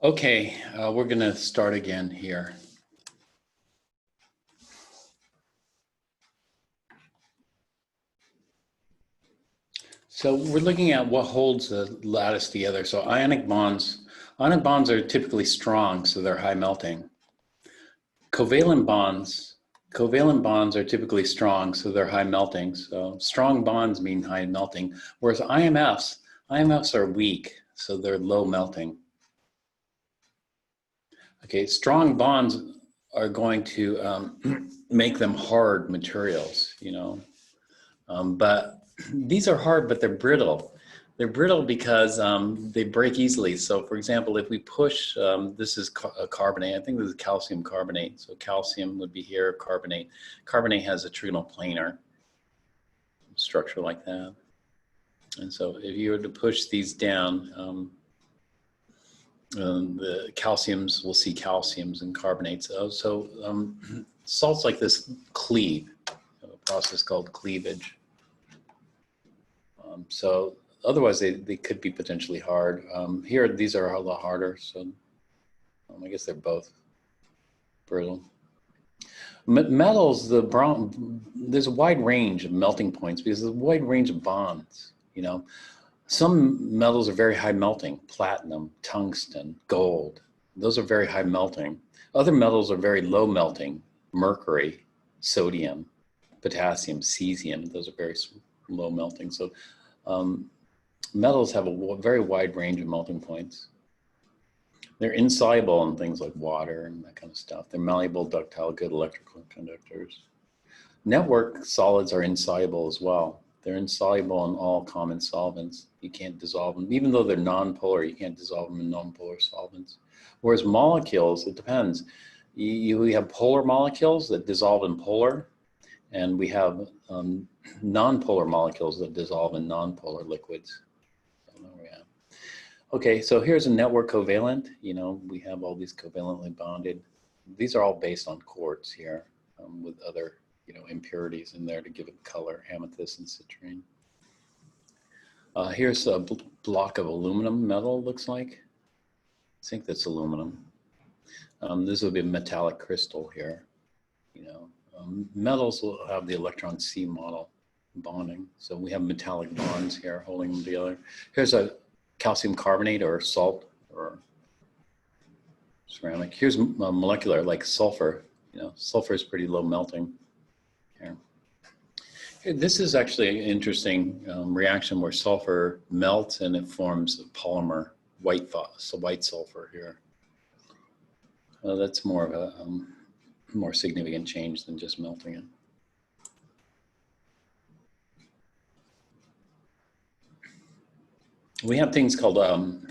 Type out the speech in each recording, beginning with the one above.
Okay, we're going to start again here. So we're looking at what holds the lattice together. So ionic bonds are typically strong, so they're high melting. Covalent bonds are typically strong, so they're high melting. So strong bonds mean high melting, whereas IMFs are weak, so they're low melting. Okay, strong bonds are going to make them hard materials, you know, but these are hard, but they're brittle. They're brittle because they break easily. So for example, if we push, this is a carbonate, I think this is calcium carbonate. So calcium would be here, carbonate. Carbonate has a trigonal-planar structure like that. And so if you were to push these down, the calciums, we'll see calciums and carbonates. Salts like this cleave, a process called cleavage. So otherwise they could be potentially hard. Here, these are a lot harder, so I guess they're both brittle. Metals, there's a wide range of melting points because there's a wide range of bonds, you know. Some metals are very high melting, platinum, tungsten, gold. Those are very high melting. Other metals are very low melting, mercury, sodium, potassium, cesium. Those are very low melting. So metals have a very wide range of melting points. They're insoluble in things like water and that kind of stuff. They're malleable, ductile, good electrical conductors. Network solids are insoluble as well. They're insoluble in all common solvents. You can't dissolve them. Even though they're nonpolar, you can't dissolve them in nonpolar solvents. Whereas molecules, it depends. We have polar molecules that dissolve in polar, and we have nonpolar molecules that dissolve in nonpolar liquids. Okay, so here's a network covalent. You know, we have all these covalently bonded. These are all based on quartz here with other, you know, impurities in there to give it color, amethyst and citrine. Here's a block of aluminum metal, looks like. I think that's aluminum. This would be a metallic crystal here. You know, metals will have the electron C model bonding. So we have metallic bonds here holding them together. Here's a calcium carbonate or salt or ceramic. Here's molecular, like sulfur. You know, sulfur is pretty low melting. Here. This is actually an interesting reaction where sulfur melts and it forms a polymer, white sulfur here. That's more of a more significant change than just melting it. We have things called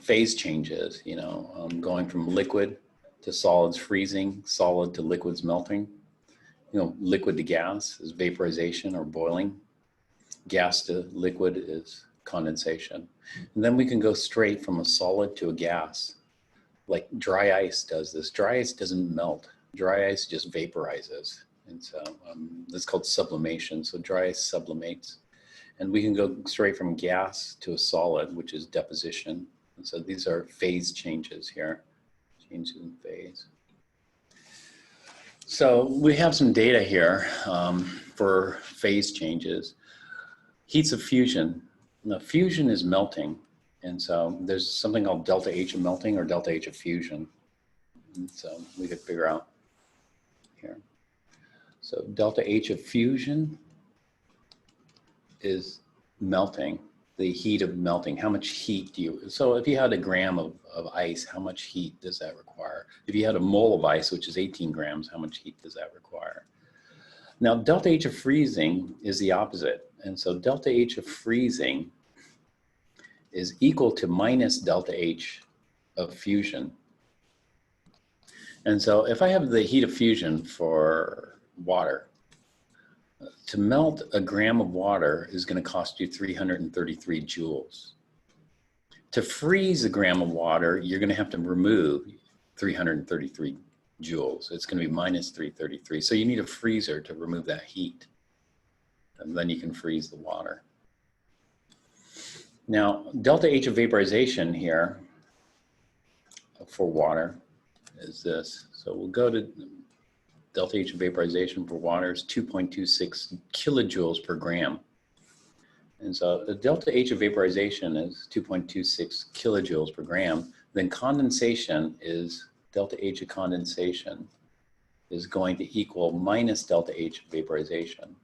phase changes, you know, going from liquid to solids freezing, solid to liquids melting. You know, liquid to gas is vaporization or boiling. Gas to liquid is condensation. And then we can go straight from a solid to a gas. Like dry ice does this. Dry ice doesn't melt. Dry ice just vaporizes. And so that's called sublimation. So dry ice sublimates. And we can go straight from gas to a solid, which is deposition. And so these are phase changes here, changes in phase. So we have some data here for phase changes. Heats of fusion. Now, fusion is melting. And so there's something called delta H of melting or delta H of fusion. And so we could figure out here. So delta H of fusion is melting, the heat of melting. How much heat do you, so if you had a gram of ice, how much heat does that require? If you had a mole of ice, which is 18 grams, how much heat does that require? Now, delta H of freezing is the opposite. And so delta H of freezing is equal to minus delta H of fusion. And so if I have the heat of fusion for water, to melt a gram of water is going to cost you 333 joules. To freeze a gram of water, you're going to have to remove 333 joules. It's going to be minus 333. So you need a freezer to remove that heat. And then you can freeze the water. Now, delta H of vaporization here for water is this. So we'll go to delta H of vaporization for water is 2.26 kilojoules per gram. And so the delta H of vaporization is 2.26 kilojoules per gram. Then condensation is delta H of condensation is going to equal minus delta H of vaporization.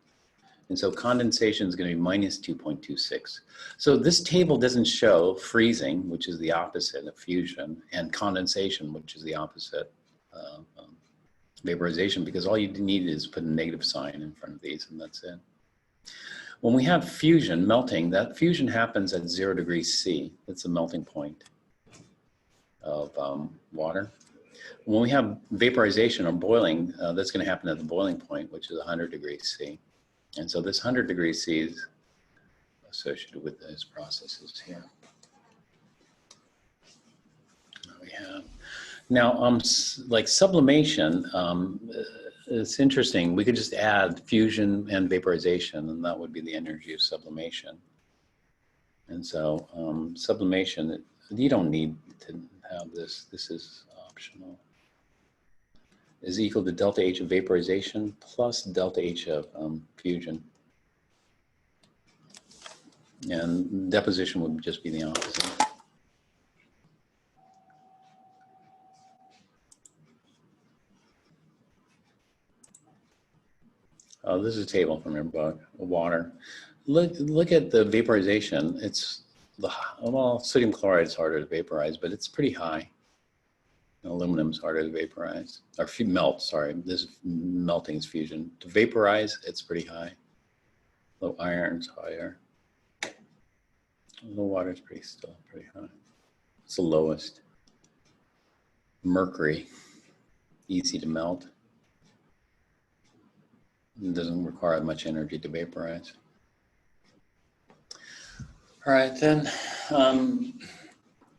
And so condensation is going to be minus 2.26. So this table doesn't show freezing, which is the opposite of fusion, and condensation, which is the opposite of vaporization, because all you need is put a negative sign in front of these, and that's it. When we have fusion, melting, that fusion happens at 0 degrees C. That's the melting point of water. When we have vaporization or boiling, that's going to happen at the boiling point, which is 100 degrees C. And so this 100 degrees C is associated with those processes here. We have now, like sublimation, it's interesting. We could just add fusion and vaporization, and that would be the energy of sublimation. And so sublimation, you don't need to have this. This is optional. Is equal to delta H of vaporization plus delta H of fusion. And deposition would just be the opposite. Oh, this is a table from your book, water. Look at the vaporization. It's, well, sodium chloride is harder to vaporize, but it's pretty high. Aluminum is harder to vaporize, or melt, sorry. This melting is fusion. To vaporize, it's pretty high. Low iron's higher. Low water is still pretty high. It's the lowest. Mercury, easy to melt. It doesn't require much energy to vaporize. All right, then.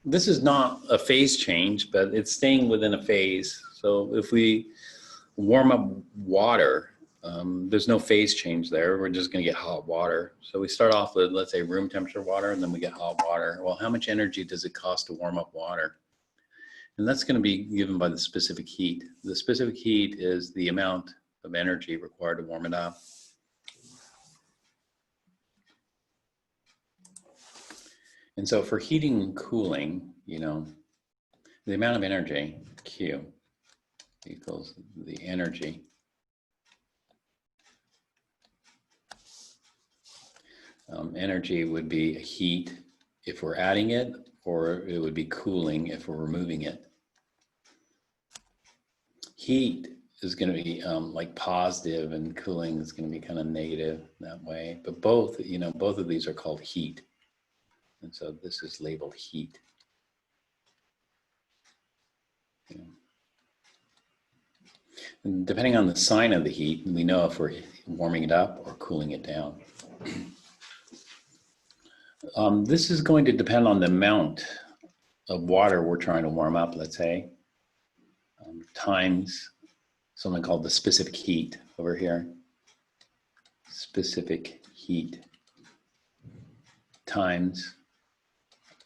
This is not a phase change, but it's staying within a phase. So if we warm up water, there's no phase change there. We're just going to get hot water. So we start off with, let's say, room temperature water, and then we get hot water. Well, how much energy does it cost to warm up water? And that's going to be given by the specific heat. The specific heat is the amount of energy required to warm it up. And so for heating and cooling, you know, the amount of energy, Q, equals the energy energy would be heat if we're adding it, or it would be cooling if we're removing it. Heat is going to be like positive, and cooling is going to be kind of negative that way. But both, you know, both of these are called heat. And so this is labeled heat. Yeah. And depending on the sign of the heat, we know if we're warming it up or cooling it down. This is going to depend on the amount of water we're trying to warm up, let's say, times something called the specific heat over here. Specific heat times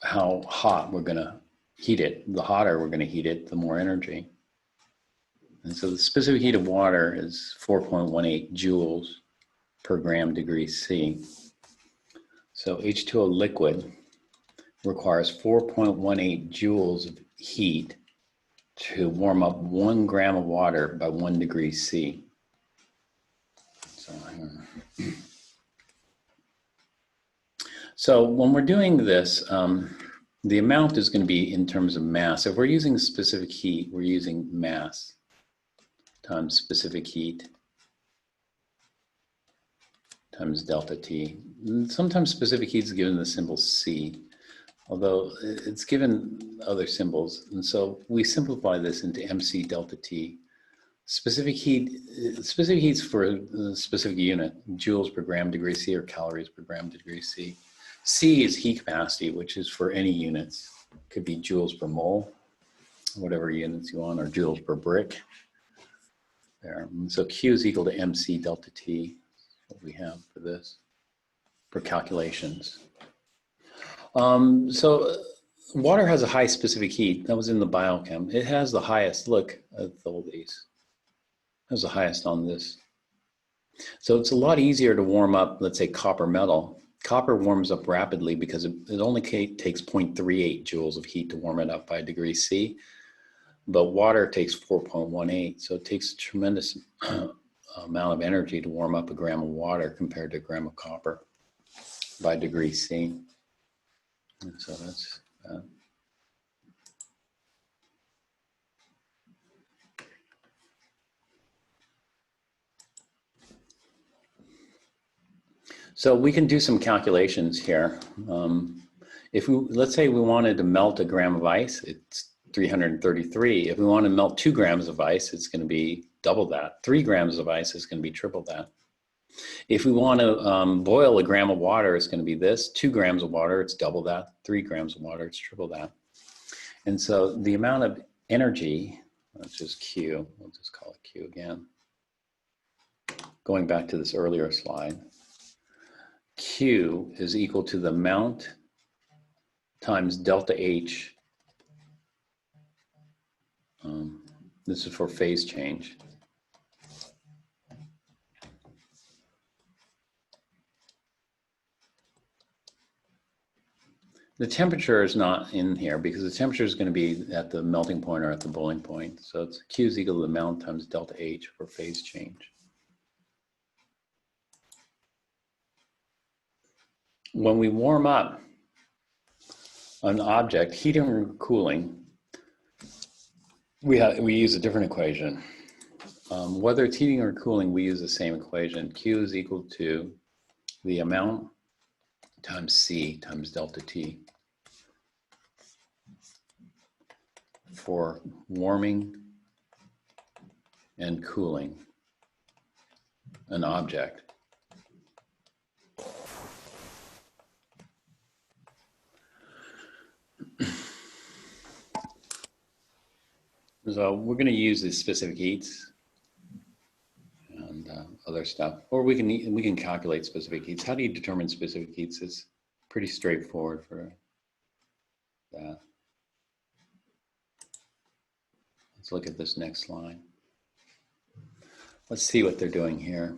how hot we're going to heat it. The hotter we're going to heat it, the more energy. And so the specific heat of water is 4.18 joules per gram degree C. So H2O liquid requires 4.18 joules of heat to warm up 1 gram of water by 1 degree C. So when we're doing this, the amount is going to be in terms of mass. If we're using specific heat, we're using mass times specific heat times delta T. And sometimes specific heat is given the symbol C, although it's given other symbols. And so we simplify this into MC delta T. Specific heat's for a specific unit, joules per gram degree C or calories per gram degree C. C is heat capacity, which is for any units. It could be joules per mole, whatever units you want, or joules per brick. There. And so Q is equal to MC delta T, what we have for this, for calculations. So Water has a high specific heat. That was in the biochem. It has the highest, look at all these. It has the highest on this. So it's a lot easier to warm up, let's say, copper metal. Copper warms up rapidly because it only takes 0.38 joules of heat to warm it up by degree C, but water takes 4.18. So it takes a tremendous amount of energy to warm up a gram of water compared to a gram of copper by degree C. And so that's so we can do some calculations here. If we, let's say we wanted to melt a gram of ice, it's 333. If we want to melt 2 grams of ice, it's going to be double that. 3 grams of ice is going to be triple that. If we want to boil a gram of water, it's going to be this. 2 grams of water, it's double that. 3 grams of water, it's triple that. And so the amount of energy, which is Q, we'll just call it Q again. Going back to this earlier slide, Q is equal to the amount times delta H. This is for phase change. The temperature is not in here because the temperature is going to be at the melting point or at the boiling point. So it's Q is equal to the amount times delta H for phase change. When we warm up an object, heating or cooling, we use a different equation. Whether it's heating or cooling, we use the same equation. Q is equal to the amount times C times delta T for warming and cooling an object. So we're going to use the specific heats and other stuff, or we can calculate specific heats. How do you determine specific heats? It's pretty straightforward for that. Let's look at this next slide. Let's see what they're doing here.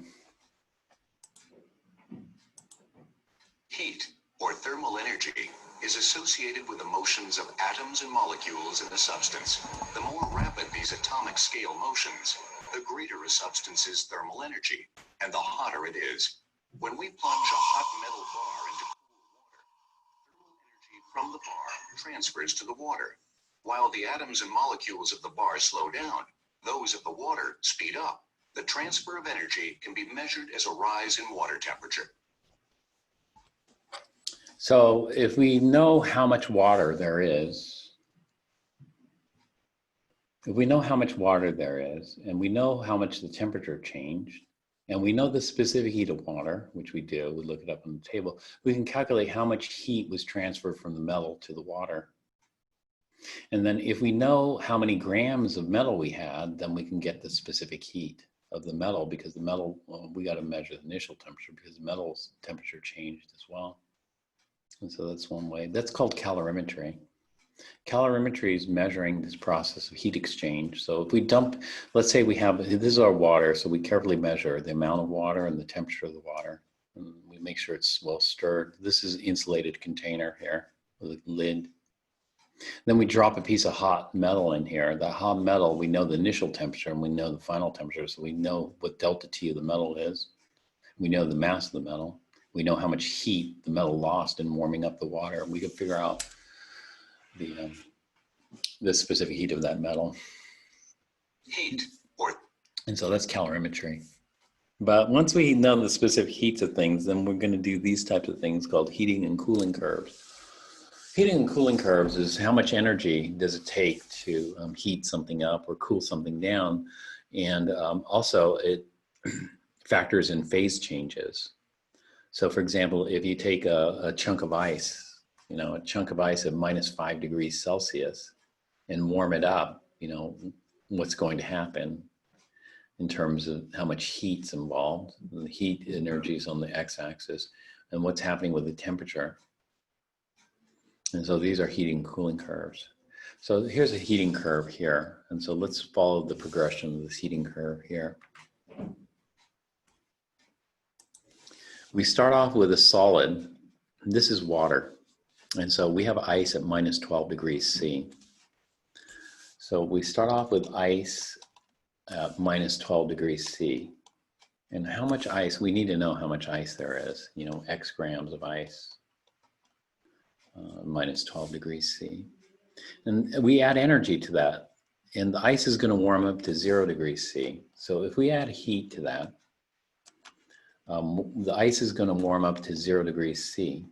Heat, or thermal energy, is associated with the motions of atoms and molecules in a substance. The more rapid these atomic scale motions, the greater a substance's thermal energy, and the hotter it is. When we plunge a hot metal bar into cool water, thermal energy from the bar transfers to the water. While the atoms and molecules of the bar slow down, those of the water speed up. The transfer of energy can be measured as a rise in water temperature. So if we know how much water there is, and we know how much the temperature changed, and we know the specific heat of water, which we do, we look it up on the table, we can calculate how much heat was transferred from the metal to the water. And then if we know how many grams of metal we had, then we can get the specific heat of the metal, because the metal, well, we got to measure the initial temperature because the metal's temperature changed as well. And so that's one way. That's called calorimetry. Calorimetry is measuring this process of heat exchange. So if we dump, let's say we have, this is our water, so we carefully measure the amount of water and the temperature of the water. And we make sure it's well stirred. This is insulated container here with a lid. Then we drop a piece of hot metal in here. That hot metal, we know the initial temperature and we know the final temperature. So we know what delta T of the metal is. We know the mass of the metal. We know how much heat the metal lost in warming up the water. We can figure out the specific heat of that metal. And so that's calorimetry. But once we know the specific heats of things, then we're going to do these types of things called heating and cooling curves. Heating and cooling curves is how much energy does it take to heat something up or cool something down. And also it factors in phase changes. So for example, if you take a chunk of ice, a chunk of ice at -5 degrees Celsius and warm it up, what's going to happen in terms of how much heat's involved. The heat energy is on the x-axis, and what's happening with the temperature. And so these are heating cooling curves. So here's a heating curve here. And so let's follow the progression of this heating curve here. We start off with a solid. This is water. And so we have ice at minus 12 degrees C. So we start off with ice at minus 12 degrees C. And how much ice? We need to know how much ice there is. You know, X grams of ice, minus 12 degrees C. And we add energy to that. And the ice is going to warm up to 0 degrees C. So if we add heat to that, the ice is going to warm up to 0 degrees C.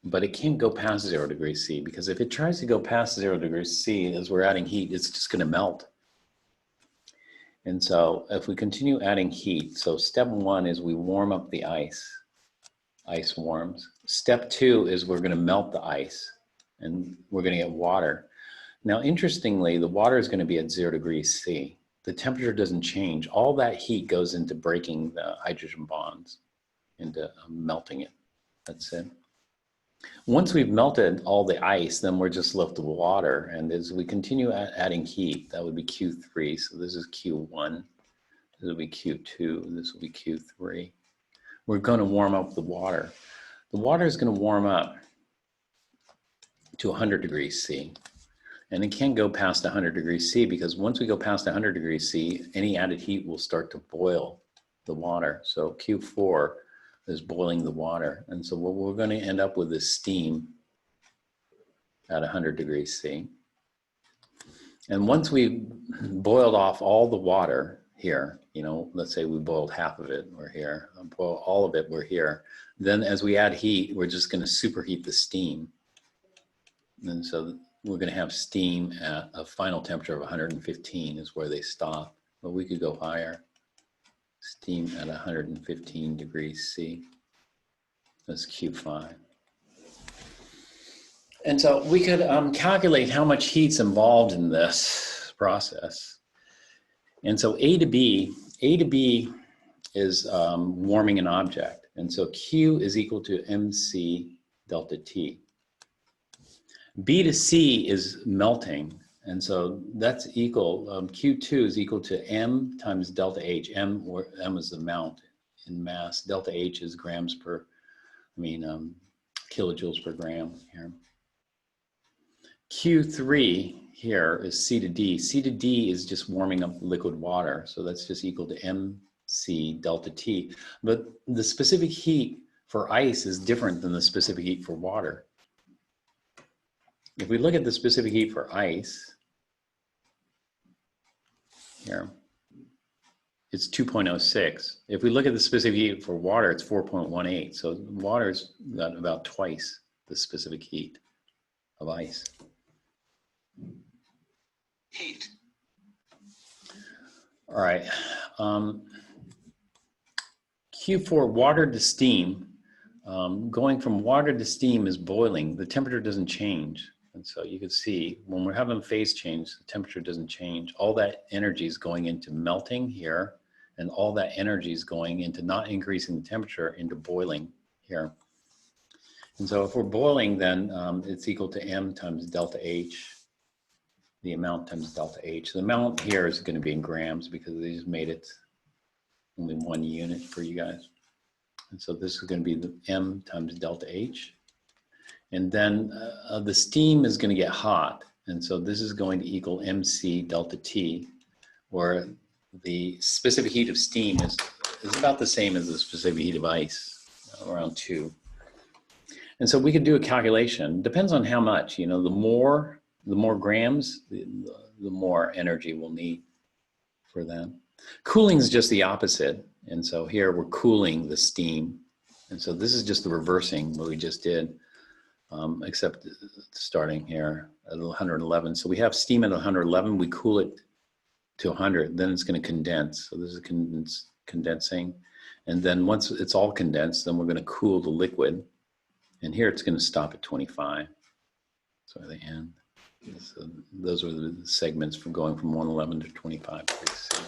But it can't go past 0 degrees C, because if it tries to go past 0 degrees C as we're adding heat, it's just going to melt. And so if we continue adding heat, so step 1 is we warm up the ice. Ice warms. Step 2 is we're going to melt the ice, and we're going to get water. Now, interestingly, the water is going to be at 0 degrees C. The temperature doesn't change. All that heat goes into breaking the hydrogen bonds, into melting it. That's it. Once we've melted all the ice, then we're just left with water. And as we continue adding heat, that would be Q3. So this is Q1. This will be Q2. This will be Q3. We're going to warm up the water. The water is going to warm up to 100 degrees C. And it can't go past 100 degrees C, because once we go past 100 degrees C, any added heat will start to boil the water. So Q4 is boiling the water. And so what we're going to end up with is steam at 100 degrees C. And once we've boiled off all the water here, you know, let's say we boiled half of it, we're here, boil all of it, we're here. Then as we add heat, we're just going to superheat the steam. And so we're going to have steam at a final temperature of 115 is where they stop, but we could go higher. Steam at 115 degrees C. That's Q5. And so we could calculate how much heat's involved in this process. And so A to B is warming an object. And so Q is equal to MC delta T. B to C is melting. And so that's equal, Q2 is equal to M times delta H. M is the amount in mass. Delta H is grams per, kilojoules per gram here. Q3 here is C to D. C to D is just warming up liquid water. So that's just equal to MC delta T. But the specific heat for ice is different than the specific heat for water. If we look at the specific heat for ice, here, it's 2.06. If we look at the specific heat for water, it's 4.18. So water's got about twice the specific heat of ice. Heat. All right. Q4, water to steam. Going from water to steam is boiling. The temperature doesn't change. And so you can see when we're having phase change, the temperature doesn't change. All that energy is going into melting here, and all that energy is going into not increasing the temperature, into boiling here. And so if we're boiling, then it's equal to M times delta H, the amount times delta H. The amount here is going to be in grams because they just made it only 1 unit for you guys. And so this is going to be the M times delta H. And then the steam is going to get hot. And so this is going to equal MC delta T, where the specific heat of steam is about the same as the specific heat of ice, around 2. And so we could do a calculation. Depends on how much, the more grams, the more energy we'll need for that. Cooling is just the opposite. And so here we're cooling the steam. And so this is just the reversing what we just did. Except starting here at 111. So we have steam at 111, we cool it to 100, then it's going to condense. So this is condensing. And then once it's all condensed, then we're going to cool the liquid. And here it's going to stop at 25. So at the end. So those are the segments from going from 111 to 25 degrees C.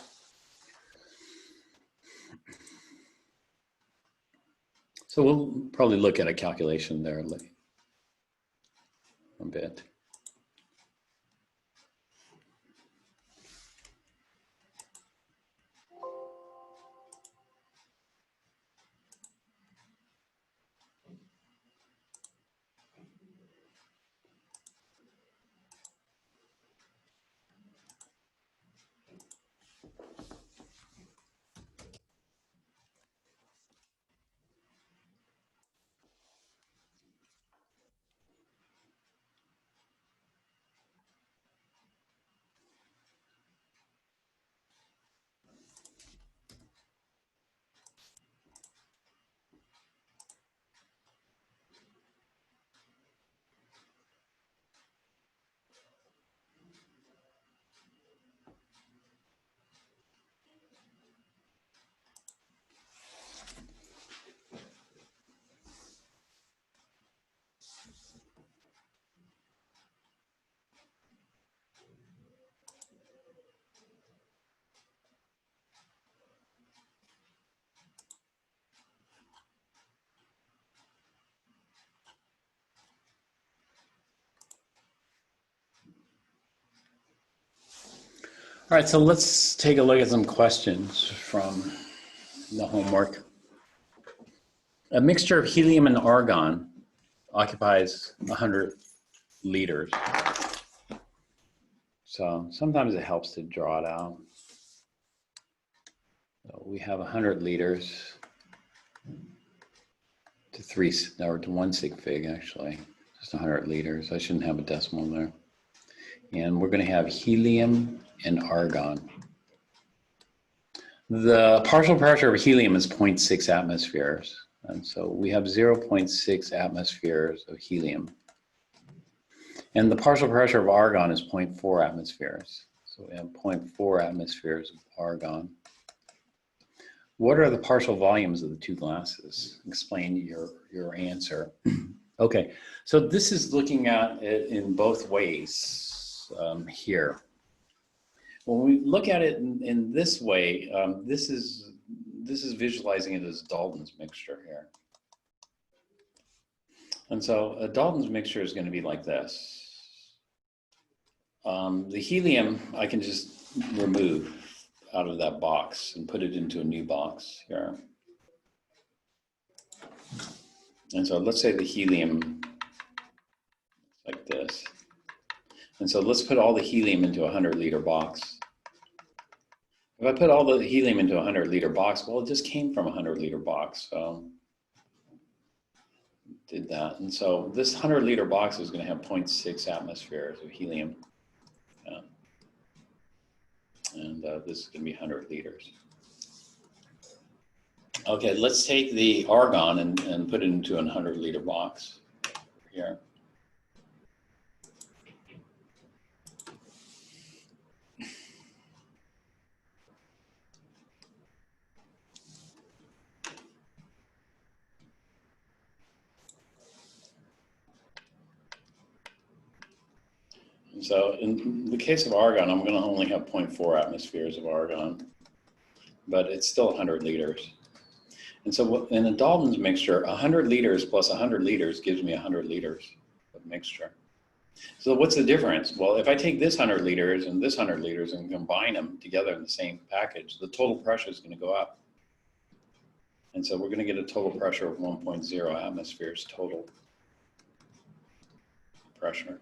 So we'll probably look at a calculation there. a bit. All right, so let's take a look at some questions from the homework. A mixture of helium and argon occupies 100 liters. So sometimes it helps to draw it out. So we have 100 liters to 1 sig fig, actually, just 100 liters. I shouldn't have a decimal there. And we're going to have helium and argon. The partial pressure of helium is 0.6 atmospheres. And so we have 0.6 atmospheres of helium. And the partial pressure of argon is 0.4 atmospheres. So we have 0.4 atmospheres of argon. What are the partial volumes of the two glasses? Explain your answer. Okay, so this is looking at it in both ways here. When we look at it in this way, this is visualizing it as Dalton's mixture here. And so a Dalton's mixture is going to be like this. The helium I can just remove out of that box and put it into a new box here. And so let's say the helium like this. And so let's put all the helium into a 100-liter box. If I put all the helium into a 100-liter box, well, it just came from a 100-liter box. So did that. And so this 100-liter box is going to have 0.6 atmospheres of helium. And this is going to be 100 liters. Okay, let's take the argon and put it into a 100-liter box here. So in the case of argon, I'm going to only have 0.4 atmospheres of argon, but it's still 100 liters. And so in a Dalton's mixture, 100 liters plus 100 liters gives me 100 liters of mixture. So what's the difference? Well, if I take this 100 liters and this 100 liters and combine them together in the same package, the total pressure is going to go up. And so we're going to get a total pressure of 1.0 atmospheres total pressure.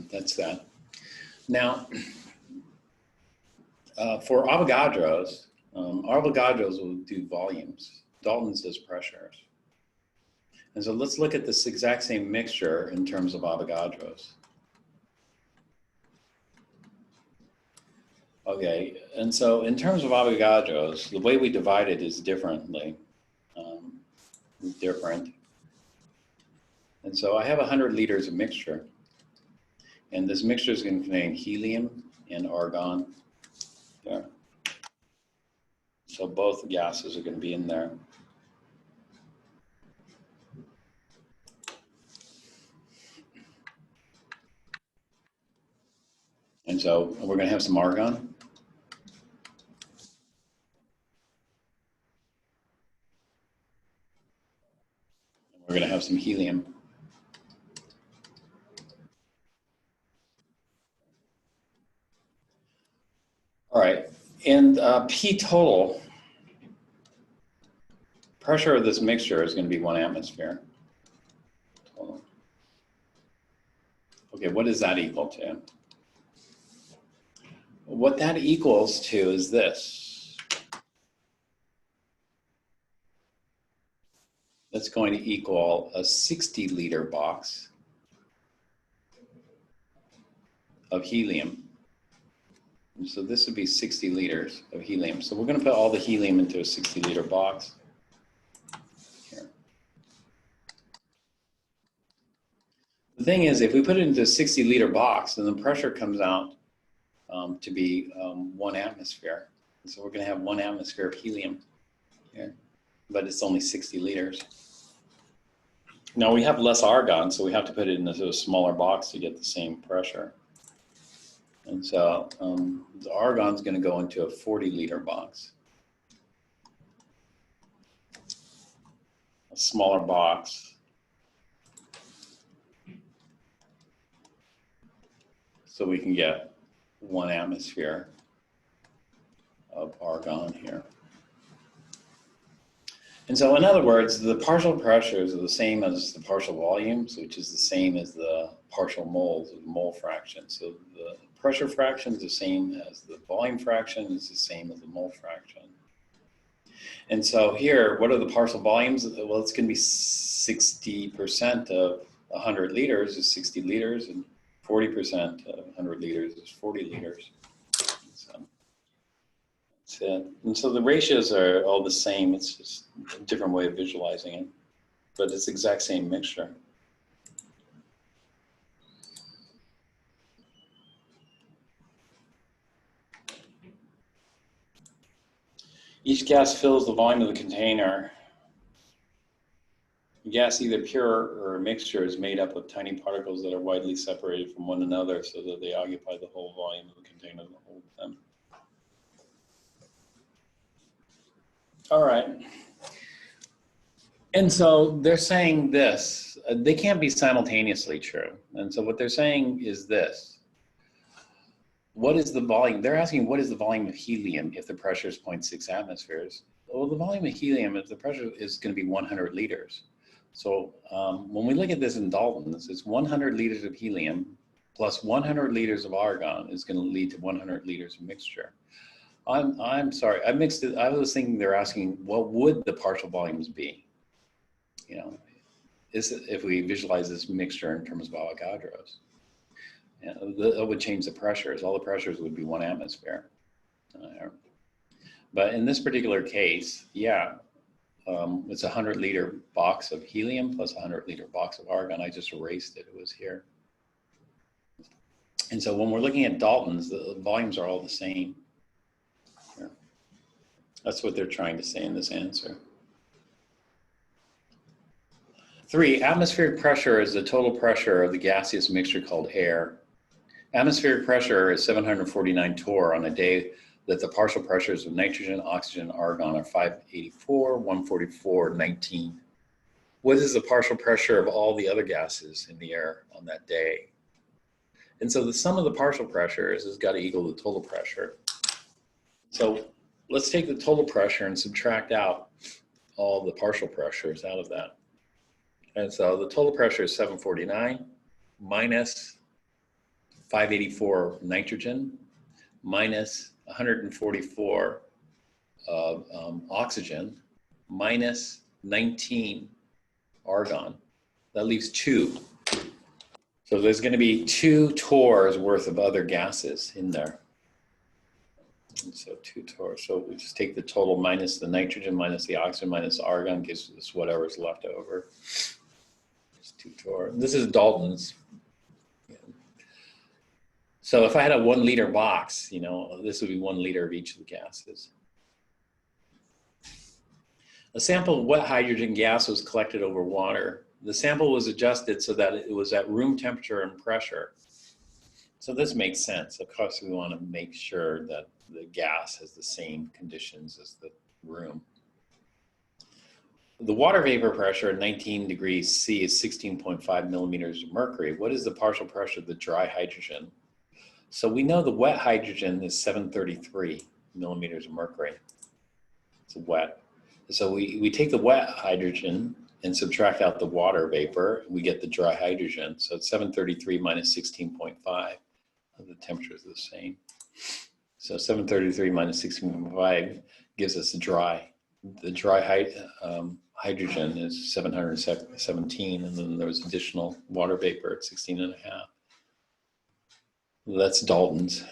That's that. Now, for Avogadros, Avogadros will do volumes. Dalton's does pressures. And so let's look at this exact same mixture in terms of Avogadros. Okay, and so in terms of Avogadros, the way we divide it is differently. Different. And so I have 100 liters of mixture. And this mixture is going to contain helium and argon. There. So both gases are going to be in there. And so we're going to have some argon. We're going to have some helium. All right, and P total, pressure of this mixture is going to be 1 atmosphere. Okay, what does that equal to? What that equals to is this. That's going to equal a 60-liter box of helium. And so this would be 60 liters of helium. So we're going to put all the helium into a 60-liter box. Here. The thing is, if we put it into a 60-liter box, then the pressure comes out to be 1 atmosphere. And so we're going to have 1 atmosphere of helium here, but it's only 60 liters. Now we have less argon, so we have to put it into a smaller box to get the same pressure. And so the argon is going to go into a 40-liter box. A smaller box. So we can get 1 atmosphere of argon here. And so in other words, the partial pressures are the same as the partial volumes, which is the same as the partial moles, the mole fraction. So the pressure fraction is the same as the volume fraction, is the same as the mole fraction. And so here, what are the partial volumes? Well, it's going to be 60% of 100 liters is 60 liters, and 40% of 100 liters is 40 liters. So that's it. And so the ratios are all the same. It's just a different way of visualizing it, but it's the exact same mixture. Each gas fills the volume of the container. The gas, either pure or a mixture, is made up of tiny particles that are widely separated from one another so that they occupy the whole volume of the container that holds them. All right. And so they're saying this. They can't be simultaneously true. And so what they're saying is this. What is the volume? They're asking what is the volume of helium if the pressure is 0.6 atmospheres? Well, the volume of helium, if the pressure is going to be 100 liters. So when we look at this in Daltons, it's 100 liters of helium plus 100 liters of argon is going to lead to 100 liters of mixture. I'm sorry, I mixed it. I was thinking they're asking what would the partial volumes be? You know, is it, if we visualize this mixture in terms of Avogadros. That would change the pressures. All the pressures would be 1 atmosphere. But in this particular case, yeah, it's a 100-liter box of helium plus a 100-liter box of argon. I just erased it. It was here. And so when we're looking at Daltons, the volumes are all the same. Here. That's what they're trying to say in this answer. 3, atmospheric pressure is the total pressure of the gaseous mixture called air. Atmospheric pressure is 749 torr on a day that the partial pressures of nitrogen, oxygen, and argon are 584, 144, 19. What is the partial pressure of all the other gases in the air on that day? And so the sum of the partial pressures has got to equal the total pressure. So let's take the total pressure and subtract out all the partial pressures out of that. And so the total pressure is 749 minus 584 nitrogen minus 144 of oxygen minus 19 argon. That leaves 2. So there's going to be 2 torrs worth of other gases in there. And so 2 torrs. So we just take the total minus the nitrogen minus the oxygen minus the argon gives us whatever's left over. It's 2 torr. This is Dalton's. So if I had a 1 liter box, you know, this would be 1 liter of each of the gases. A sample of wet hydrogen gas was collected over water. The sample was adjusted so that it was at room temperature and pressure. So this makes sense. Of course, we want to make sure that the gas has the same conditions as the room. The water vapor pressure at 19 degrees C is 16.5 millimeters of mercury. What is the partial pressure of the dry hydrogen? So we know the wet hydrogen is 733 millimeters of mercury. It's wet. So we take the wet hydrogen and subtract out the water vapor, we get the dry hydrogen. So it's 733 minus 16.5. The temperature is the same. So 733 minus 16.5 gives us the dry. The dry hydrogen is 717, and then there was additional water vapor at 16.5. That's Dalton's.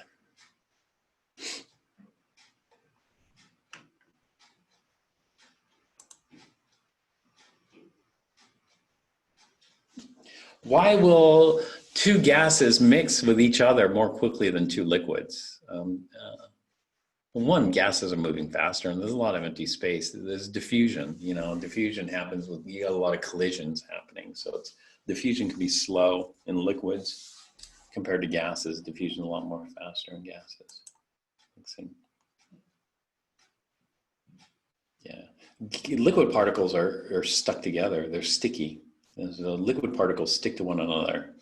Why will two gases mix with each other more quickly than two liquids? One, gases are moving faster, and there's a lot of empty space. There's diffusion. Diffusion happens with, you got a lot of collisions happening. So diffusion can be slow in liquids compared to gases. Diffusion is a lot more faster in gases. Yeah, liquid particles are stuck together. They're sticky. The liquid particles stick to one another.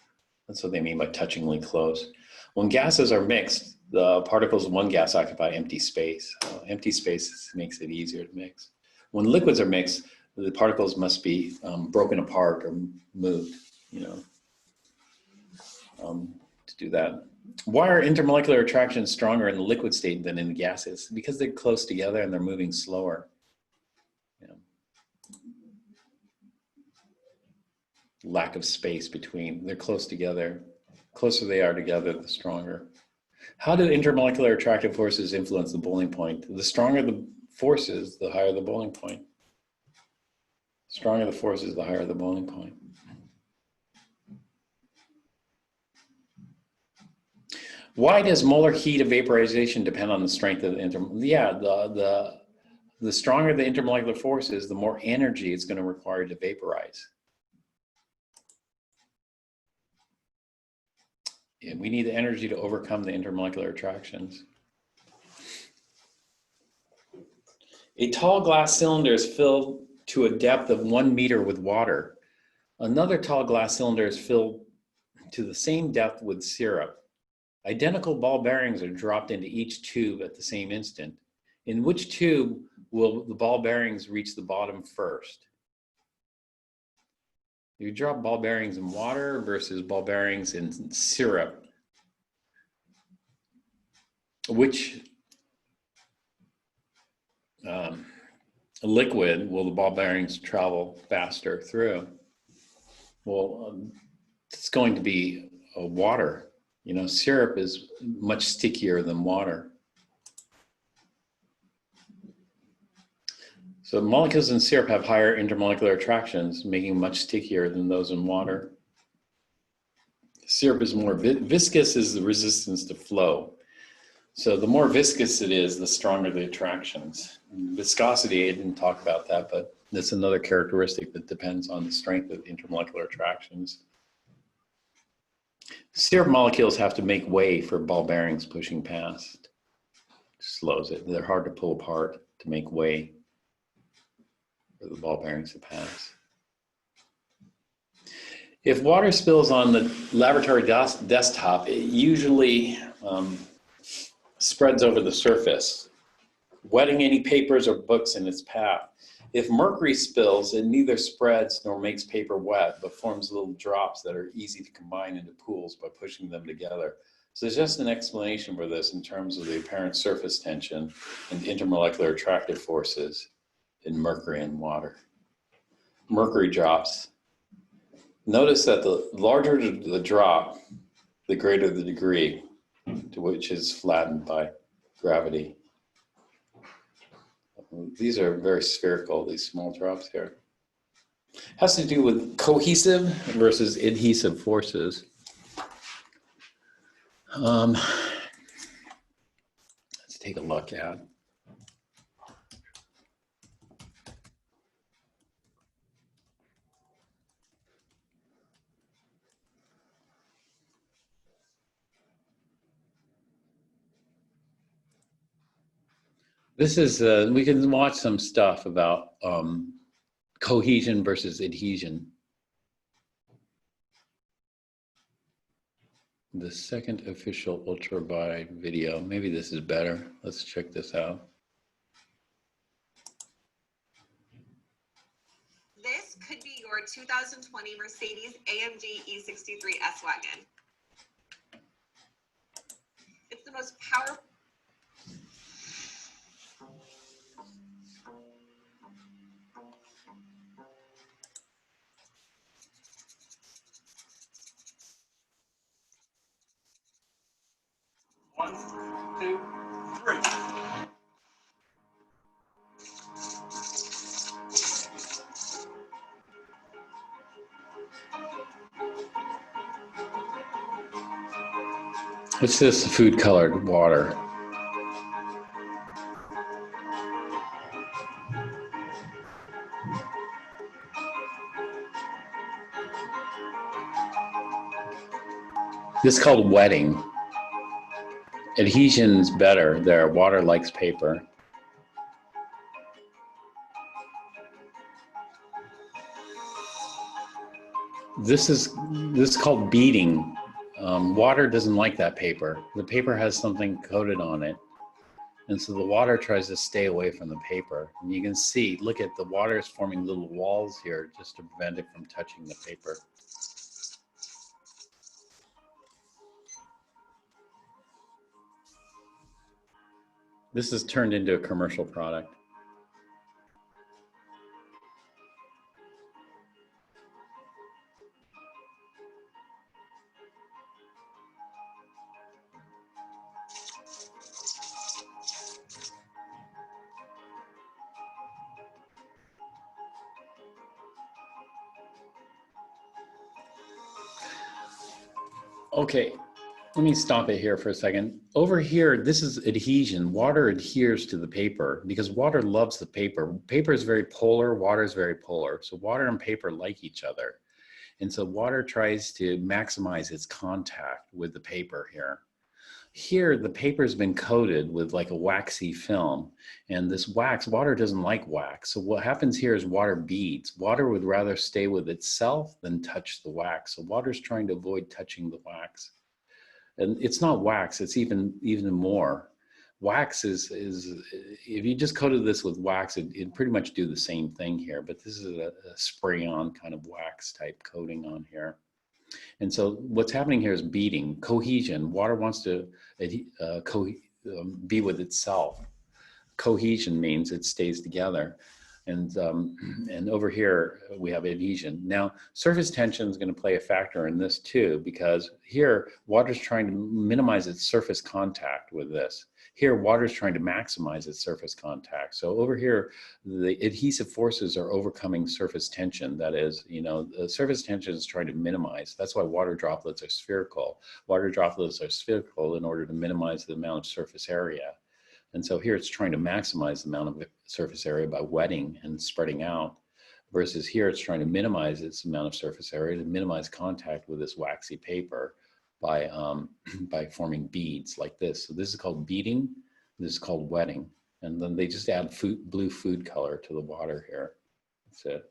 That's what they mean by touchingly close. When gases are mixed, the particles in one gas occupy empty space. Empty space makes it easier to mix. When liquids are mixed, the particles must be broken apart or moved, to do that. Why are intermolecular attractions stronger in the liquid state than in the gases? Because they're close together and they're moving slower. Lack of space between, they're close together. Closer they are together, the stronger. How do intermolecular attractive forces influence the boiling point? The stronger the forces, the higher the boiling point. The stronger the forces, the higher the boiling point. Why does molar heat of vaporization depend on the strength of the the stronger the intermolecular force is, the more energy it's going to require to vaporize. And we need the energy to overcome the intermolecular attractions. A tall glass cylinder is filled to a depth of 1 meter with water. Another tall glass cylinder is filled to the same depth with syrup. Identical ball bearings are dropped into each tube at the same instant. In which tube will the ball bearings reach the bottom first? You drop ball bearings in water versus ball bearings in syrup. Which liquid will the ball bearings travel faster through? Well, it's going to be water. Syrup is much stickier than water. So molecules in syrup have higher intermolecular attractions, making them much stickier than those in water. Syrup is more viscous, is the resistance to flow. So the more viscous it is, the stronger the attractions. Viscosity, I didn't talk about that, but that's another characteristic that depends on the strength of intermolecular attractions. Syrup molecules have to make way for ball bearings pushing past. Slows it. They're hard to pull apart to make way for the ball bearings to pass. If water spills on the laboratory desktop, it usually spreads over the surface, wetting any papers or books in its path. If mercury spills, it neither spreads nor makes paper wet, but forms little drops that are easy to combine into pools by pushing them together. So there's just an explanation for this in terms of the apparent surface tension and intermolecular attractive forces in mercury and water. Mercury drops. Notice that the larger the drop, the greater the degree to which is flattened by gravity. These are very spherical, these small drops here. Has to do with cohesive versus adhesive forces. Let's take a look at. This is, we can watch some stuff about cohesion versus adhesion. The second official ultra wide video. Maybe this is better. Let's check this out. This could be your 2020 Mercedes AMG E63 S-Wagon. It's the most powerful. One, two, three. What's this food colored water? This is called wetting. Adhesion's better there. Water likes paper. This is called beading. Water doesn't like that paper. The paper has something coated on it. And so the water tries to stay away from the paper. And you can see, look at the water is forming little walls here just to prevent it from touching the paper. This is turned into a commercial product. Okay, let me stop it here for a second. Over here, this is adhesion. Water adheres to the paper because water loves the paper. Paper is very polar, water is very polar. So water and paper like each other. And so water tries to maximize its contact with the paper here. Here, the paper's been coated with like a waxy film, and this wax, water doesn't like wax. So what happens here is water beads. Water would rather stay with itself than touch the wax. So water's trying to avoid touching the wax. And it's not wax, it's even more. Wax is if you just coated this with wax, it'd pretty much do the same thing here, but this is a spray-on kind of wax type coating on here. And so what's happening here is beading, cohesion. Water wants to be with itself. Cohesion means it stays together. And over here, we have adhesion. Now, surface tension is going to play a factor in this too, because here, water's trying to minimize its surface contact with this. Here, water's trying to maximize its surface contact. So over here, the adhesive forces are overcoming surface tension. That is, the surface tension is trying to minimize. That's why water droplets are spherical. Water droplets are spherical in order to minimize the amount of surface area. And so here it's trying to maximize the amount of surface area by wetting and spreading out, versus here it's trying to minimize its amount of surface area to minimize contact with this waxy paper by forming beads like this. So this is called beading, this is called wetting. And then they just add blue food color to the water here. That's it.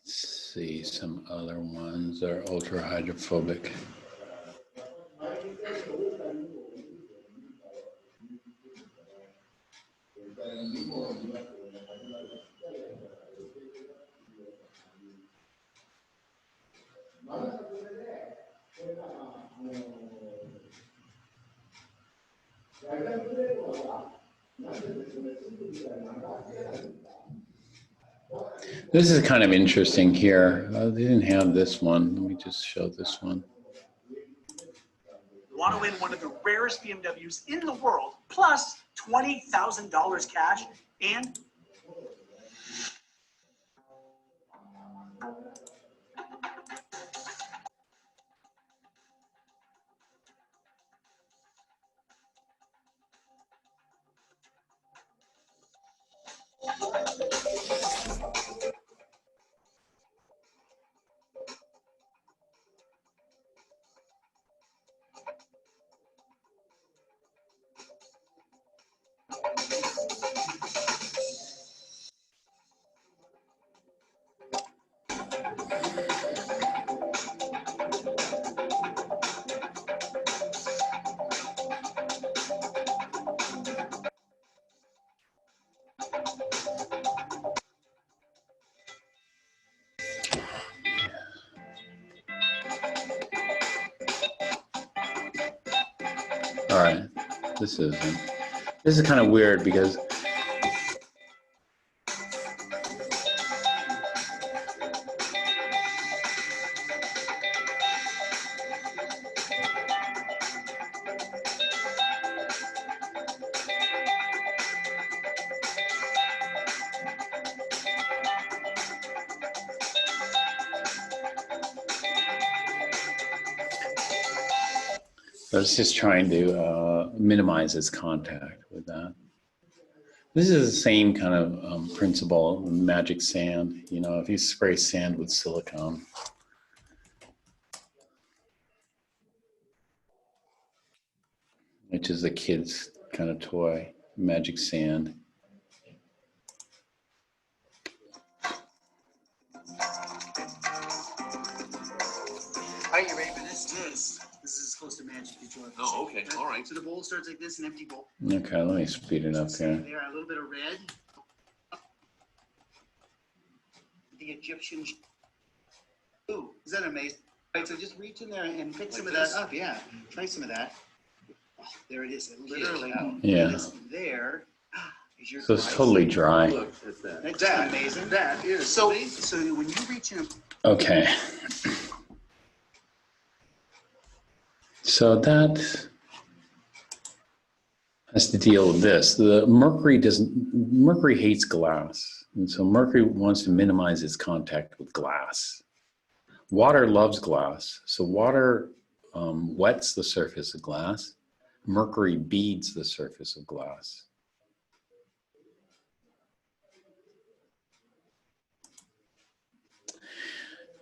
See some other ones that are ultra hydrophobic. This is kind of interesting here. They didn't have this one. Let me just show this one. Want to win one of the rarest BMWs in the world, plus $20,000 cash and All right, this is kind of weird because I was just trying to minimize its contact with that. This is the same kind of principle, magic sand. You know, if you spray sand with silicone, which is a kid's kind of toy, magic sand. Are you ready for this? Yes. This is as close to magic as you want. Oh, okay. All right. So the bowl starts like this, an empty bowl. Okay, let me speed it up here. There, a little bit of red. The Egyptian. Ooh, is that amazing? All right, so just reach in there and pick some of that up. Yeah, try some of that. Oh, there it is. Literally. Yeah. There. Is your So it's totally dry. Look at that. That's amazing. That is. So when you reach in. Okay. So that has to deal with this. The mercury hates glass. And so mercury wants to minimize its contact with glass. Water loves glass. So water wets the surface of glass. Mercury beads the surface of glass.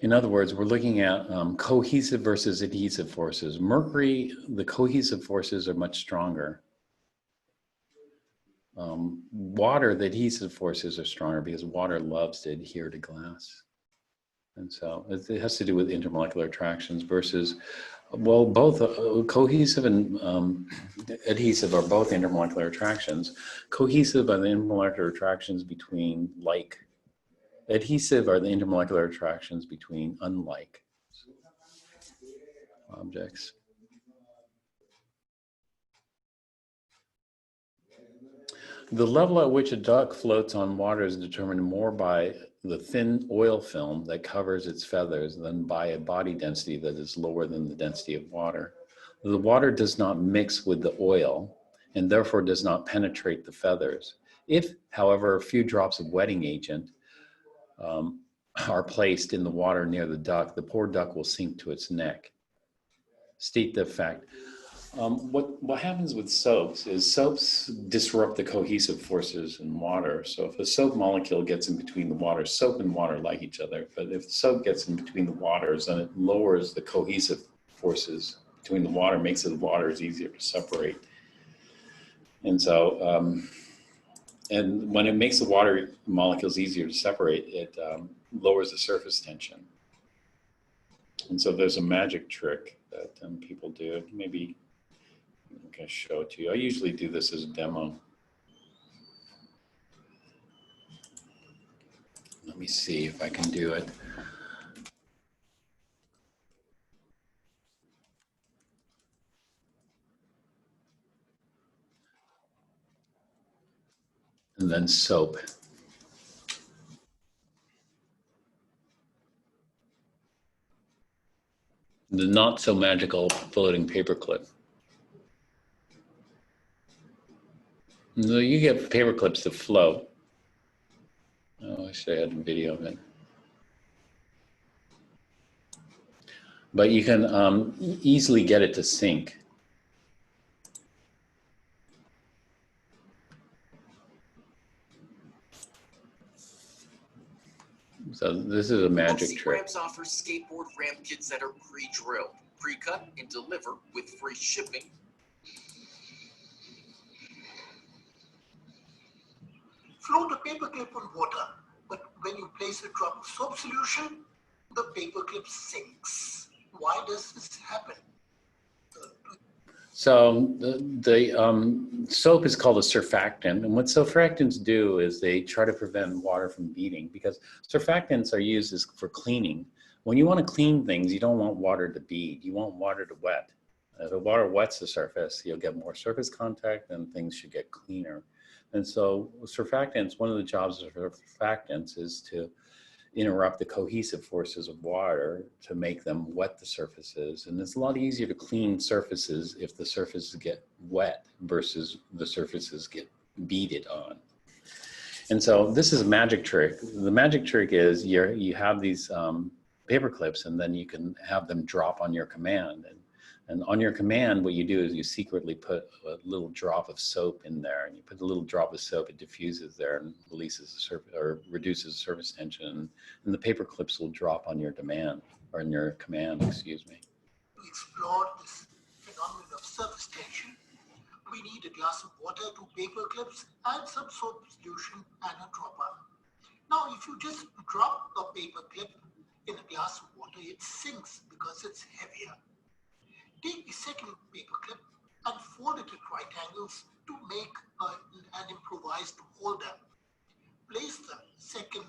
In other words, we're looking at cohesive versus adhesive forces. Mercury, the cohesive forces are much stronger. Water, the adhesive forces are stronger because water loves to adhere to glass. And so it has to do with intermolecular attractions versus, well, both cohesive and adhesive are both intermolecular attractions. Cohesive are the intermolecular attractions between like. Adhesive are the intermolecular attractions between unlike objects. The level at which a duck floats on water is determined more by the thin oil film that covers its feathers than by a body density that is lower than the density of water. The water does not mix with the oil and therefore does not penetrate the feathers. If, however, a few drops of wetting agent are placed in the water near the duck, the poor duck will sink to its neck. State the fact. What happens with soaps is soaps disrupt the cohesive forces in water. So if a soap molecule gets in between the water, soap and water like each other, but if the soap gets in between the waters, then it lowers the cohesive forces between the water, makes the waters easier to separate. And so, and when it makes the water molecules easier to separate, it lowers the surface tension. And so there's a magic trick that people do. Maybe I'm going to show it to you. I usually do this as a demo. Let me see if I can do it. And then soap. The not so magical floating paperclip. So you get paper clips that float. Oh, I wish I had a video of it. But you can easily get it to sink. So this is a magic trick. Ramps offers skateboard ramp kits that are pre-drilled, pre-cut, and delivered with free shipping. Float a paperclip on water, but when you place a drop of soap solution, the paperclip sinks. Why does this happen? So the soap is called a surfactant, and what surfactants do is they try to prevent water from beading, because surfactants are used for cleaning. When you want to clean things, you don't want water to bead, you want water to wet. If the water wets the surface, you'll get more surface contact and things should get cleaner. And so surfactants, one of the jobs of surfactants is to interrupt the cohesive forces of water to make them wet the surfaces. And it's a lot easier to clean surfaces if the surfaces get wet versus the surfaces get beaded on. And so this is a magic trick. The magic trick is you have these paper clips, and then you can have them drop on your command. And on your command, what you do is you secretly put a little drop of soap in there, and you put a little drop of soap, it diffuses there and releases the surface, or reduces the surface tension, and the paper clips will drop on your demand, or in your command, excuse me. To explore this phenomenon of surface tension, we need a glass of water, 2 paper clips, and some soap solution and a dropper. Now, if you just drop a paper clip in a glass of water, it sinks because it's heavier. Take the second paper clip and fold it at right angles to make an improvised holder. Place the second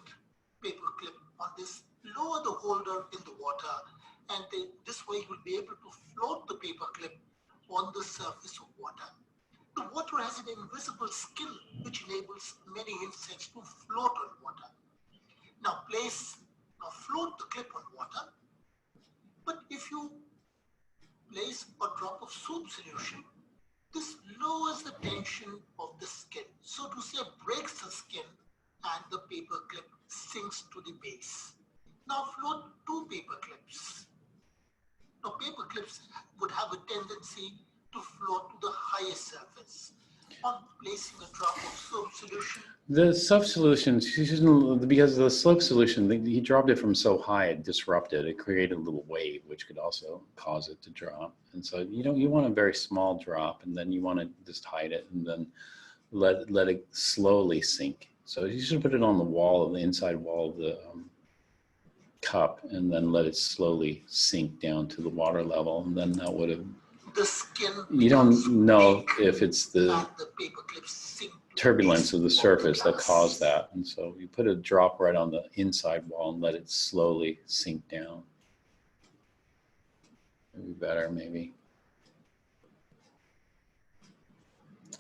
paper clip on this, lower the holder in the water, and this way you'll be able to float the paper clip on the surface of water. The water has an invisible skin which enables many insects to float on water. Now float the clip on water, but if you place a drop of soap solution, this lowers the tension of the skin. So to say, breaks the skin and the paper clip sinks to the base. Now float 2 paper clips. Now paper clips would have a tendency to float to the highest surface. On placing a drop of soap solution, The soap solution, because the slope solution, he dropped it from so high, it disrupted, it created a little wave, which could also cause it to drop. And so you want a very small drop, and then you want to just hide it and then let it slowly sink. So you should put it on the wall, the inside wall of the cup, and then let it slowly sink down to the water level. And then that would have, the skin, you don't know if it's the paper clips sink turbulence of the surface that caused that. And so you put a drop right on the inside wall and let it slowly sink down. Maybe better, maybe.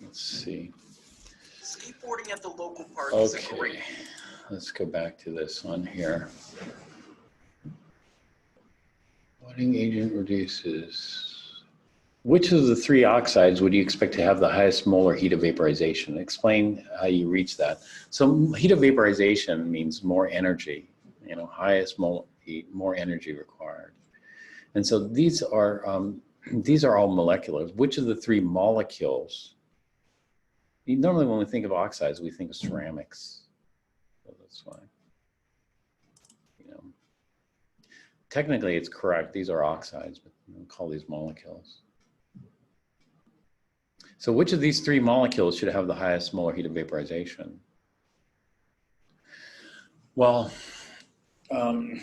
Let's see. Skateboarding at the local park is a great. Okay, let's go back to this one here. Wetting agent reduces. Which of the 3 oxides would you expect to have the highest molar heat of vaporization? Explain how you reach that. So heat of vaporization means more energy. you know, highest mole heat, more energy required. And so these are all molecular. Which of the three molecules? Normally when we think of oxides, we think of ceramics. So that's why, you know, technically it's correct. These are oxides, but we'll call these molecules. So which of these three molecules should have the highest molar heat of vaporization? Well, there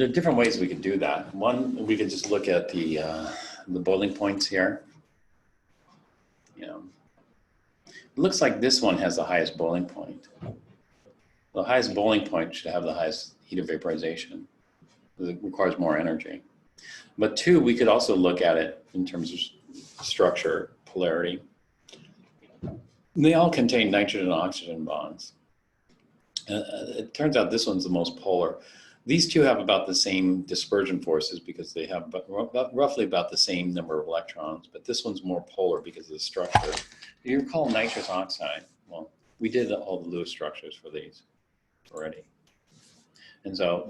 are different ways we could do that. One, we could just look at the boiling points here. You know, it looks like this one has the highest boiling point. The highest boiling point should have the highest heat of vaporization. It requires more energy. But two, we could also look at it in terms of structure, polarity. They all contain nitrogen and oxygen bonds. It turns out this one's the most polar. These two have about the same dispersion forces because they have roughly about the same number of electrons, but this one's more polar because of the structure. Do you recall nitrous oxide? Well, we did all the Lewis structures for these already. And so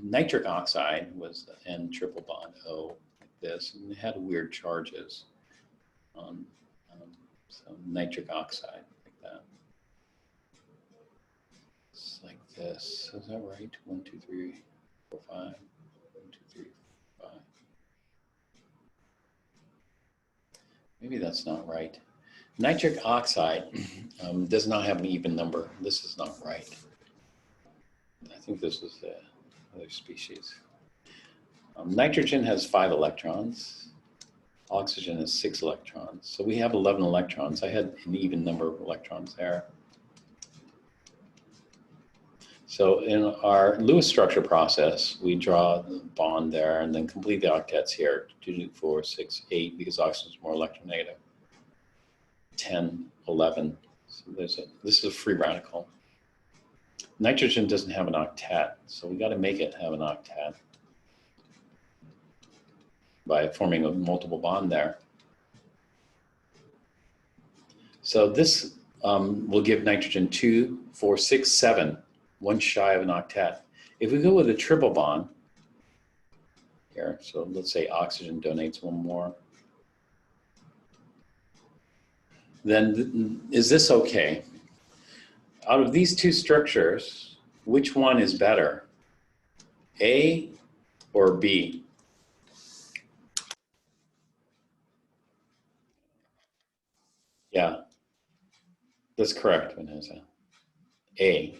nitric oxide was N triple bond O, like this, and it had weird charges. So nitric oxide, like that. It's like this. Is that right? 1, 2, 3, 4, 5. 1, 2, 3, 4, 5. Maybe that's not right. Nitric oxide does not have an even number. This is not right. I think this is the other species. Nitrogen has 5 electrons. Oxygen has 6 electrons. So we have 11 electrons. I had an even number of electrons there. So in our Lewis structure process, we draw the bond there and then complete the octets here. 2, 4, 6, 8, because oxygen is more electronegative. 10, 11. So this is a free radical. Nitrogen doesn't have an octet, so we got to make it have an octet by forming a multiple bond there. So this will give nitrogen 2, 4, 6, 7, one shy of an octet. If we go with a triple bond here, so let's say oxygen donates 1 more, then is this okay? Out of these two structures, which one is better? A or B? Yeah, that's correct, Vanessa. A.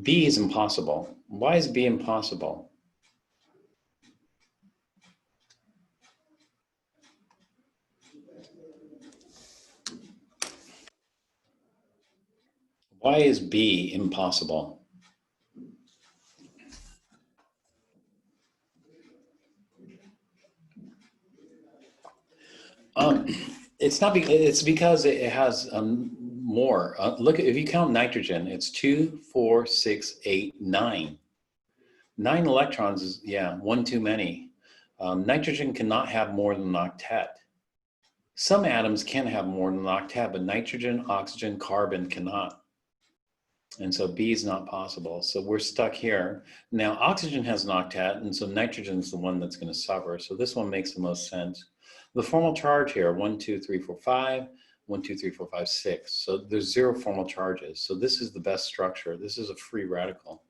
B is impossible. Why is B impossible? Why is B impossible? It's not. It's because it has more. Look, if you count nitrogen, it's 2, 4, 6, 8, 9. 9 electrons is, yeah, 1 too many. Nitrogen cannot have more than an octet. Some atoms can have more than an octet, but nitrogen, oxygen, carbon cannot. And so B is not possible. So we're stuck here. Now oxygen has an octet, and so nitrogen is the one that's going to suffer. So this one makes the most sense. The formal charge here, 1, 2, 3, 4, 5, 1, 2, 3, 4, 5, 6. So there's 0 formal charges. So this is the best structure. This is a free radical.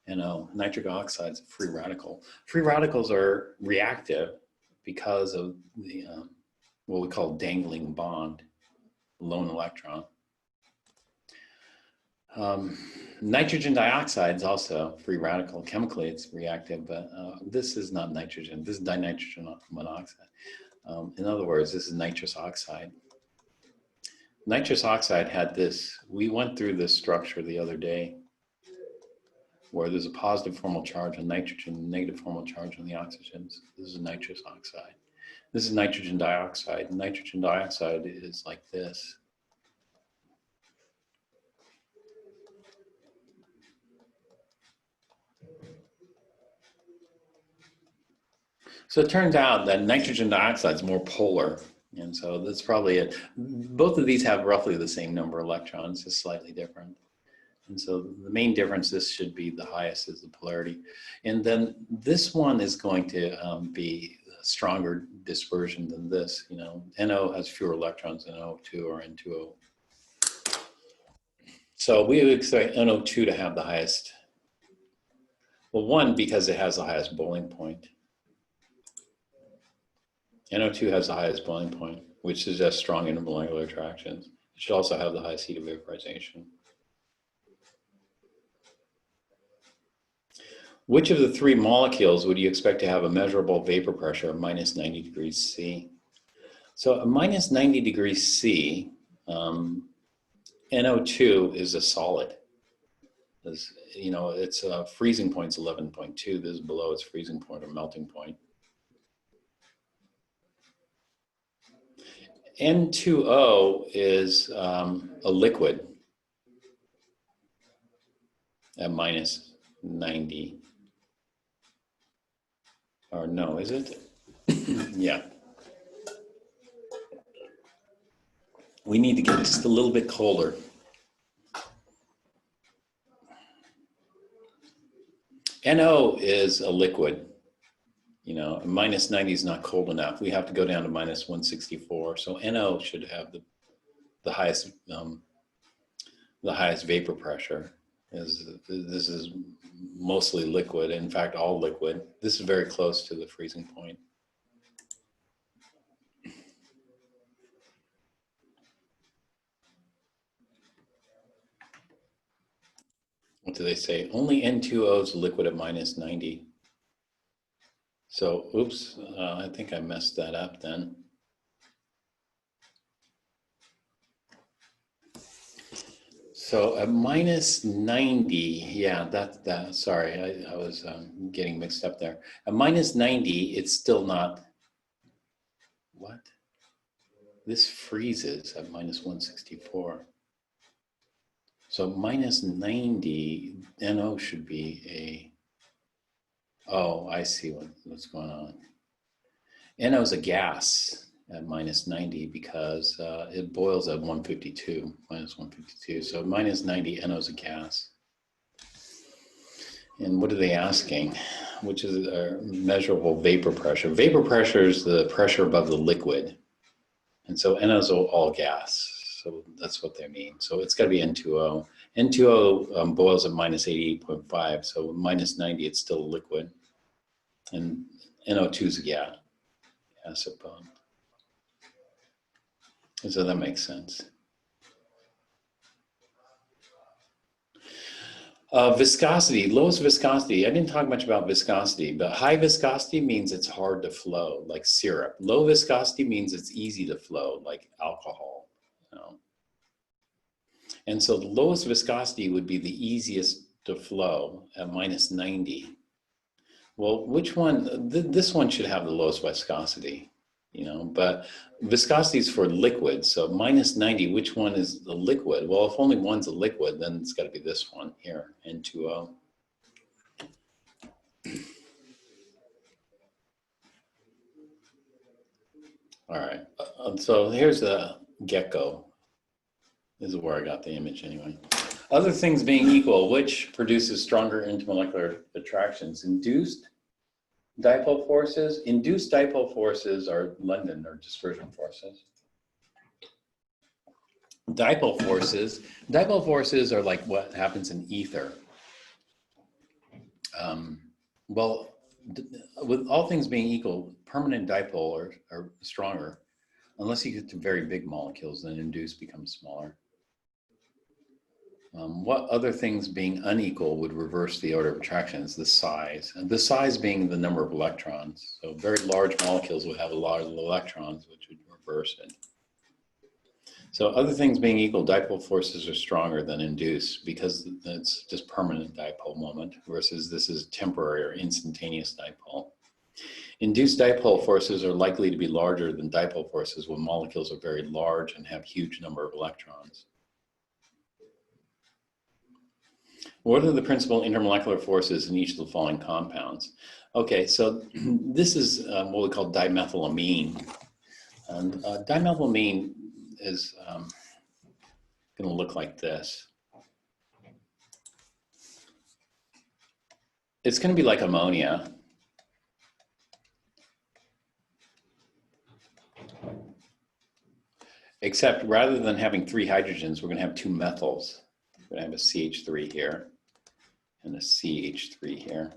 You know, nitric oxide is a free radical. Free radicals are reactive because of the what we call dangling bond, lone electron. Nitrogen dioxide is also free radical. Chemically, it's reactive, but this is not nitrogen. This is dinitrogen monoxide. In other words, this is nitrous oxide. Nitrous oxide had this. We went through this structure the other day where there's a positive formal charge on nitrogen, negative formal charge on the oxygens. This is nitrous oxide. This is nitrogen dioxide. Nitrogen dioxide is like this. So it turns out that nitrogen dioxide is more polar And so that's probably it. Both of these have roughly the same number of electrons, just slightly different. And so the main difference, this should be the highest is the polarity. And then this one is going to be a stronger dispersion than this. You know, NO has fewer electrons than NO2 or N2O. So we would expect NO2 to have the highest. Well, one, because it has the highest boiling point. NO2 has the highest boiling point, which suggests strong intermolecular attractions. It should also have the highest heat of vaporization. Which of the three molecules would you expect to have a measurable vapor pressure of minus 90 degrees C? So at minus 90 degrees C, NO2 is a solid. As, you know, its freezing point is 11.2. This is below its freezing point or melting point. N2O is a liquid at minus 90. Or no, is it? Yeah. We need to get just a little bit colder. NO is a liquid. You know, minus 90 is not cold enough. We have to go down to minus 164. So NO should have the highest vapor pressure. This is mostly liquid. In fact, all liquid. This is very close to the freezing point. What do they say? Only N2O is liquid at minus 90. So, oops, I think I messed that up then. So at minus 90, yeah, sorry, I was getting mixed up there. At minus 90, it's still not, what? This freezes at minus 164. So minus 90, NO should be a, oh, I see what's going on. NO is a gas at minus 90 because it boils at 152, minus 152. So minus 90, NO is a gas. And what are they asking? Which is a measurable vapor pressure. Vapor pressure is the pressure above the liquid. And so NO is all gas. So that's what they mean. So it's got to be N2O. N2O boils at minus 88.5. So minus 90, it's still a liquid. And NO2 is a gas. Acid bond. So that makes sense. Viscosity, lowest viscosity. I didn't talk much about viscosity, but high viscosity means it's hard to flow, like syrup. Low viscosity means it's easy to flow, like alcohol. You know? And so the lowest viscosity would be the easiest to flow at minus 90. Well, which one? This one should have the lowest viscosity, you know, but viscosity is for liquids. So minus 90, which one is the liquid? Well, if only one's a liquid, then it's got to be this one here, N2O. All right, so here's the gecko. This is where I got the image anyway. Other things being equal, which produces stronger intermolecular attractions? Induced dipole forces. Induced dipole forces are London or dispersion forces. Dipole forces are like what happens in ether. Well, with all things being equal, permanent dipole are stronger. Unless you get to very big molecules, then induced becomes smaller. What other things being unequal would reverse the order of attraction is the size. And the size being the number of electrons. So very large molecules would have a lot of electrons, which would reverse it. So other things being equal, dipole forces are stronger than induced because it's just permanent dipole moment versus this is temporary or instantaneous dipole. Induced dipole forces are likely to be larger than dipole forces when molecules are very large and have huge number of electrons. What are the principal intermolecular forces in each of the following compounds? Okay, so this is what we call dimethylamine. And dimethylamine is going to look like this. It's going to be like ammonia. Except rather than having 3 hydrogens, we're going to have 2 methyls. We're going to have a CH3 here and a CH3 here.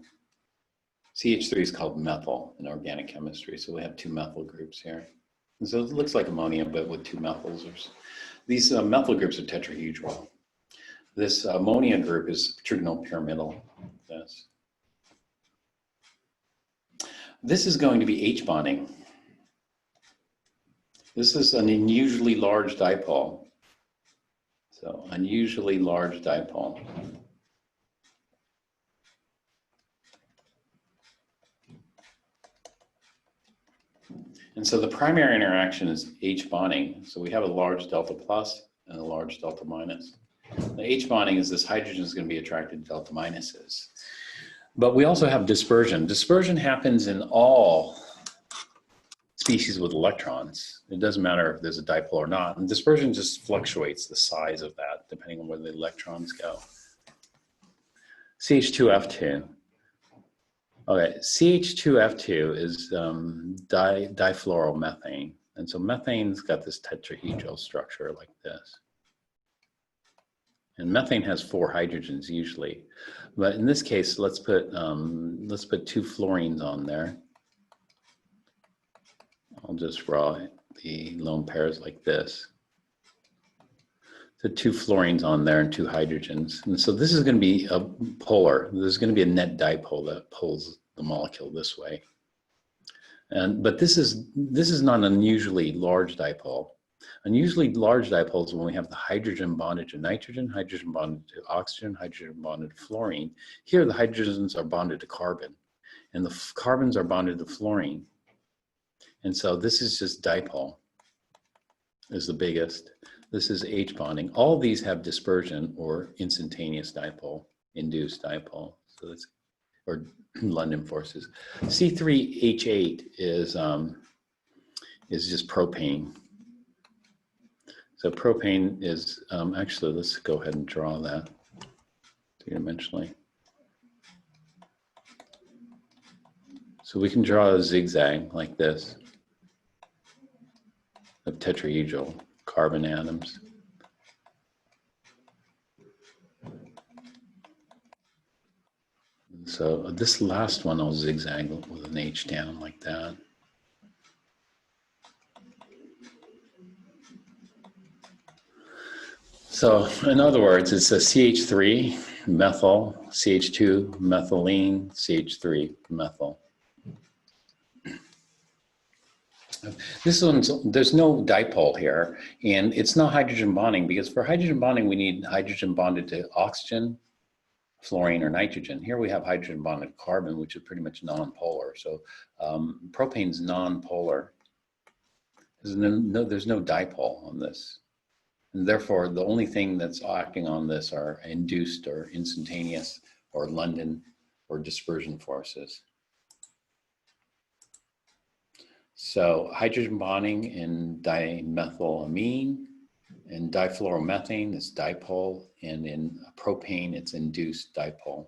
CH3 is called methyl in organic chemistry, so we have 2 methyl groups here. And so it looks like ammonia, but with 2 methyls. These methyl groups are tetrahedral. This ammonia group is trigonal pyramidal. This is going to be H bonding. This is an unusually large dipole. So unusually large dipole. And so the primary interaction is H bonding. So we have a large delta plus and a large delta minus. The H bonding is this hydrogen is going to be attracted to delta minuses. But we also have dispersion. Dispersion happens in all species with electrons. It doesn't matter if there's a dipole or not. And dispersion just fluctuates the size of that depending on where the electrons go. CH2F2. Okay, CH2F2 is difluoromethane. And so methane's got this tetrahedral structure like this. And methane has 4 hydrogens usually. But in this case, let's put 2 fluorines on there. I'll just draw the lone pairs like this. So 2 fluorines on there and 2 hydrogens. And so this is going to be a polar. There's going to be a net dipole that pulls the molecule this way. But this is not an unusually large dipole. Unusually large dipoles when we have the hydrogen bonded to nitrogen, hydrogen bonded to oxygen, hydrogen bonded to fluorine. Here the hydrogens are bonded to carbon, and the carbons are bonded to fluorine. And so this is just dipole, is the biggest. This is H bonding. All of these have dispersion or instantaneous dipole, induced dipole. So that's, or London forces. C3H8 is just propane. So propane is, actually, let's go ahead and draw that three-dimensionally. So we can draw a zigzag like this of tetrahedral carbon atoms. So this last one I'll zigzag with an H down like that. So in other words, it's a CH3 methyl, CH2 methylene, CH3 methyl. This one's, there's no dipole here, and it's not hydrogen bonding, because for hydrogen bonding we need hydrogen bonded to oxygen, fluorine, or nitrogen. Here we have hydrogen bonded to carbon, which is pretty much non-polar. So propane's non-polar. There's no dipole on this. And therefore, the only thing that's acting on this are induced or instantaneous or London or dispersion forces. So hydrogen bonding in dimethylamine, in difluoromethane is dipole, and in propane it's induced dipole.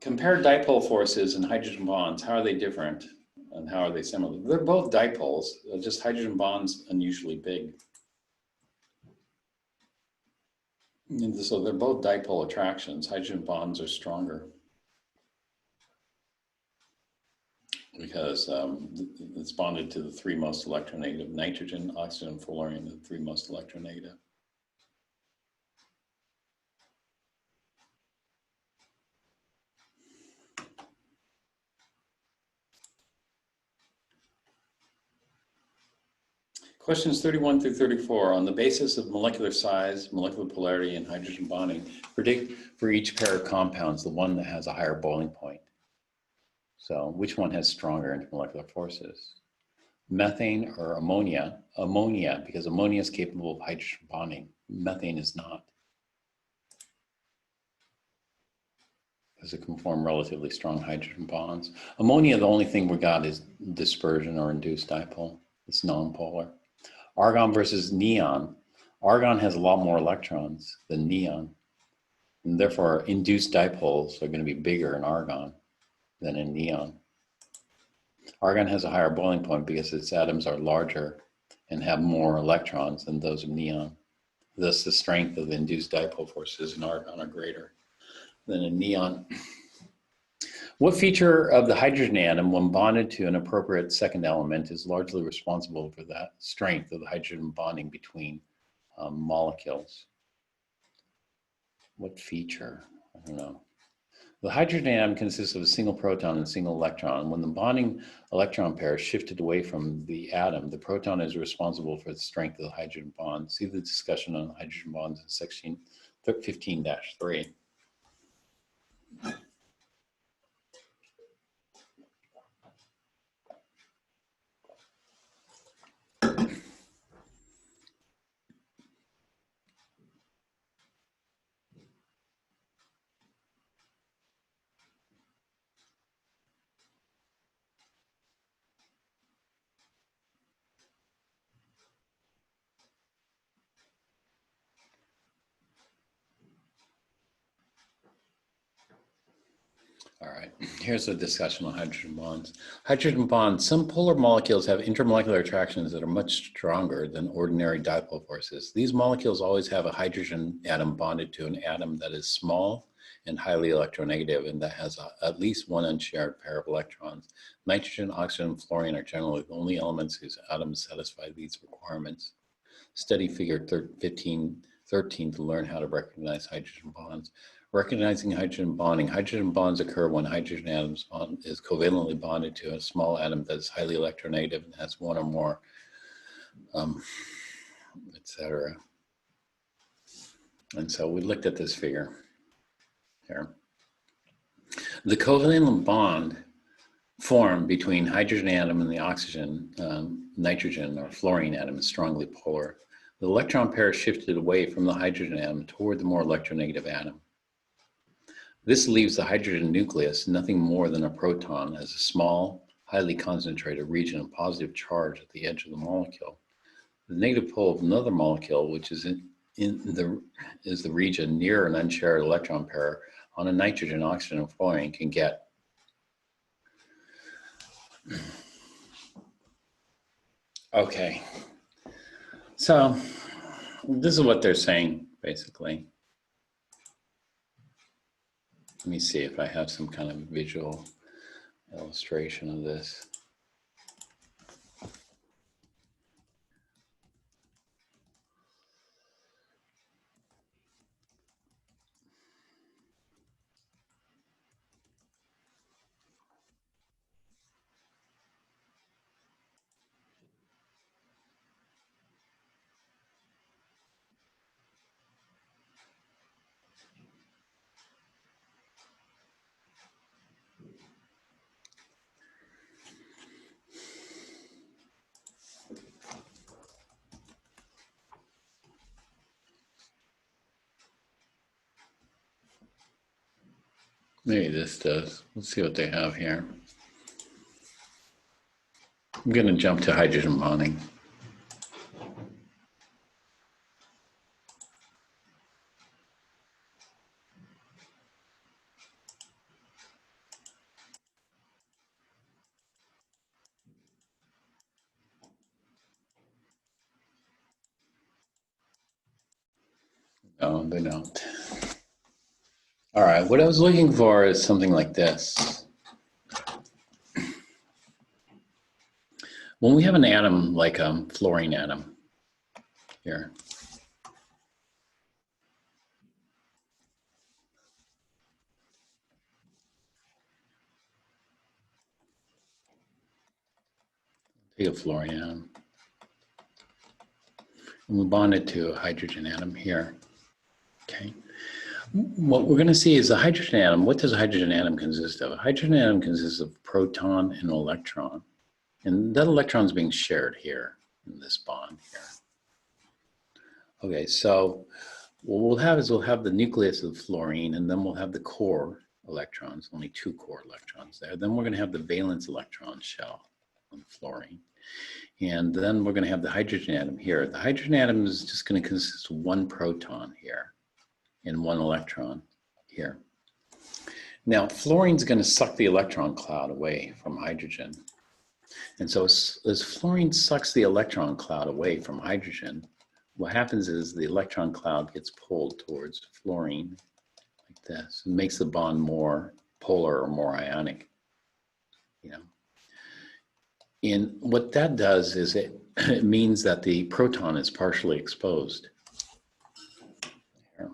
Compare dipole forces and hydrogen bonds. How are they different? And how are they similar? They're both dipoles, just hydrogen bonds unusually big. And so they're both dipole attractions. Hydrogen bonds are stronger because it's bonded to the 3 most electronegative: nitrogen, oxygen, and fluorine, the 3 most electronegative. Questions 31 through 34, on the basis of molecular size, molecular polarity, and hydrogen bonding, predict for each pair of compounds the one that has a higher boiling point. So which one has stronger intermolecular forces? Methane or ammonia? Ammonia, because ammonia is capable of hydrogen bonding. Methane is not. because it can form relatively strong hydrogen bonds. Ammonia, the only thing we got is dispersion or induced dipole. It's nonpolar. Argon versus neon. Argon has a lot more electrons than neon, and therefore induced dipoles are going to be bigger in argon than in neon. Argon has a higher boiling point because its atoms are larger and have more electrons than those of neon. Thus, the strength of the induced dipole forces in argon are greater than in neon. What feature of the hydrogen atom, when bonded to an appropriate second element, is largely responsible for that strength of the hydrogen bonding between molecules? What feature? I don't know. The hydrogen atom consists of a single proton and a single electron. When the bonding electron pair is shifted away from the atom, the proton is responsible for the strength of the hydrogen bond. See the discussion on hydrogen bonds in section 15-3. All right, here's a discussion on hydrogen bonds. Hydrogen bonds, some polar molecules have intermolecular attractions that are much stronger than ordinary dipole forces. These molecules always have a hydrogen atom bonded to an atom that is small and highly electronegative and that has at least one unshared pair of electrons. Nitrogen, oxygen, and fluorine are generally the only elements whose atoms satisfy these requirements. Study figure 1513 to learn how to recognize hydrogen bonds. Recognizing hydrogen bonding. Hydrogen bonds occur when hydrogen atoms is covalently bonded to a small atom that is highly electronegative and has one or more, etc. And so we looked at this figure here. The covalent bond formed between hydrogen atom and the oxygen, nitrogen or fluorine atom is strongly polar. The electron pair shifted away from the hydrogen atom toward the more electronegative atom. This leaves the hydrogen nucleus nothing more than a proton as a small, highly concentrated region of positive charge at the edge of the molecule. The negative pole of another molecule, which is the region near an unshared electron pair on a nitrogen, oxygen, and fluorine, can get okay. So this is what they're saying, basically. Let me see if I have some kind of visual illustration of this. Maybe this does. Let's see what they have here. I'm going to jump to hydrogen bonding. No, they don't. All right, what I was looking for is something like this. When we have an atom like a fluorine atom here, take a fluorine atom, and we bond it to a hydrogen atom here, okay? What we're going to see is the hydrogen atom. What does a hydrogen atom consist of? A hydrogen atom consists of proton and electron. And that electron is being shared here in this bond here. Okay, so what we'll have is we'll have the nucleus of fluorine, and then we'll have the core electrons, only 2 core electrons there. Then we're going to have the valence electron shell on fluorine. And then we're going to have the hydrogen atom here. The hydrogen atom is just going to consist of 1 proton here and 1 electron here. Now, fluorine's going to suck the electron cloud away from hydrogen. And so as fluorine sucks the electron cloud away from hydrogen, what happens is the electron cloud gets pulled towards fluorine like this. It makes the bond more polar or more ionic, you know. And what that does is it means that the proton is partially exposed. Here.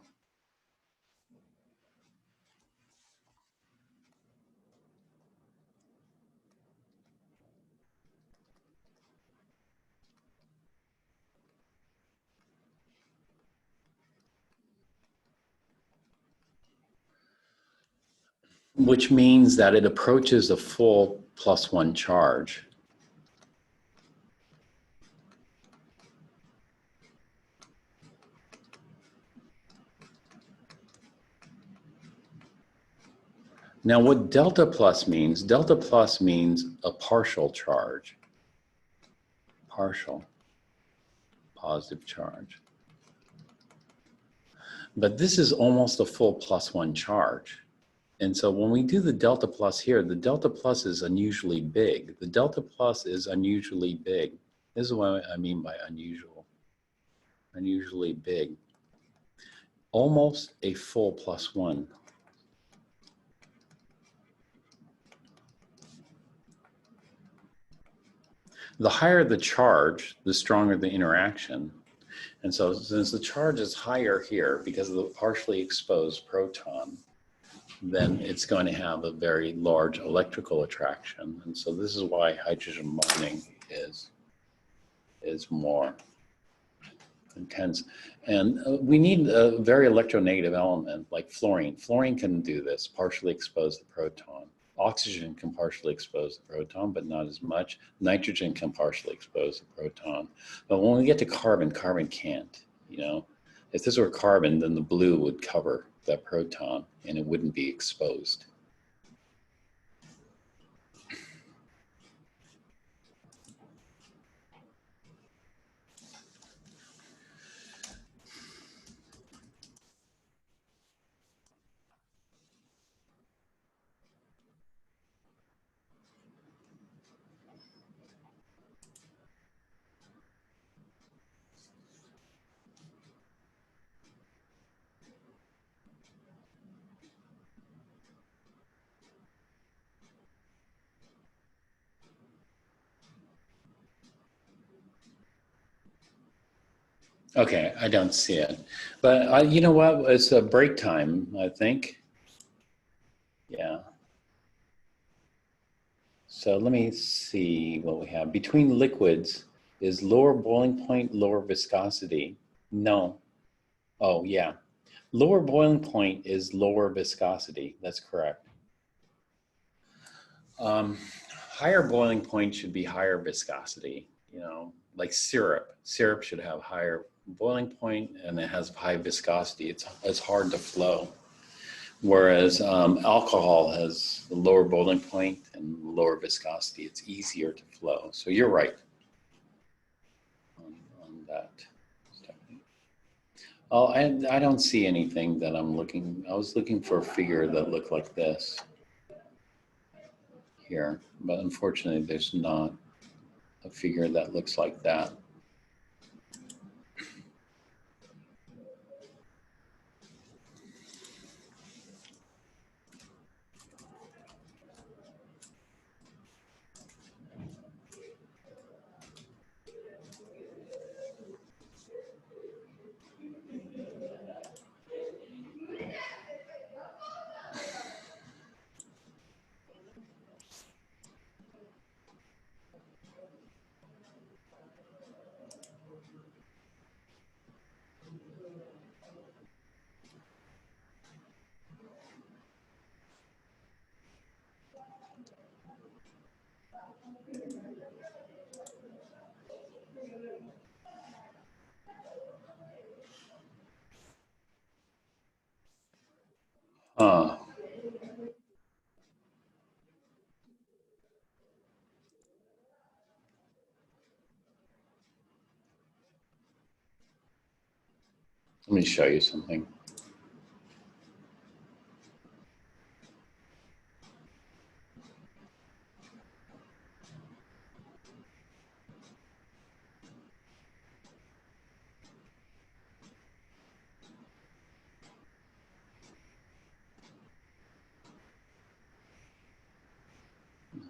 Which means that it approaches a full +1 charge. Now what delta plus means a partial charge, partial positive charge. But this is almost a full +1 charge. And so when we do the delta plus here, the delta plus is unusually big. The delta plus is unusually big. This is what I mean by unusual, unusually big. Almost a full +1. The higher the charge, the stronger the interaction. And so since the charge is higher here because of the partially exposed proton, then it's going to have a very large electrical attraction. And so this is why hydrogen bonding is more intense. And we need a very electronegative element like fluorine. Fluorine can do this, partially expose the proton. Oxygen can partially expose the proton, but not as much. Nitrogen can partially expose the proton. But when we get to carbon, carbon can't, you know. If this were carbon, then the blue would cover that proton and it wouldn't be exposed. Okay, I don't see it. But you know what? It's a break time, I think. Yeah. So let me see what we have. Between liquids is lower boiling point, lower viscosity. No. Oh, yeah. Lower boiling point is lower viscosity. That's correct. Higher boiling point should be higher viscosity, you know, like syrup. Syrup should have higher boiling point and it has high viscosity. It's hard to flow. Whereas alcohol has a lower boiling point and lower viscosity. It's easier to flow. So you're right on that. Oh, I don't see anything that I'm looking. I was looking for a figure that looked like this here, but unfortunately there's not a figure that looks like that. Let me show you something.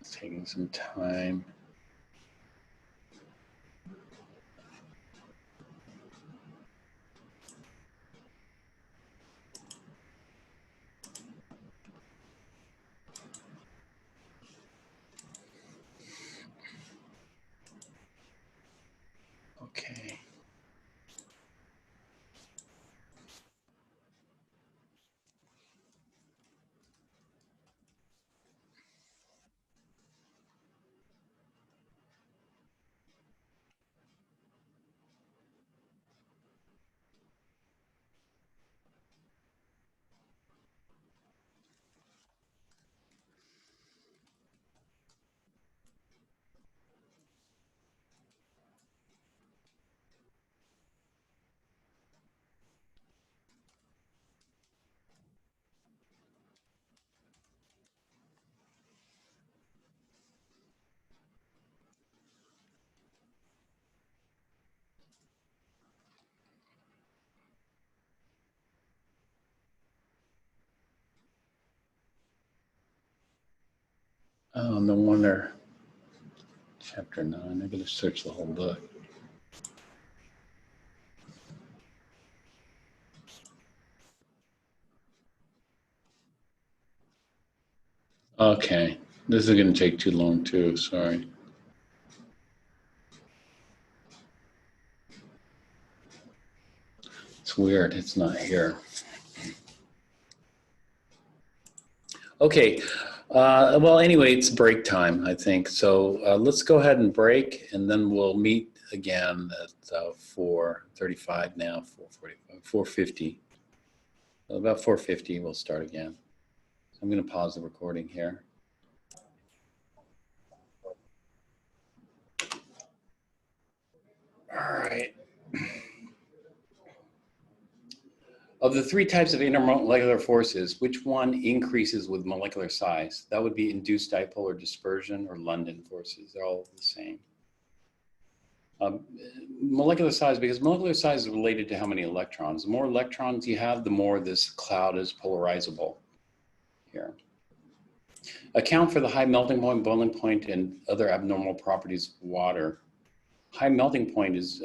It's taking some time. Okay. Oh, no wonder. Chapter 9. I gotta search the whole book. Okay. This is gonna take too long too, sorry. It's weird, it's not here. Okay, well, anyway, it's break time, I think. So let's go ahead and break, and then we'll meet again at 4:35 now, 4:45, 4:50. About 4:50, we'll start again. I'm going to pause the recording here. All right. Of the three types of intermolecular forces, which one increases with molecular size? That would be induced dipole or dispersion or London forces. They're all the same. Molecular size, because molecular size is related to how many electrons. The more electrons you have, the more this cloud is polarizable here. Account for the high melting point, boiling point, and other abnormal properties of water. High melting point is,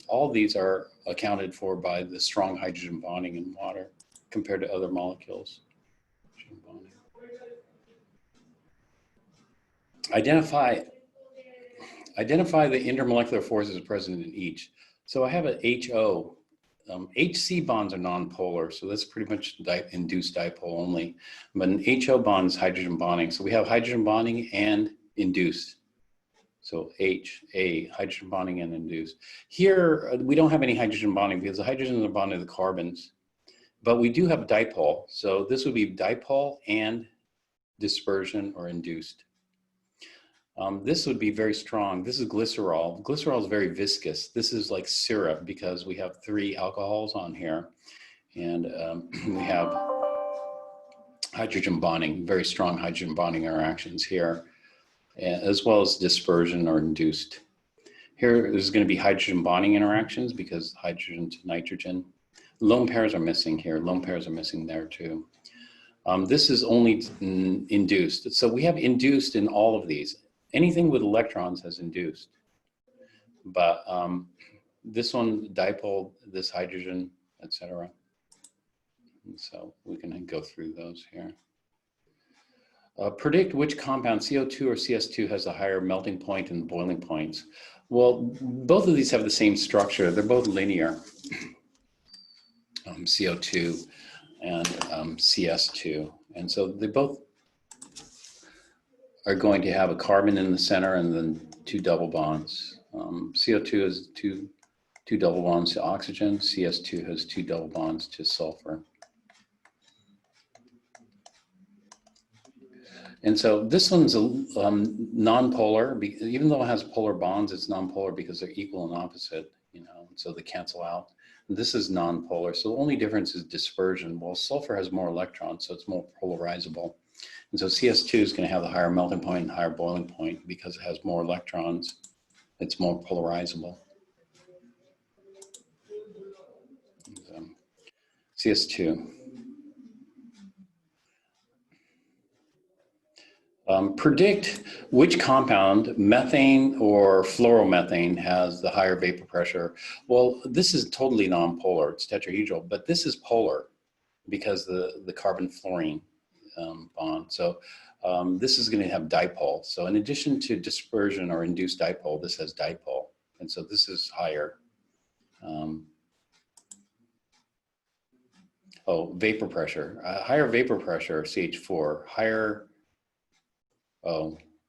all these are accounted for by the strong hydrogen bonding in water compared to other molecules. Identify the intermolecular forces present in each. So I have an HO. HC bonds are nonpolar, so that's pretty much induced dipole only. But an HO bond is hydrogen bonding. So we have hydrogen bonding and induced. So HA, hydrogen bonding and induced. Here, we don't have any hydrogen bonding because the hydrogens are bonded to the carbons. But we do have dipole. So this would be dipole and dispersion or induced. This would be very strong. This is glycerol. Glycerol is very viscous. This is like syrup because we have 3 alcohols on here. And we have hydrogen bonding, very strong hydrogen bonding interactions here, as well as dispersion or induced. Here there's going to be hydrogen bonding interactions because hydrogen to nitrogen. Lone pairs are missing here. Lone pairs are missing there too. This is only induced. So we have induced in all of these. Anything with electrons has induced. But this one, dipole, this hydrogen, etc. So we can go through those here. Predict which compound, CO2 or CS2, has a higher melting point and boiling points. Well, both of these have the same structure. They're both linear, CO2 and CS2. And so they both are going to have a carbon in the center and then 2 double bonds. CO2 has two double bonds to oxygen. CS2 has 2 double bonds to sulfur. And so this one's a non-polar. Even though it has polar bonds, it's non-polar because they're equal and opposite, you know, so they cancel out. This is nonpolar. So the only difference is dispersion. Well, sulfur has more electrons, so it's more polarizable. And so CS2 is going to have the higher melting point and higher boiling point because it has more electrons. It's more polarizable. So, CS2. Predict which compound, methane or fluoromethane, has the higher vapor pressure. Well, this is totally nonpolar. It's tetrahedral, but this is polar because the carbon-fluorine bond. So this is going to have dipole. So in addition to dispersion or induced dipole, this has dipole. And so this is higher. Vapor pressure. Higher vapor pressure, CH4, higher,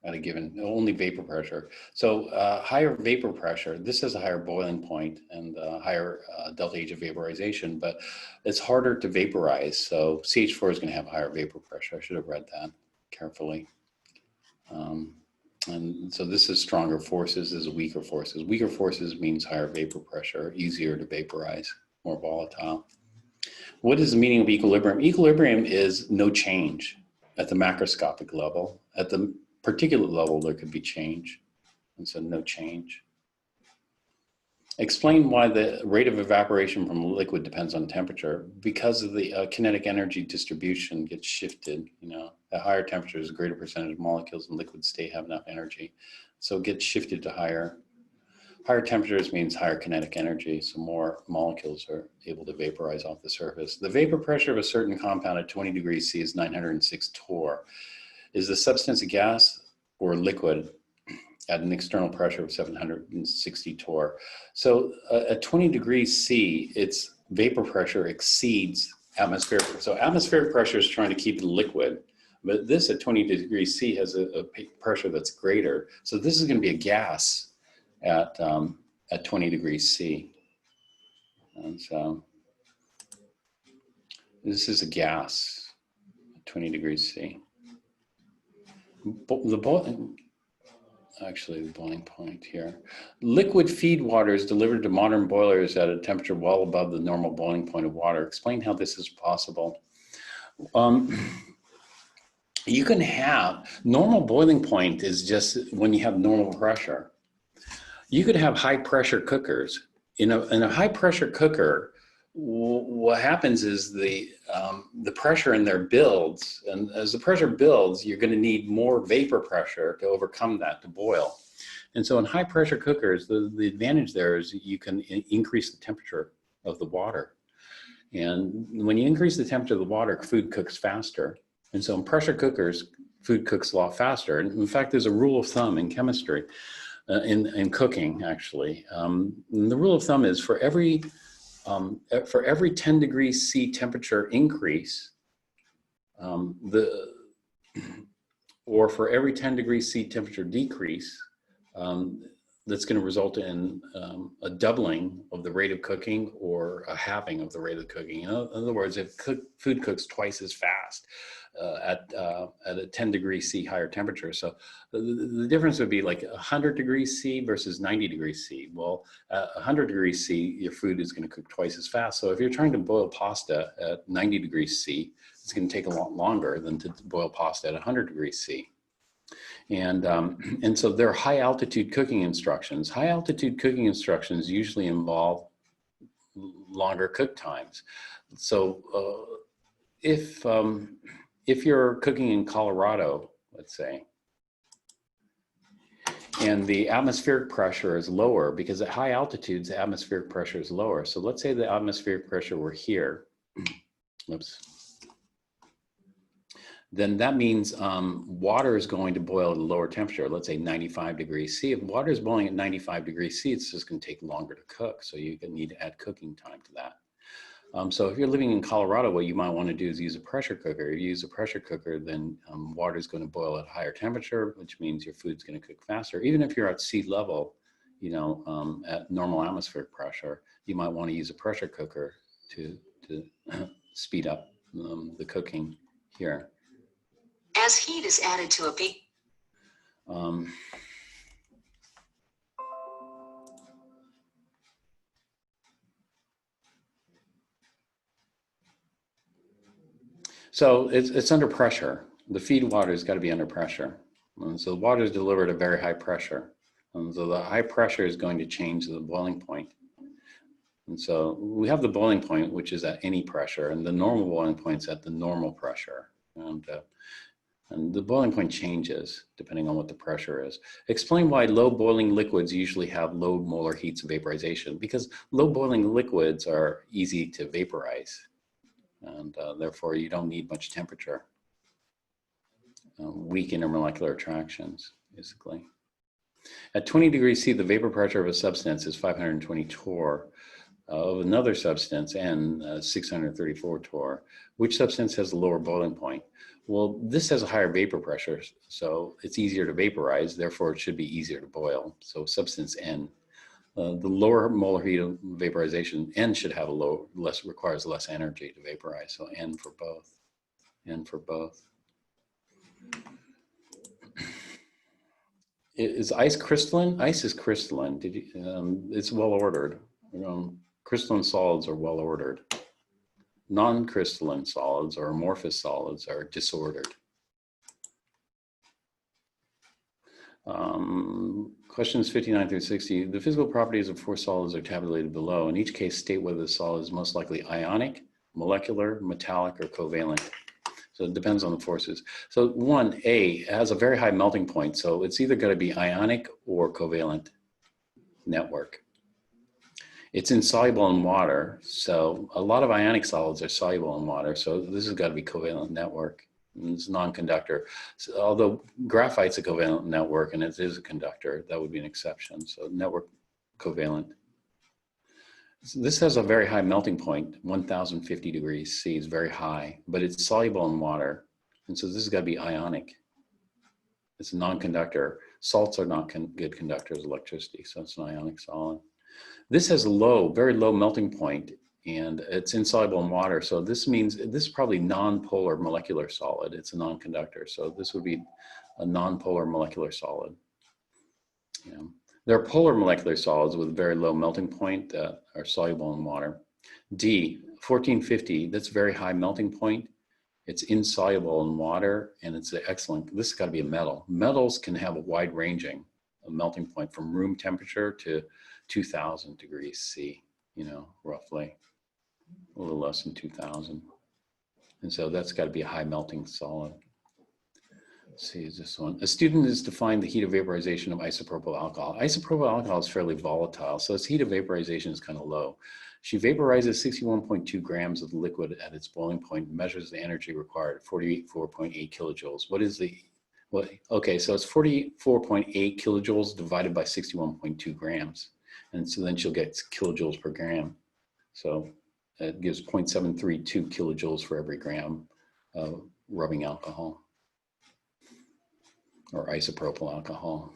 at a given, only vapor pressure. So higher vapor pressure, this has a higher boiling point and higher delta H of vaporization, but it's harder to vaporize. So CH4 is going to have higher vapor pressure. I should have read that carefully. And so this is stronger forces, this is weaker forces. Weaker forces means higher vapor pressure, easier to vaporize, more volatile. What is the meaning of equilibrium? Equilibrium is no change at the macroscopic level. At the particulate level, there could be change, and so no change. Explain why the rate of evaporation from a liquid depends on temperature. Because of the kinetic energy distribution gets shifted, you know, at higher temperatures, a greater percentage of molecules in liquid state have enough energy. So it gets shifted to higher temperatures means higher kinetic energy, so more molecules are able to vaporize off the surface. The vapor pressure of a certain compound at 20 degrees C is 906 torr. Is the substance a gas or liquid at an external pressure of 760 torr? So at 20 degrees C, its vapor pressure exceeds atmospheric pressure. So atmospheric pressure is trying to keep it liquid, but this at 20 degrees C has a pressure that's greater. So this is going to be a gas at 20 degrees C. And so this is a gas at 20 degrees C. The boiling point here. Liquid feed water is delivered to modern boilers at a temperature well above the normal boiling point of water. Explain how this is possible. You can have, normal boiling point is just when you have normal pressure. You could have high pressure cookers. In a high pressure cooker, what happens is the pressure in there builds, and as the pressure builds, you're going to need more vapor pressure to overcome that, to boil. And so in high pressure cookers, the advantage there is you can increase the temperature of the water. And when you increase the temperature of the water, food cooks faster. And so in pressure cookers, food cooks a lot faster. And in fact, there's a rule of thumb in chemistry, in cooking actually. And the rule of thumb is for every 10 degrees C temperature increase, or for every 10 degrees C temperature decrease, that's going to result in a doubling of the rate of cooking or a halving of the rate of cooking. In other words, if food cooks twice as fast at a 10 degrees C higher temperature. So the difference would be like 100 degrees C versus 90 degrees C. Well, at 100 degrees C, your food is going to cook twice as fast. So if you're trying to boil pasta at 90 degrees C, it's going to take a lot longer than to boil pasta at 100 degrees C. And so there are high altitude cooking instructions. High altitude cooking instructions usually involve longer cook times. So if you're cooking in Colorado, let's say, and the atmospheric pressure is lower, because at high altitudes, the atmospheric pressure is lower. So let's say the atmospheric pressure were here. Oops. Then that means water is going to boil at a lower temperature, let's say 95 degrees C. If water is boiling at 95 degrees C, it's just going to take longer to cook. So you need to add cooking time to that. So if you're living in Colorado, what you might want to do is use a pressure cooker. If you use a pressure cooker, then water is going to boil at a higher temperature, which means your food's going to cook faster. Even if you're at sea level, you know, at normal atmospheric pressure, you might want to use a pressure cooker to speed up the cooking here. As heat is added to a peak. Let's So it's under pressure. The feed water has got to be under pressure. And so the water is delivered at very high pressure. And so the high pressure is going to change the boiling point. And so we have the boiling point, which is at any pressure, and the normal boiling point is at the normal pressure. And the boiling point changes depending on what the pressure is. Explain why low boiling liquids usually have low molar heats of vaporization, because low boiling liquids are easy to vaporize, and therefore you don't need much temperature. Weak intermolecular attractions, basically. At 20 degrees C, the vapor pressure of a substance is 520 torr. Of another substance, N, 634 torr. Which substance has a lower boiling point? Well, this has a higher vapor pressure, so it's easier to vaporize, therefore it should be easier to boil. So substance N. The lower molar heat of vaporization, N should have requires less energy to vaporize, so N for both. N for both. Is ice crystalline? Ice is crystalline. It's well ordered. Crystalline solids are well ordered. Non-crystalline solids or amorphous solids are disordered. Questions 59 through 60. The physical properties of 4 solids are tabulated below. In each case, state whether the solid is most likely ionic, molecular, metallic, or covalent. So it depends on the forces. So 1A has a very high melting point, so it's either going to be ionic or covalent network. It's insoluble in water, so a lot of ionic solids are soluble in water, so this has got to be covalent network. And it's non-conductor. So although graphite's a covalent network and it is a conductor, that would be an exception. So network covalent. So this has a very high melting point, 1050 degrees C is very high, but it's soluble in water. And so this has got to be ionic. It's a non-conductor. Salts are not good conductors of electricity, so it's an ionic solid. This has a very low melting point, and it's insoluble in water. So this means this is probably non-polar molecular solid. It's a non-conductor. So this would be a non-polar molecular solid. Yeah. There are polar molecular solids with very low melting point that are soluble in water. D, 1450, that's very high melting point. It's insoluble in water, and it's excellent. This has got to be a metal. Metals can have a wide ranging melting point from room temperature to 2000 degrees C, roughly a little less than 2000. And so that's got to be a high melting solid. Let's see, is this one? A student is defined the heat of vaporization of isopropyl alcohol. Isopropyl alcohol is fairly volatile, so its heat of vaporization is kind of low. She vaporizes 61.2 grams of the liquid at its boiling point and measures the energy required, 44.8 kilojoules. Okay, so it's 44.8 kilojoules divided by 61.2 grams. And so then she'll get kilojoules per gram. So it gives 0.732 kilojoules for every gram of rubbing alcohol or isopropyl alcohol.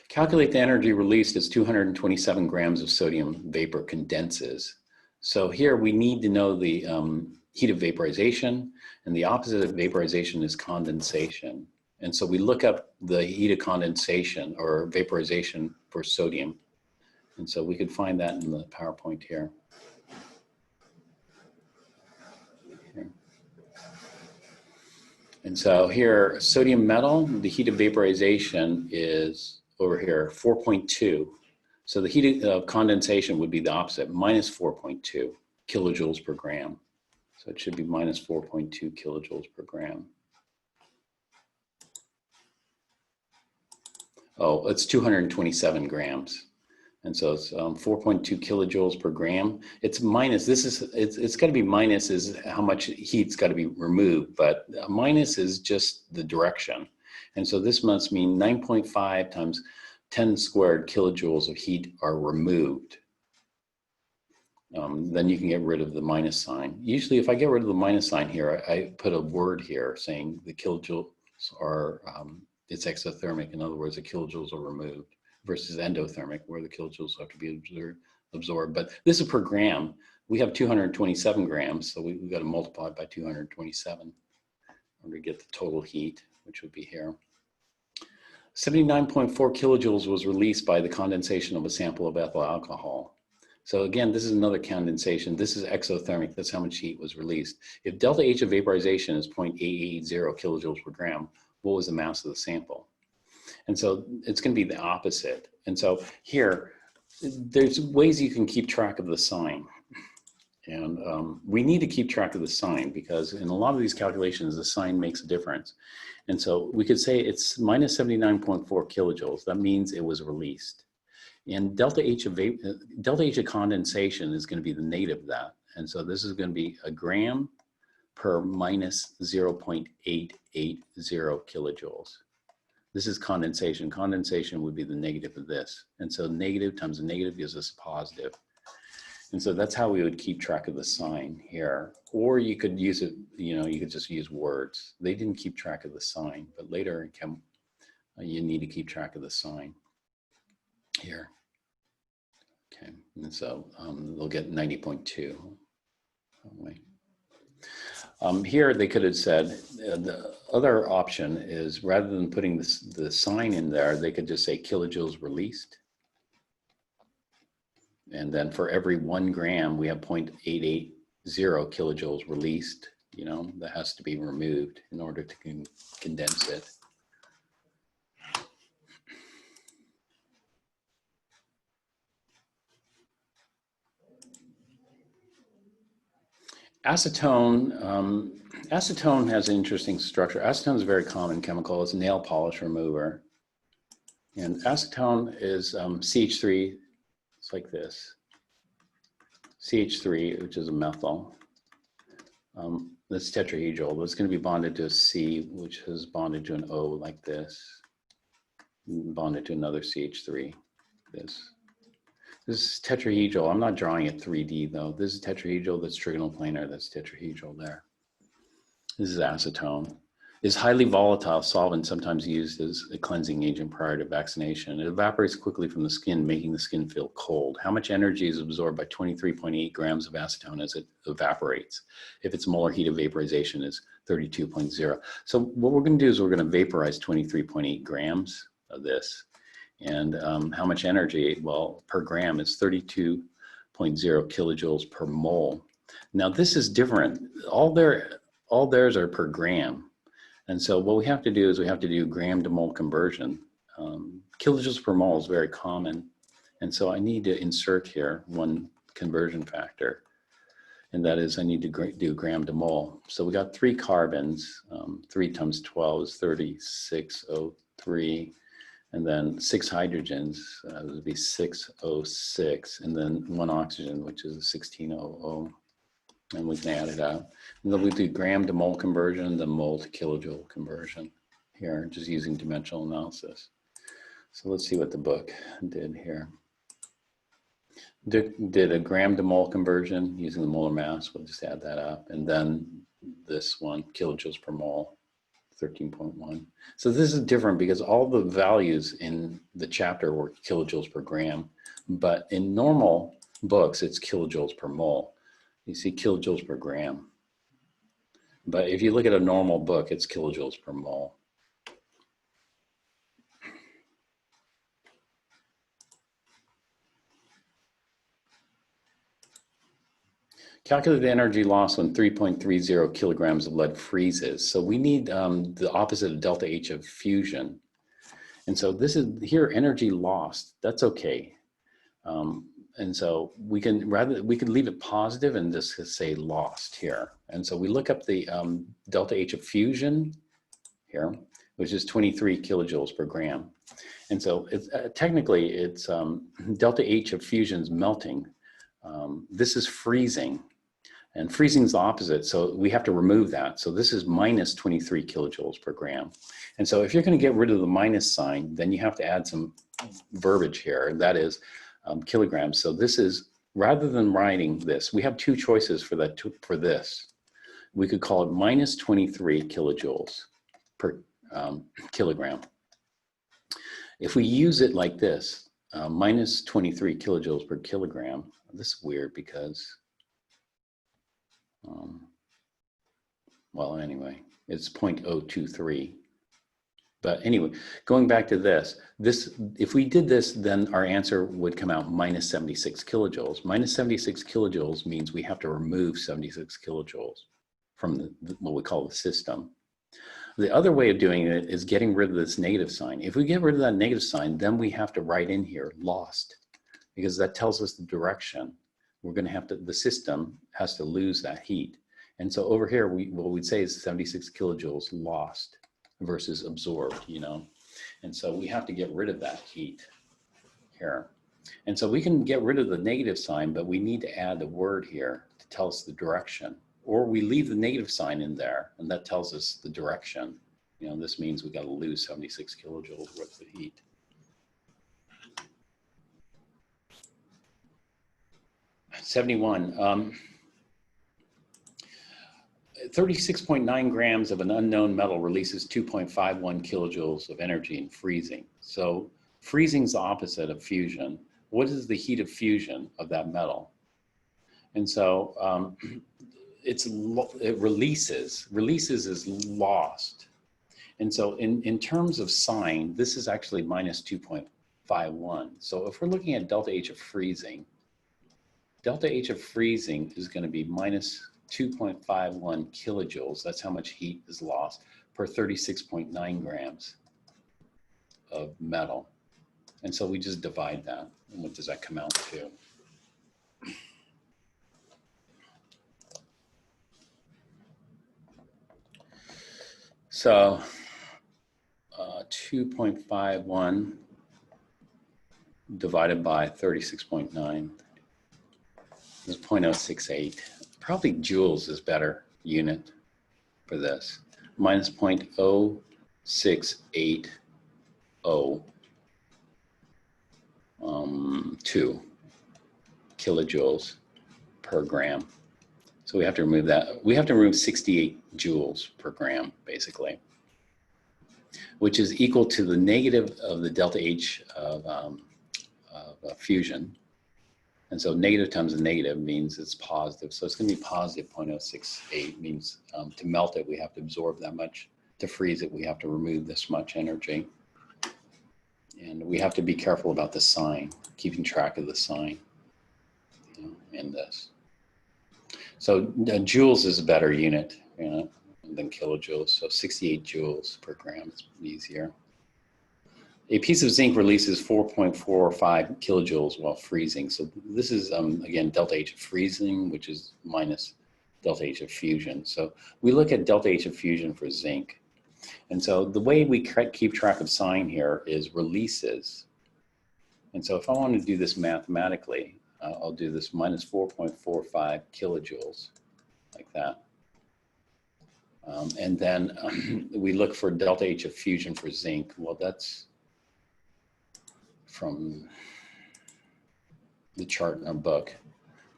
Calculate the energy released as 227 grams of sodium vapor condenses. So here we need to know the heat of vaporization, and the opposite of vaporization is condensation. And so we look up the heat of condensation or vaporization for sodium. And so we could find that in the PowerPoint here. And so here, sodium metal, the heat of vaporization is over here, 4.2. So the heat of condensation would be the opposite, minus 4.2 kilojoules per gram. So it should be minus 4.2 kilojoules per gram. Oh, it's 227 grams. And so it's 4.2 kilojoules per gram. It's minus, it's got to be minus is how much heat's got to be removed, but minus is just the direction. And so this must mean 9.5 times 10 squared kilojoules of heat are removed. Then you can get rid of the minus sign. Usually if I get rid of the minus sign here, I put a word here saying the kilojoules are, it's exothermic. In other words, the kilojoules are removed versus endothermic where the kilojoules have to be absorbed. But this is per gram. We have 227 grams, so we've got to multiply by 227 in order to get the total heat, which would be here. 79.4 kilojoules was released by the condensation of a sample of ethyl alcohol. So again, this is another condensation. This is exothermic. That's how much heat was released. If delta H of vaporization is 0.880 kilojoules per gram, what was the mass of the sample? And so it's going to be the opposite. And so here, there's ways you can keep track of the sign. And we need to keep track of the sign because in a lot of these calculations, the sign makes a difference. And so we could say it's minus 79.4 kilojoules. That means it was released. And delta H of condensation is going to be the negative of that. And so this is going to be a gram per minus 0.880 kilojoules. This is condensation. Condensation would be the negative of this. And so negative times a negative gives us a positive. And so that's how we would keep track of the sign here. Or you could use it, you could just use words. They didn't keep track of the sign, but later in chem, you need to keep track of the sign here. Okay, and so they'll get 90.2. Here they could have said, the other option is rather than putting the sign in there, they could just say kilojoules released. And then for every 1 gram, we have 0.880 kilojoules released, that has to be removed in order to condense it. Acetone, acetone has an interesting structure. Acetone is a very common chemical. It's a nail polish remover. And acetone is CH3, it's like this. CH3, which is a methyl. That's tetrahedral. It's going to be bonded to a C, which is bonded to an O like this. Bonded to another CH3, this. This is tetrahedral. I'm not drawing it 3D though. This is tetrahedral, that's trigonal planar, that's tetrahedral there. This is acetone. It's highly volatile solvent, sometimes used as a cleansing agent prior to vaccination. It evaporates quickly from the skin, making the skin feel cold. How much energy is absorbed by 23.8 grams of acetone as it evaporates? If its molar heat of vaporization is 32.0. So what we're going to do is we're going to vaporize 23.8 grams of this. And how much energy? Well, per gram is 32.0 kilojoules per mole. Now this is different. All theirs are per gram. And so what we have to do is we have to do gram to mole conversion. Kilojoules per mole is very common. And so I need to insert here one conversion factor. And that is I need to do gram to mole. So we got 3 carbons. 3 times 12 is 3603. And then 6 hydrogens would be 606, and then 1 oxygen, which is 1600, and we can add it out. And then we do gram to mole conversion, then mole to kilojoule conversion here, just using dimensional analysis. So let's see what the book did here. Did a gram to mole conversion using the molar mass. We'll just add that up, and then this one, kilojoules per mole. 13.1. So this is different because all the values in the chapter were kilojoules per gram, but in normal books, it's kilojoules per mole. You see kilojoules per gram. But if you look at a normal book, it's kilojoules per mole. Calculate the energy loss when 3.30 kilograms of lead freezes. So we need the opposite of delta H of fusion. And so this is here energy lost. That's okay. And so we can leave it positive and just say lost here. And so we look up the delta H of fusion here, which is 23 kilojoules per gram. And so it's, technically it's delta H of fusion is melting. This is freezing. And freezing is the opposite, so we have to remove that. So this is minus 23 kilojoules per gram. And so if you're going to get rid of the minus sign, then you have to add some verbiage here, and that is kilograms. So this is, rather than writing this, we have 2 choices for that. For this, we could call it minus 23 kilojoules per kilogram. If we use it like this, minus 23 kilojoules per kilogram, this is weird because well, anyway, it's 0.023. But anyway, going back to this, if we did this, then our answer would come out minus 76 kilojoules. Minus 76 kilojoules means we have to remove 76 kilojoules from what we call the system. The other way of doing it is getting rid of this negative sign. If we get rid of that negative sign, then we have to write in here lost, because that tells us the direction. We're going to have to, the system has to lose that heat. And so over here, what we'd say is 76 kilojoules lost versus absorbed, you know. And so we have to get rid of that heat here. And so we can get rid of the negative sign, but we need to add the word here to tell us the direction. Or we leave the negative sign in there, and that tells us the direction. You know, this means we got to lose 76 kilojoules worth of heat. '71. 36.9 grams of an unknown metal releases 2.51 kilojoules of energy in freezing. So freezing is the opposite of fusion. What is the heat of fusion of that metal? And so it releases. Releases is lost. And so in terms of sign, this is actually minus 2.51. So if we're looking at delta H of freezing is going to be minus 2.51 kilojoules. That's how much heat is lost per 36.9 grams of metal. And so we just divide that. And what does that come out to? So 2.51 divided by 36.9 is 0.068. Probably joules is better unit for this. Minus 0.0680 2 kilojoules per gram. So we have to remove that. We have to remove 68 joules per gram, basically, which is equal to the negative of the delta H of fusion. And so negative times a negative means it's positive. So it's going to be positive 0.068, means to melt it, we have to absorb that much. To freeze it, we have to remove this much energy. And we have to be careful about the sign, keeping track of the sign, you know, in this. So joules is a better unit, you know, than kilojoules. So 68 joules per gram is easier. A piece of zinc releases 4.45 kilojoules while freezing. So this is, again, delta H of freezing, which is minus delta H of fusion. So we look at delta H of fusion for zinc. And so the way we keep track of sign here is releases. And so if I want to do this mathematically, I'll do this minus 4.45 kilojoules, like that. And then we look for delta H of fusion for zinc. Well, that's from the chart in our book.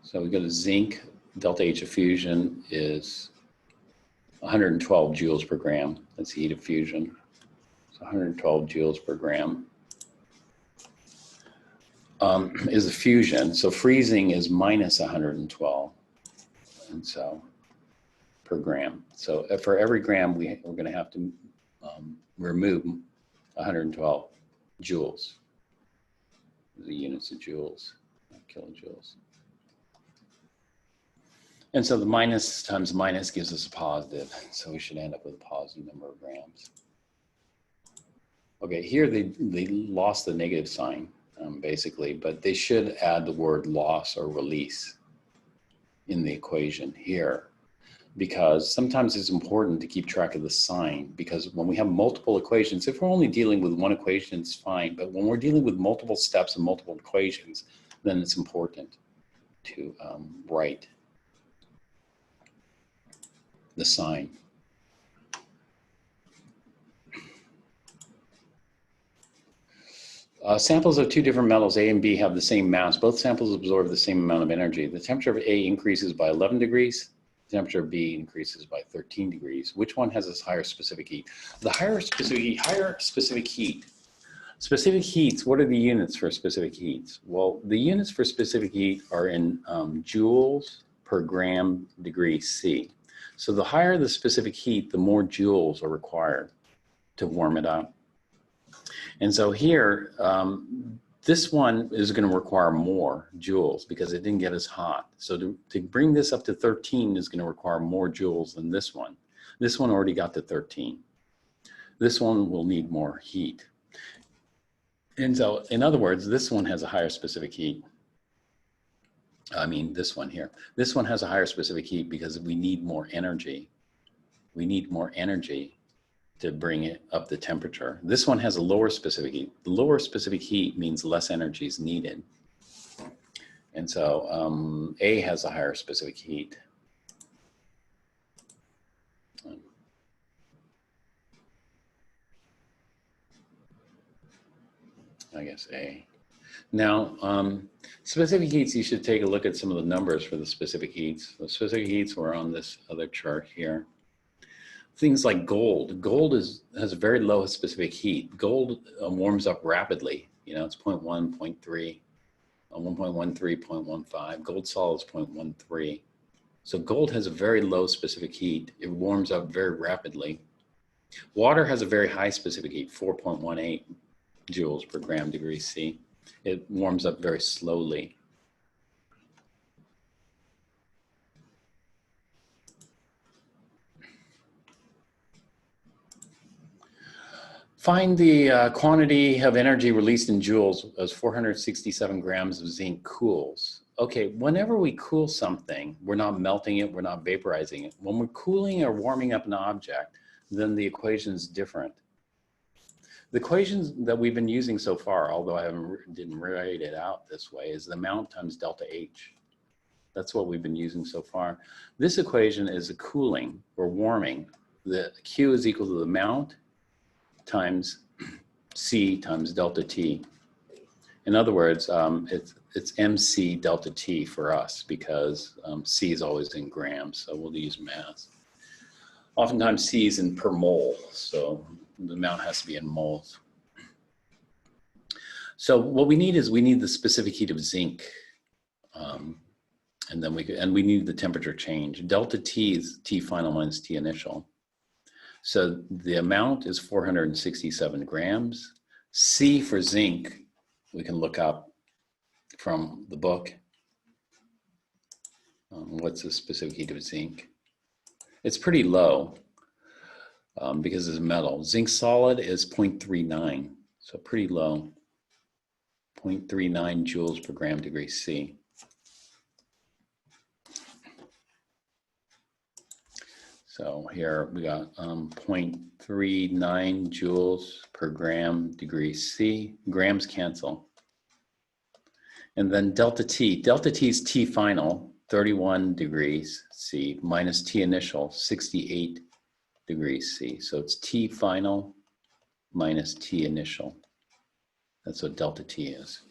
So we go to zinc, delta H of fusion is 112 joules per gram. That's heat of fusion. So 112 joules per gram is the fusion. So freezing is minus 112, and so per gram. So for every gram, we're going to have to remove 112 joules. The units of joules, not kilojoules. And so the minus times minus gives us a positive. So we should end up with a positive number of grams. Okay, here they lost the negative sign, basically, but they should add the word loss or release in the equation here, because sometimes it's important to keep track of the sign, because when we have multiple equations, if we're only dealing with one equation, it's fine. But when we're dealing with multiple steps and multiple equations, then it's important to write the sign. Samples of two different metals, A and B, have the same mass. Both samples absorb the same amount of energy. The temperature of A increases by 11 degrees. The temperature of B increases by 13 degrees. Which one has this higher specific heat? The higher specific heat, Specific heats, what are the units for specific heats? Well, the units for specific heat are in joules per gram degree C. So the higher the specific heat, the more joules are required to warm it up. And so here, this one is going to require more joules because it didn't get as hot. So to bring this up to 13 is going to require more joules than this one. This one already got to 13. This one will need more heat. And so, in other words, this one has a higher specific heat. I mean, this one here. This one has a higher specific heat because we need more energy. We need more energy to bring it up the temperature. This one has a lower specific heat. The lower specific heat means less energy is needed. And so A has a higher specific heat. I guess A. Now, specific heats, you should take a look at some of the numbers for the specific heats. The specific heats were on this other chart here. Things like gold. Gold has a very low specific heat. Gold warms up rapidly. You know, it's 0.1, 0.3, 1.13, 0.15. Gold solid is 0.13. So gold has a very low specific heat. It warms up very rapidly. Water has a very high specific heat, 4.18 joules per gram degree C. It warms up very slowly. Find the quantity of energy released in joules as 467 grams of zinc cools. Okay, whenever we cool something, we're not melting it, we're not vaporizing it. When we're cooling or warming up an object, then the equation is different. The equations that we've been using so far, although I didn't write it out this way, is the amount times delta H. That's what we've been using so far. This equation is a cooling or warming. The Q is equal to the amount times C times delta T. In other words, it's MC delta T for us because C is always in grams, so we'll use mass. Oftentimes C is in per mole, so the amount has to be in moles. So what we need is we need the specific heat of zinc, and then we need the temperature change. Delta T is T final minus T initial. So the amount is 467 grams. C for zinc, we can look up from the book. What's the specific heat of zinc? It's pretty low because it's metal. Zinc solid is 0.39, so pretty low. 0.39 joules per gram degree C. So here we got 0.39 joules per gram degree C. Grams cancel. And then delta T. Delta T is T final, 31 degrees C, minus T initial, 68 degrees C. So it's T final minus T initial. That's what delta T is.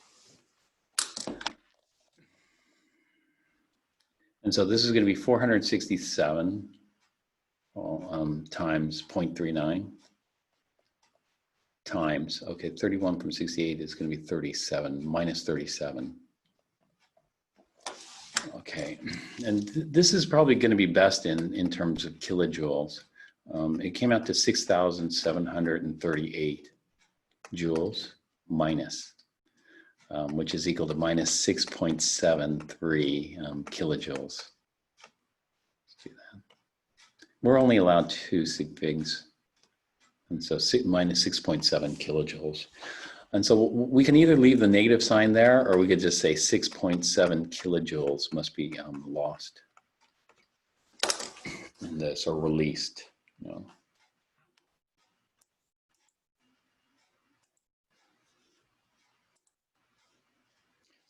And so this is going to be 467 times 0.39 times, okay, 31 from 68 is going to be 37, minus 37. Okay, and this is probably going to be best in terms of kilojoules. It came out to 6,738 joules minus, which is equal to minus 6.73 kilojoules. Let's do that. We're only allowed 2 sig figs, and so minus 6.7 kilojoules. And so we can either leave the negative sign there, or we could just say 6.7 kilojoules must be lost in this, or released. You know.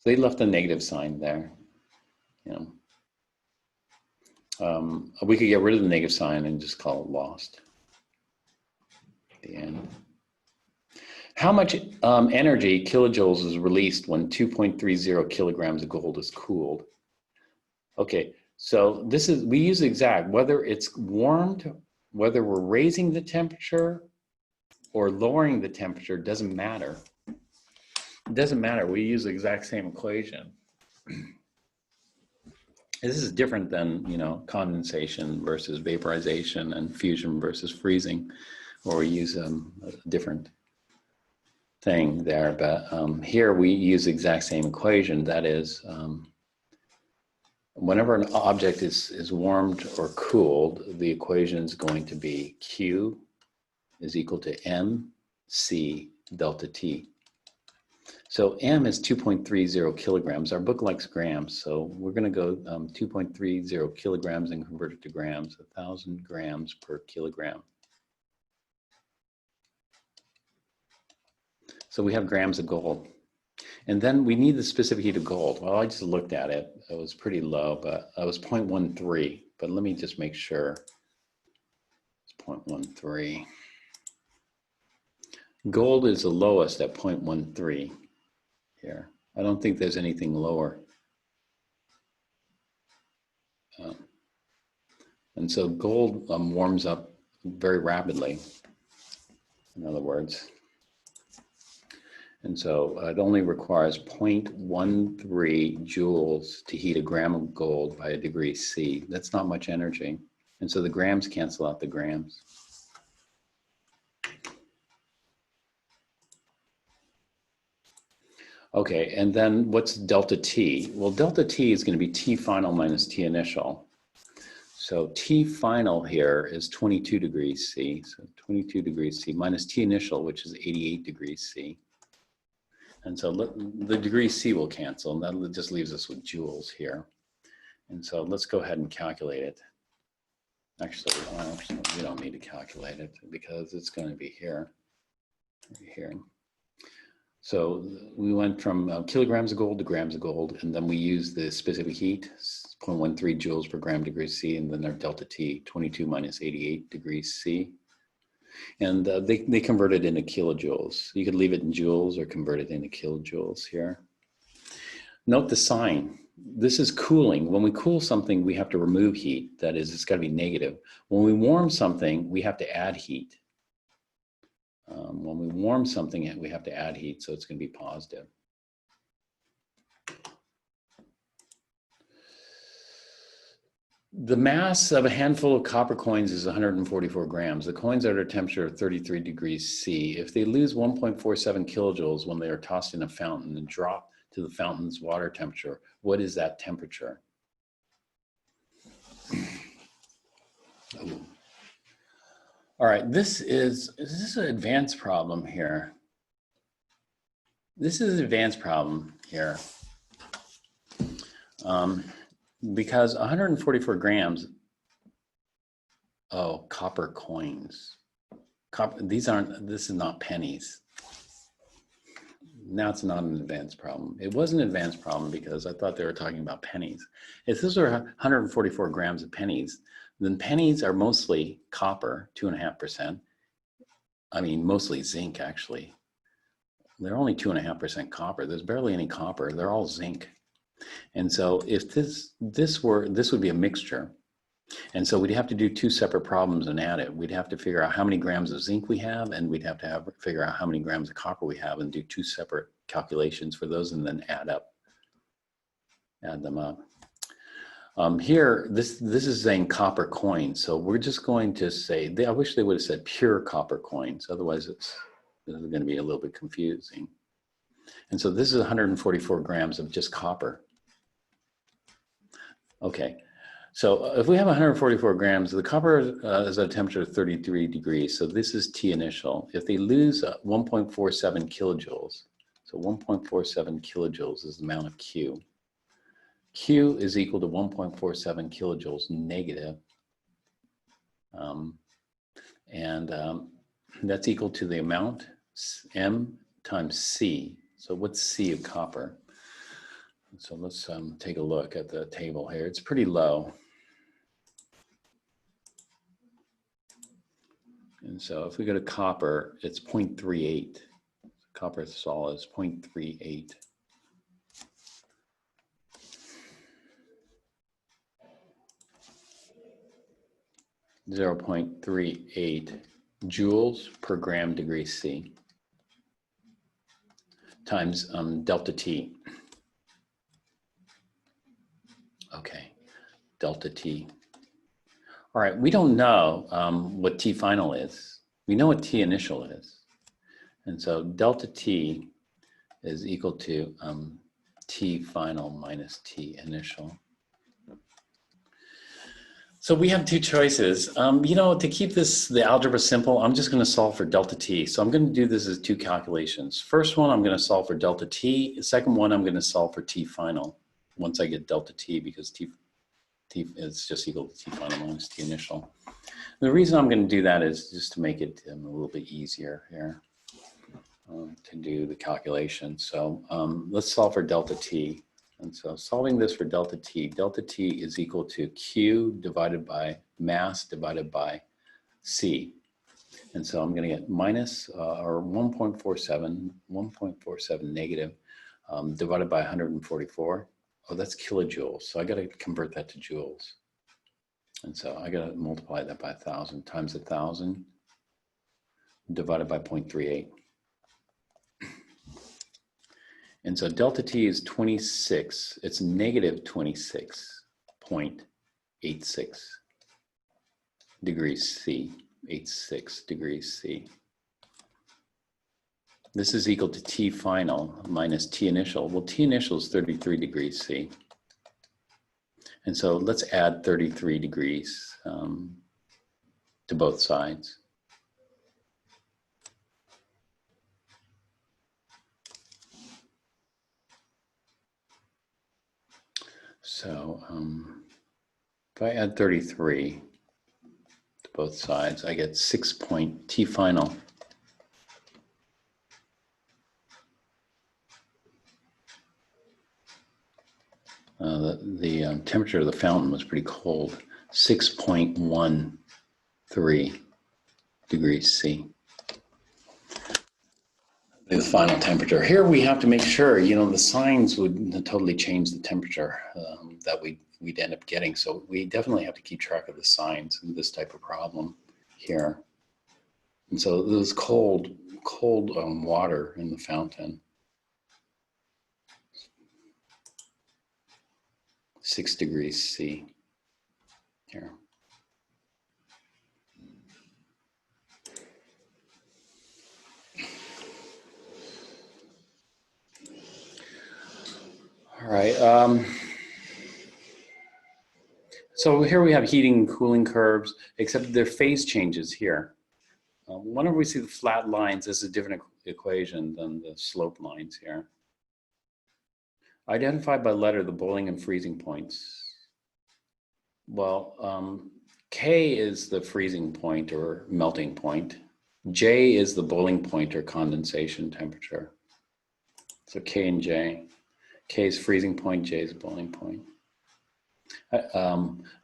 So they left a negative sign there. You know. We could get rid of the negative sign and just call it lost at the end. How much energy, kilojoules, is released when 2.30 kilograms of gold is cooled? Okay, so this is, we use exact, whether it's warmed, whether we're raising the temperature or lowering the temperature, doesn't matter. It doesn't matter, we use the exact same equation. This is different than, you know, condensation versus vaporization and fusion versus freezing. or we use a different thing there. But here we use the exact same equation. That is, whenever an object is warmed or cooled, the equation is going to be Q is equal to mc delta T. So M is 2.30 kilograms. Our book likes grams, so we're going to go 2.30 kilograms and convert it to grams, 1,000 grams per kilogram. So we have grams of gold. And then we need the specific heat of gold. Well, I just looked at it. It was pretty low, but it was 0.13. But let me just make sure. It's 0.13. Gold is the lowest at 0.13 here. I don't think there's anything lower. And so gold warms up very rapidly, in other words. And so it only requires 0.13 joules to heat a gram of gold by a degree C. That's not much energy. And so the grams cancel out the grams. Okay, and then what's delta T? Well, delta T is going to be T final minus T initial. So T final here is 22 degrees C. So 22 degrees C minus T initial, which is 88 degrees C. And so the degree C will cancel, and that just leaves us with joules here. And so let's go ahead and calculate it. Actually, we don't need to calculate it because it's going to be here. Here. So we went from kilograms of gold to grams of gold, and then we used the specific heat, 0.13 joules per gram degree C, and then our delta T, 22 minus 88 degrees C. And they convert it into kilojoules. You could leave it in joules or convert it into kilojoules here. Note the sign. This is cooling. When we cool something, we have to remove heat. That is, it's got to be negative. When we warm something, we have to add heat. When we warm something, we have to add heat, so it's going to be positive. The mass of a handful of copper coins is 144 grams. The coins are at a temperature of 33 degrees C. If they lose 1.47 kilojoules when they are tossed in a fountain and drop to the fountain's water temperature, what is that temperature? All right, this is an advanced problem here. This is an advanced problem here. Because 144 grams, oh, copper coins. This is not pennies. Now it's not an advanced problem. It was an advanced problem because I thought they were talking about pennies. If this were 144 grams of pennies, then pennies are mostly copper, 2.5%. I mean, mostly zinc, actually. They're only 2.5% copper. There's barely any copper. They're all zinc. And so if this would be a mixture. And so we'd have to do two separate problems and add it. We'd have to figure out how many grams of zinc we have, and we'd have to figure out how many grams of copper we have and do two separate calculations for those and then add them up. Here, this is saying copper coins. So we're just going to say, I wish they would have said pure copper coins. Otherwise, this is going to be a little bit confusing. And so this is 144 grams of just copper. Okay, so if we have 144 grams, the copper is at a temperature of 33 degrees. So this is T initial. If they lose 1.47 kilojoules, so 1.47 kilojoules is the amount of Q. Q is equal to 1.47 kilojoules negative. That's equal to the amount M times C. So what's C of copper? So let's take a look at the table here. It's pretty low. And so if we go to copper, it's 0.38. Copper solid is 0.38. .38 joules per gram degree C times delta T. Okay, delta T. All right, we don't know what T final is. We know what T initial is. And so delta T is equal to T final minus T initial. So we have two choices. You know, to keep the algebra simple, I'm just going to solve for delta T. So I'm going to do this as two calculations. First one, I'm going to solve for delta T. The second one, I'm going to solve for T final once I get delta T, because T is just equal to T final minus T initial. The reason I'm going to do that is just to make it a little bit easier here to do the calculation. So let's solve for delta T. And so solving this for delta T is equal to Q divided by mass divided by C. And so I'm going to get minus or 1.47 negative divided by 144. Oh, that's kilojoules. So I got to convert that to joules. And so I got to multiply that by 1,000 times 1,000 divided by 0.38. And so delta T is 26. It's negative 26.86 degrees C. 86 degrees C. This is equal to T final minus T initial. Well, T initial is 33 degrees C. And so let's add 33 degrees to both sides. So if I add 33 to both sides, I get 6 point T final. The temperature of the fountain was pretty cold, 6.13 degrees C. The final temperature. Here we have to make sure, you know, the signs would totally change the temperature that we'd end up getting. So we definitely have to keep track of the signs in this type of problem here. And so there's cold water in the fountain. 6 degrees C here. All right. So here we have heating and cooling curves, except their phase changes here. Whenever we see the flat lines, this is a different equation than the slope lines here. Identify by letter the boiling and freezing points. Well, K is the freezing point or melting point. J is the boiling point or condensation temperature. So K and J. K is freezing point, J is boiling point.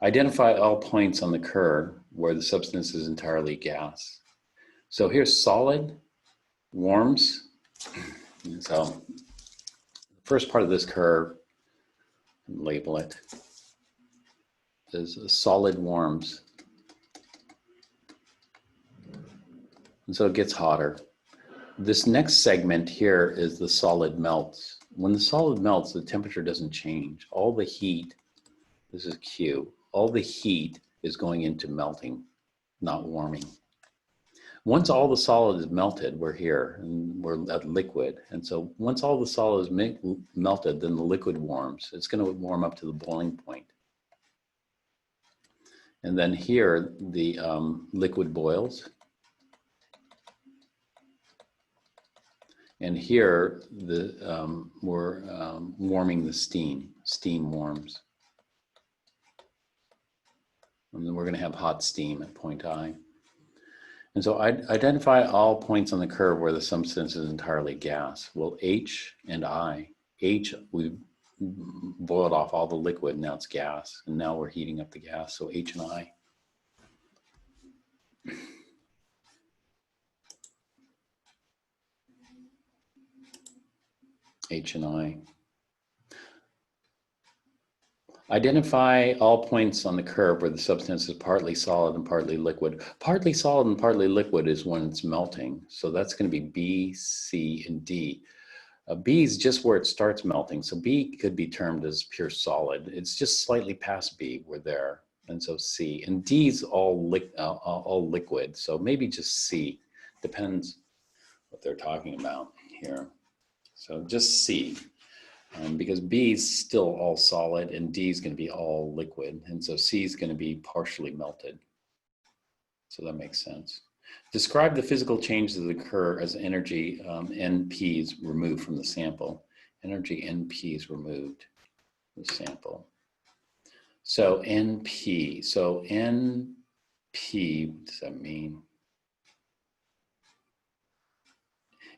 Identify all points on the curve where the substance is entirely gas. So here's solid, warms. And so the first part of this curve, label it, is solid warms. And so it gets hotter. This next segment here is the solid melts. When the solid melts, the temperature doesn't change. All the heat, this is Q, all the heat is going into melting, not warming. Once all the solid is melted, we're here, and we're at liquid. And so once all the solid is melted, then the liquid warms. It's going to warm up to the boiling point. And then here, the liquid boils. And here, we're warming the steam. Steam warms. And then we're going to have hot steam at point I. And so identify all points on the curve where the substance is entirely gas. Well, H and I. H, we boiled off all the liquid, now it's gas. And now we're heating up the gas, so H and I. H and I. Identify all points on the curve where the substance is partly solid and partly liquid. Partly solid and partly liquid is when it's melting. So that's going to be B, C, and D. B is just where it starts melting. So B could be termed as pure solid. It's just slightly past B, we're there. And so C. And D is all liquid. So maybe just C. Depends what they're talking about here. So just C. Because B is still all solid and D is going to be all liquid. And so C is going to be partially melted. So that makes sense. Describe the physical changes that occur as energy NP is removed from the sample. Energy NP is removed from the sample. So NP, so NP, what does that mean?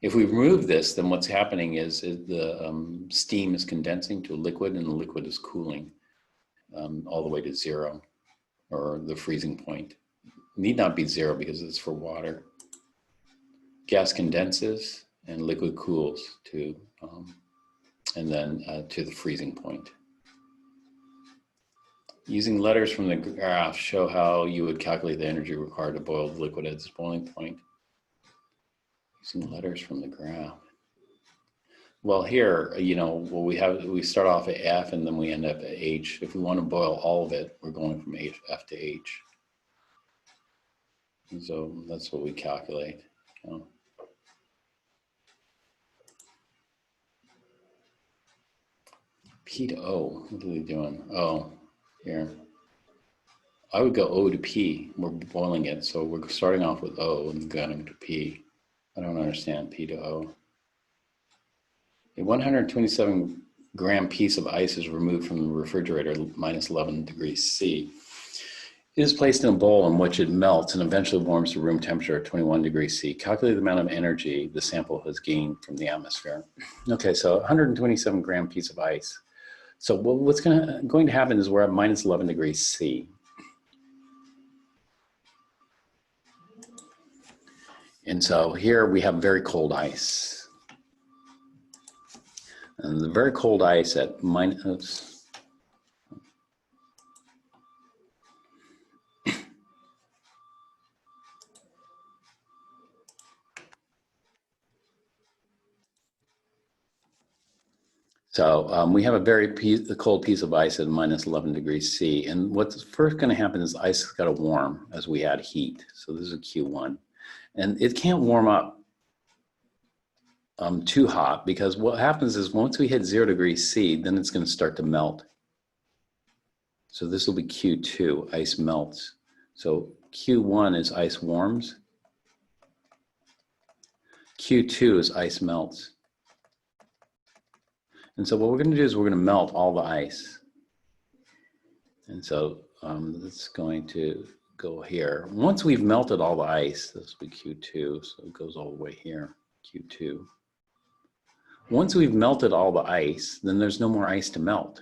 If we remove this, then what's happening is the steam is condensing to a liquid and the liquid is cooling all the way to 0 or the freezing point. Need not be 0 because it's for water. Gas condenses and liquid cools to, and then to the freezing point. Using letters from the graph, show how you would calculate the energy required to boil the liquid at its boiling point. Using letters from the graph. Well, here, you know, well, we start off at F and then we end up at H. If we want to boil all of it, we're going from F to H. And so that's what we calculate. You know. P to O, what are they doing? Oh, here. I would go O to P. We're boiling it, so we're starting off with O and going to P. I don't understand P to O. A 127 gram piece of ice is removed from the refrigerator minus 11 degrees C. It is placed in a bowl in which it melts and eventually warms to room temperature at 21 degrees C. Calculate the amount of energy the sample has gained from the atmosphere. Okay, so 127 gram piece of ice. So what's going to happen is we're at minus 11 degrees C. And so here we have very cold ice. And the very cold ice at minus, so we have a very cold piece of ice at minus 11 degrees C. And what's first going to happen is ice has got to warm as we add heat. So this is a Q1. And it can't warm up too hot, because what happens is once we hit 0 degrees C, then it's going to start to melt. So this will be Q2, ice melts. So Q1 is ice warms. Q2 is ice melts. And so what we're going to do is we're going to melt all the ice. And so that's going to go here. Once we've melted all the ice, this will be Q2, so it goes all the way here, Q2. Once we've melted all the ice, then there's no more ice to melt.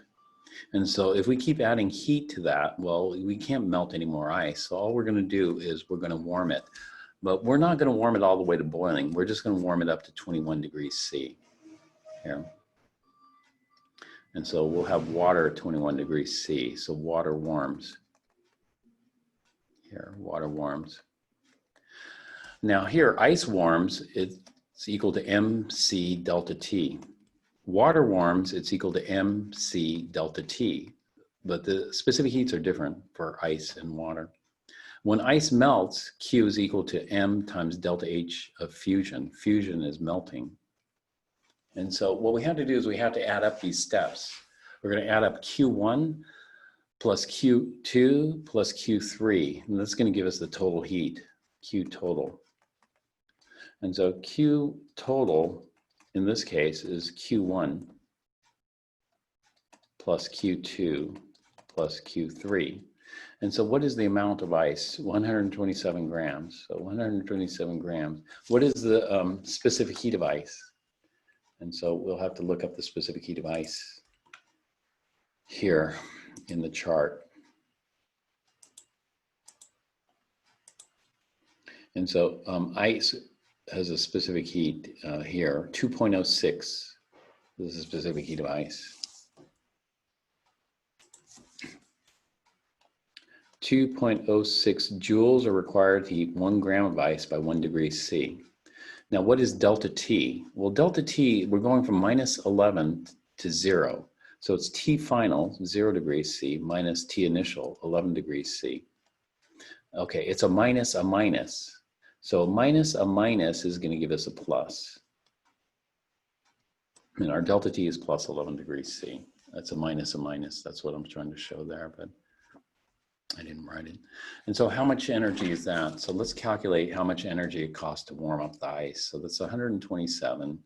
And so if we keep adding heat to that, well, we can't melt any more ice. So all we're going to do is we're going to warm it. But we're not going to warm it all the way to boiling. We're just going to warm it up to 21 degrees C here. And so we'll have water at 21 degrees C. So water warms. Here, water warms. Now here, ice warms, it's equal to MC delta T. Water warms, it's equal to MC delta T. But the specific heats are different for ice and water. When ice melts, Q is equal to M times delta H of fusion. Fusion is melting. And so what we have to do is we have to add up these steps. We're going to add up Q1 plus Q2 plus Q3. And that's going to give us the total heat, Q total. And so Q total, in this case, is Q1 plus Q2 plus Q3. And so what is the amount of ice? 127 grams. So 127 grams. What is the specific heat of ice? And so we'll have to look up the specific heat of ice here in the chart. And so ice has a specific heat here, 2.06. This is a specific heat of ice. 2.06 joules are required to heat 1 gram of ice by 1 degree C. Now, what is delta T? Well, delta T, we're going from minus 11 to 0. So it's T final, 0 degrees C, minus T initial, 11 degrees C. Okay, it's a minus. So a minus is going to give us a plus. And our delta T is plus 11 degrees C. That's a minus. That's what I'm trying to show there, but I didn't write it. And so how much energy is that? So let's calculate how much energy it costs to warm up the ice. So that's 127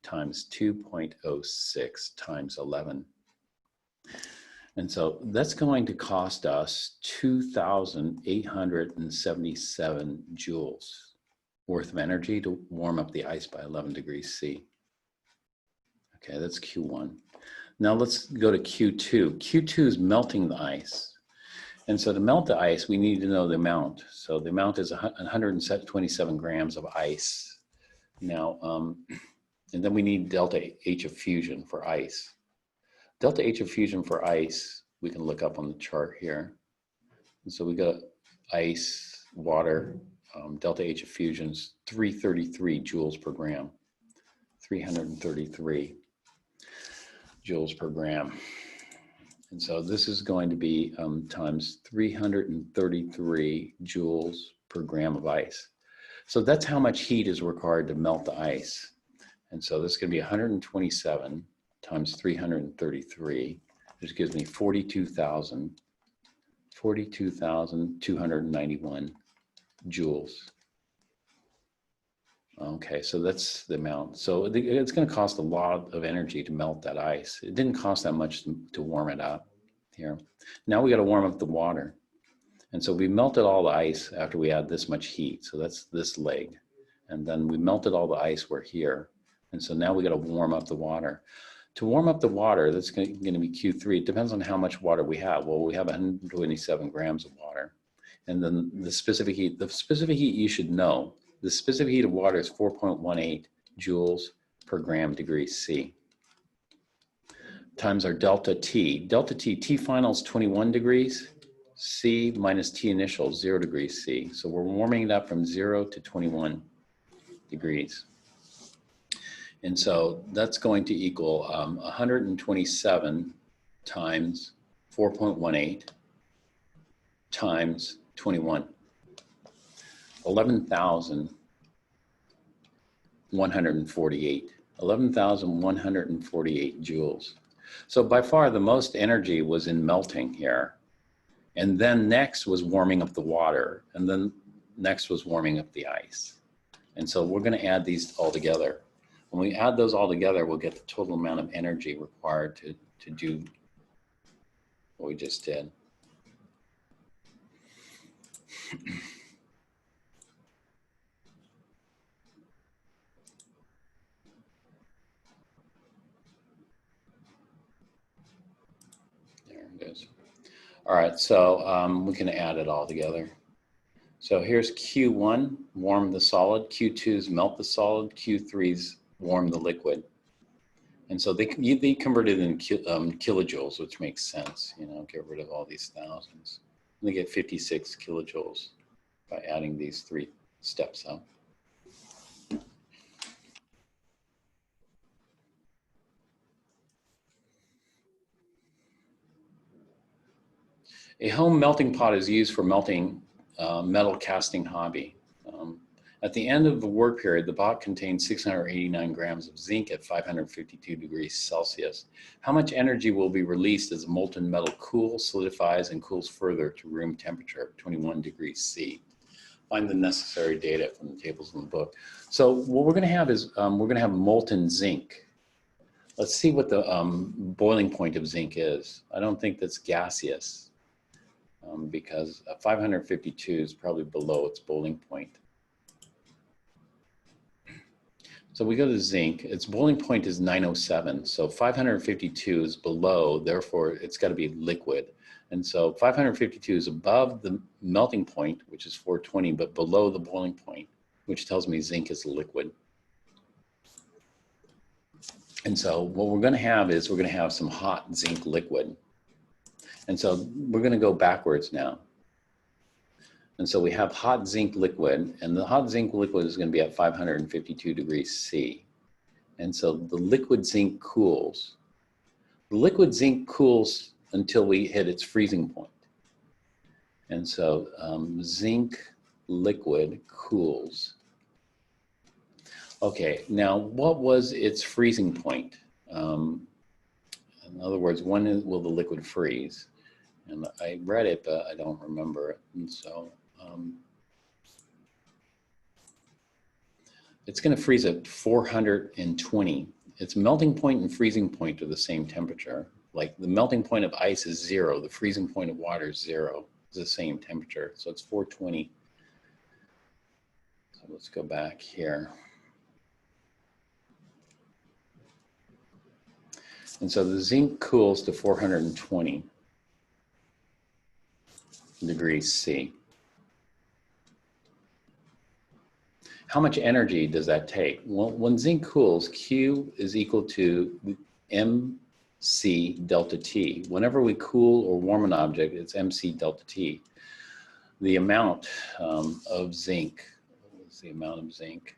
times 2.06 times 11. And so that's going to cost us 2,877 joules worth of energy to warm up the ice by 11 degrees C. Okay, that's Q1. Now let's go to Q2. Q2 is melting the ice. And so to melt the ice, we need to know the amount. So the amount is 127 grams of ice. Now, and then we need delta H of fusion for ice. Delta H of fusion for ice, we can look up on the chart here. And so we got ice, water, delta H of fusion is 333 joules per gram. 333 joules per gram. And so this is going to be times 333 joules per gram of ice. So that's how much heat is required to melt the ice. And so this is going to be 127 times 333, which gives me 42,291 joules. Okay, so that's the amount. So it's going to cost a lot of energy to melt that ice. It didn't cost that much to warm it up here. Now we got to warm up the water. And so we melted all the ice after we add this much heat. So that's this leg. And then we melted all the ice, we're here. And so now we got to warm up the water. To warm up the water, that's going to be Q3. It depends on how much water we have. Well, we have 127 grams of water. And then the specific heat you should know. The specific heat of water is 4.18 joules per gram degrees C. Times our delta T. Delta T, T final is 21 degrees C minus T initial, 0 degrees C. So we're warming it up from 0 to 21 degrees. And so that's going to equal 127 times 4.18 times 21. 11,148 joules. So by far the most energy was in melting here. And then next was warming up the water. And then next was warming up the ice. And so we're going to add these all together. When we add those all together, we'll get the total amount of energy required to do what we just did. There it is. All right, so we can add it all together. So here's Q1, warm the solid. Q2's melt the solid. Q3's warm the liquid. And so they converted in kilojoules, which makes sense. You know, get rid of all these thousands. And they get 56 kilojoules by adding these three steps up. A home melting pot is used for melting metal casting hobby. At the end of the work period, the pot contains 689 grams of zinc at 552 degrees Celsius. How much energy will be released as the molten metal cools, solidifies, and cools further to room temperature, 21 degrees C? Find the necessary data from the tables in the book. So what we're going to have is we're going to have molten zinc. Let's see what the boiling point of zinc is. I don't think that's gaseous because 552 is probably below its boiling point. So we go to zinc, its boiling point is 907. So 552 is below, therefore it's got to be liquid. And so 552 is above the melting point, which is 420, but below the boiling point, which tells me zinc is liquid. And so what we're going to have is we're going to have some hot zinc liquid. And so we're going to go backwards now. And so we have hot zinc liquid, and the hot zinc liquid is going to be at 552 degrees C. And so the liquid zinc cools. The liquid zinc cools until we hit its freezing point. And so zinc liquid cools. Okay, now what was its freezing point? In other words, when will the liquid freeze? And I read it, but I don't remember it. And so it's going to freeze at 420. Its melting point and freezing point are the same temperature. Like the melting point of ice is 0, the freezing point of water is 0. It's the same temperature, so it's 420. So let's go back here. And so the zinc cools to 420 degrees C. How much energy does that take? Well, when zinc cools, Q is equal to MC delta T. Whenever we cool or warm an object, it's MC delta T. The amount of zinc, what is the amount of zinc?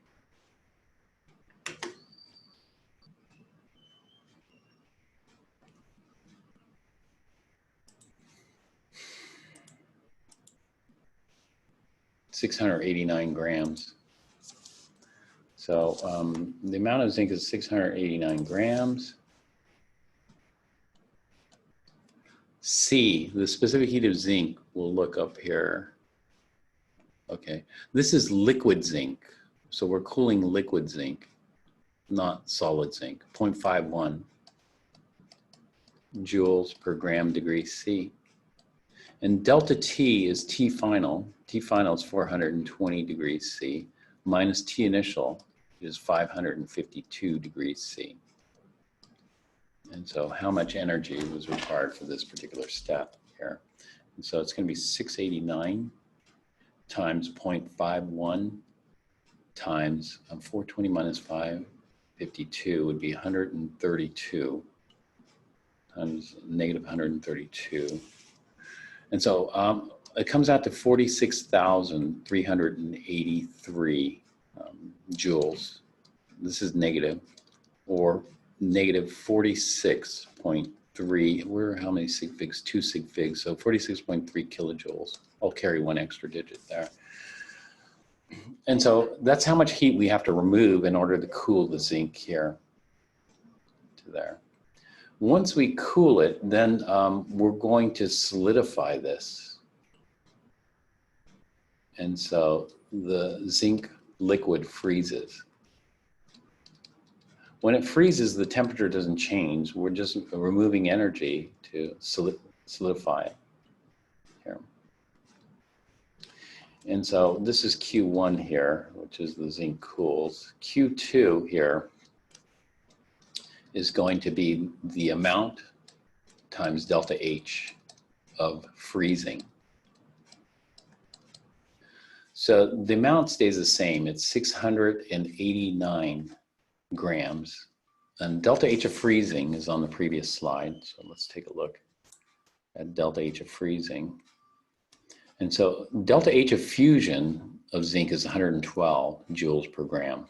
(689 grams). So the amount of zinc is 689 grams. C, the specific heat of zinc, we'll look up here. Okay, this is liquid zinc. So we're cooling liquid zinc, not solid zinc, 0.51 joules per gram degree C. And delta T is T final. T final is 420 degrees C minus T initial is 552 degrees C. And so how much energy was required for this particular step here? And so it's going to be 689 times 0.51 times 420 minus 552 would be 132 times negative 132. And so it comes out to 46,383 joules. This is negative, or negative 46.3. We're how many sig figs? 2 sig figs, so 46.3 kilojoules. I'll carry one extra digit there. And so that's how much heat we have to remove in order to cool the zinc here to there. Once we cool it, then we're going to solidify this. And so the zinc liquid freezes. When it freezes, the temperature doesn't change. We're just removing energy to solidify it here. And so this is Q1 here, which is the zinc cools. Q2 here is going to be the amount times delta H of freezing. So the amount stays the same. It's 689 grams. And delta H of freezing is on the previous slide. So let's take a look at delta H of freezing. And so delta H of fusion of zinc is 112 joules per gram.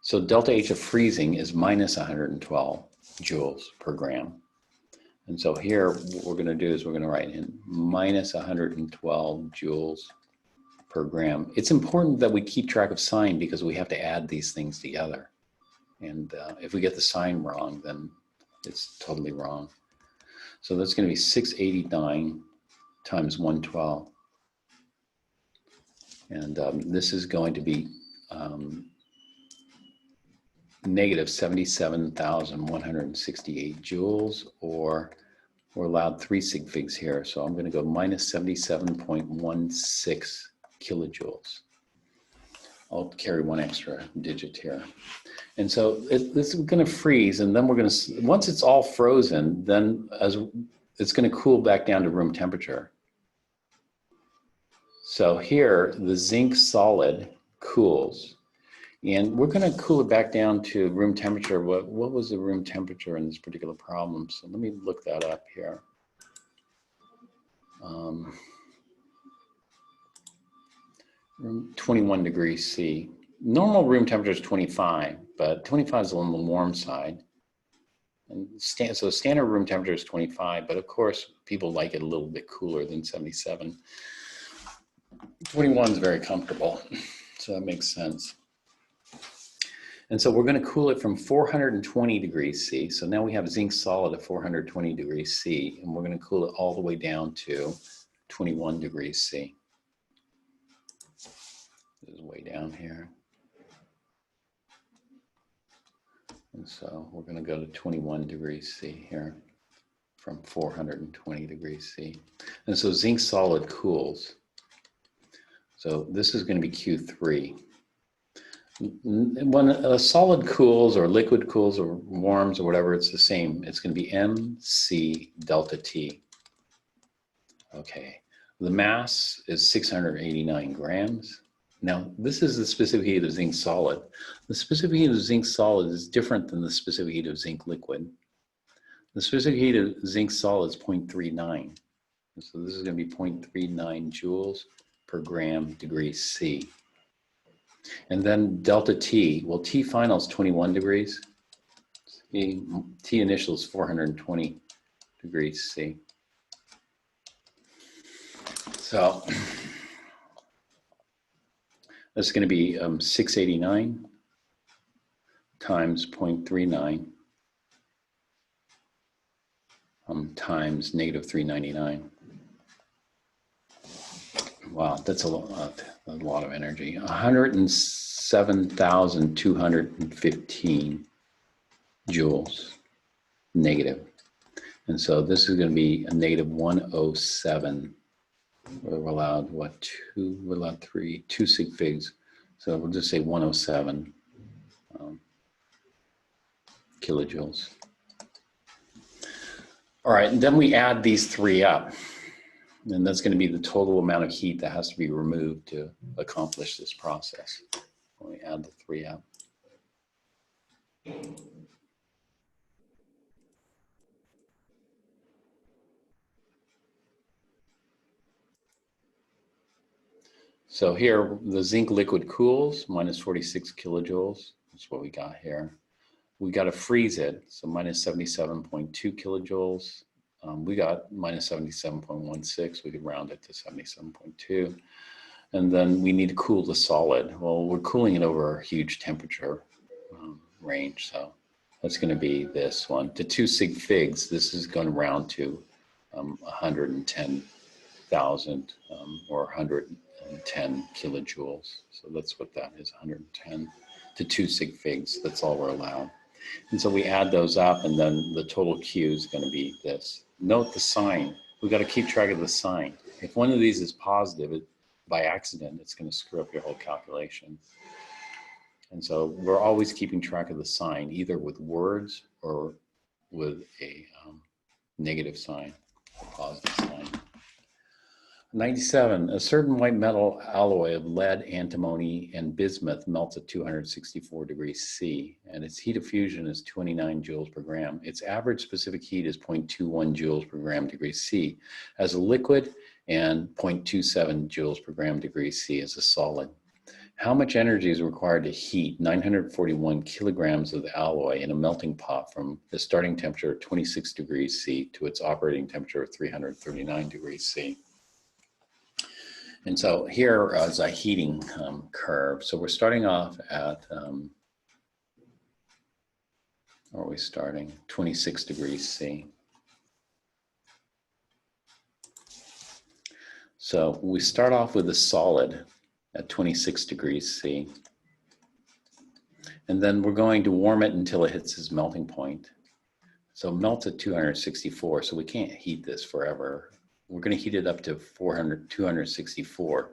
So delta H of freezing is minus 112 joules per gram. And so here, what we're going to do is we're going to write in minus 112 joules per gram. It's important that we keep track of sign because we have to add these things together. And if we get the sign wrong, then it's totally wrong. So that's going to be 689 times 112. And this is going to be negative 77,168 joules, or we're allowed 3 sig figs here. So I'm going to go minus 77.16 kilojoules. I'll carry one extra digit here. And so this is going to freeze, and then we're going to, once it's all frozen, then as it's going to cool back down to room temperature. So here, the zinc solid cools, and we're going to cool it back down to room temperature. What was the room temperature in this particular problem? So let me look that up here. 21 degrees C. Normal room temperature is 25, but 25 is on the warm side. And so standard room temperature is 25, but of course people like it a little bit cooler than 77. 21 is very comfortable, so that makes sense. And so we're going to cool it from 420 degrees C. So now we have zinc solid at 420 degrees C, and we're going to cool it all the way down to 21 degrees C. This is way down here. And so we're going to go to 21 degrees C here from 420 degrees C. And so zinc solid cools. So this is going to be Q3. When a solid cools or liquid cools or warms or whatever, it's the same. It's going to be MC delta T. Okay. The mass is 689 grams. Now, this is the specific heat of zinc solid. The specific heat of zinc solid is different than the specific heat of zinc liquid. The specific heat of zinc solid is 0.39. So this is going to be 0.39 joules per gram degrees C. And then delta T, well, T final is 21 degrees. T initial is 420 degrees C. So that's going to be 689 times 0.39 times negative 399. Wow, that's a lot of energy. 107,215 joules negative. And so this is going to be a negative 107. We're allowed, what, we're allowed two sig figs. So we'll just say 107 kilojoules. All right, and then we add these three up. And that's going to be the total amount of heat that has to be removed to accomplish this process. When we add the three up. So here, the zinc liquid cools, minus 46 kilojoules. That's what we got here. We got to freeze it, so minus 77.2 kilojoules. We got minus 77.16. We could round it to 77.2. And then we need to cool the solid. Well, we're cooling it over a huge temperature range. So that's going to be this one. To 2 sig figs, this is going to round to 110,000 or 110 kilojoules. So that's what that is, 110 to 2 sig figs. That's all we're allowed. And so we add those up, and then the total Q is going to be this. Note the sign. We've got to keep track of the sign. If one of these is positive, by accident, it's going to screw up your whole calculation. And so we're always keeping track of the sign, either with words or with a negative sign, a positive sign. 97, a certain white metal alloy of lead, antimony, and bismuth melts at 264 degrees C, and its heat of fusion is 29 joules per gram. Its average specific heat is 0.21 joules per gram degrees C as a liquid and 0.27 joules per gram degrees C as a solid. How much energy is required to heat 941 kilograms of the alloy in a melting pot from the starting temperature of 26 degrees C to its operating temperature of 339 degrees C? And so here is a heating curve. So we're starting off at, where are we starting? 26 degrees C. So we start off with a solid at 26 degrees C. And then we're going to warm it until it hits its melting point. So it melts at 264, so we can't heat this forever. We're going to heat it up to 264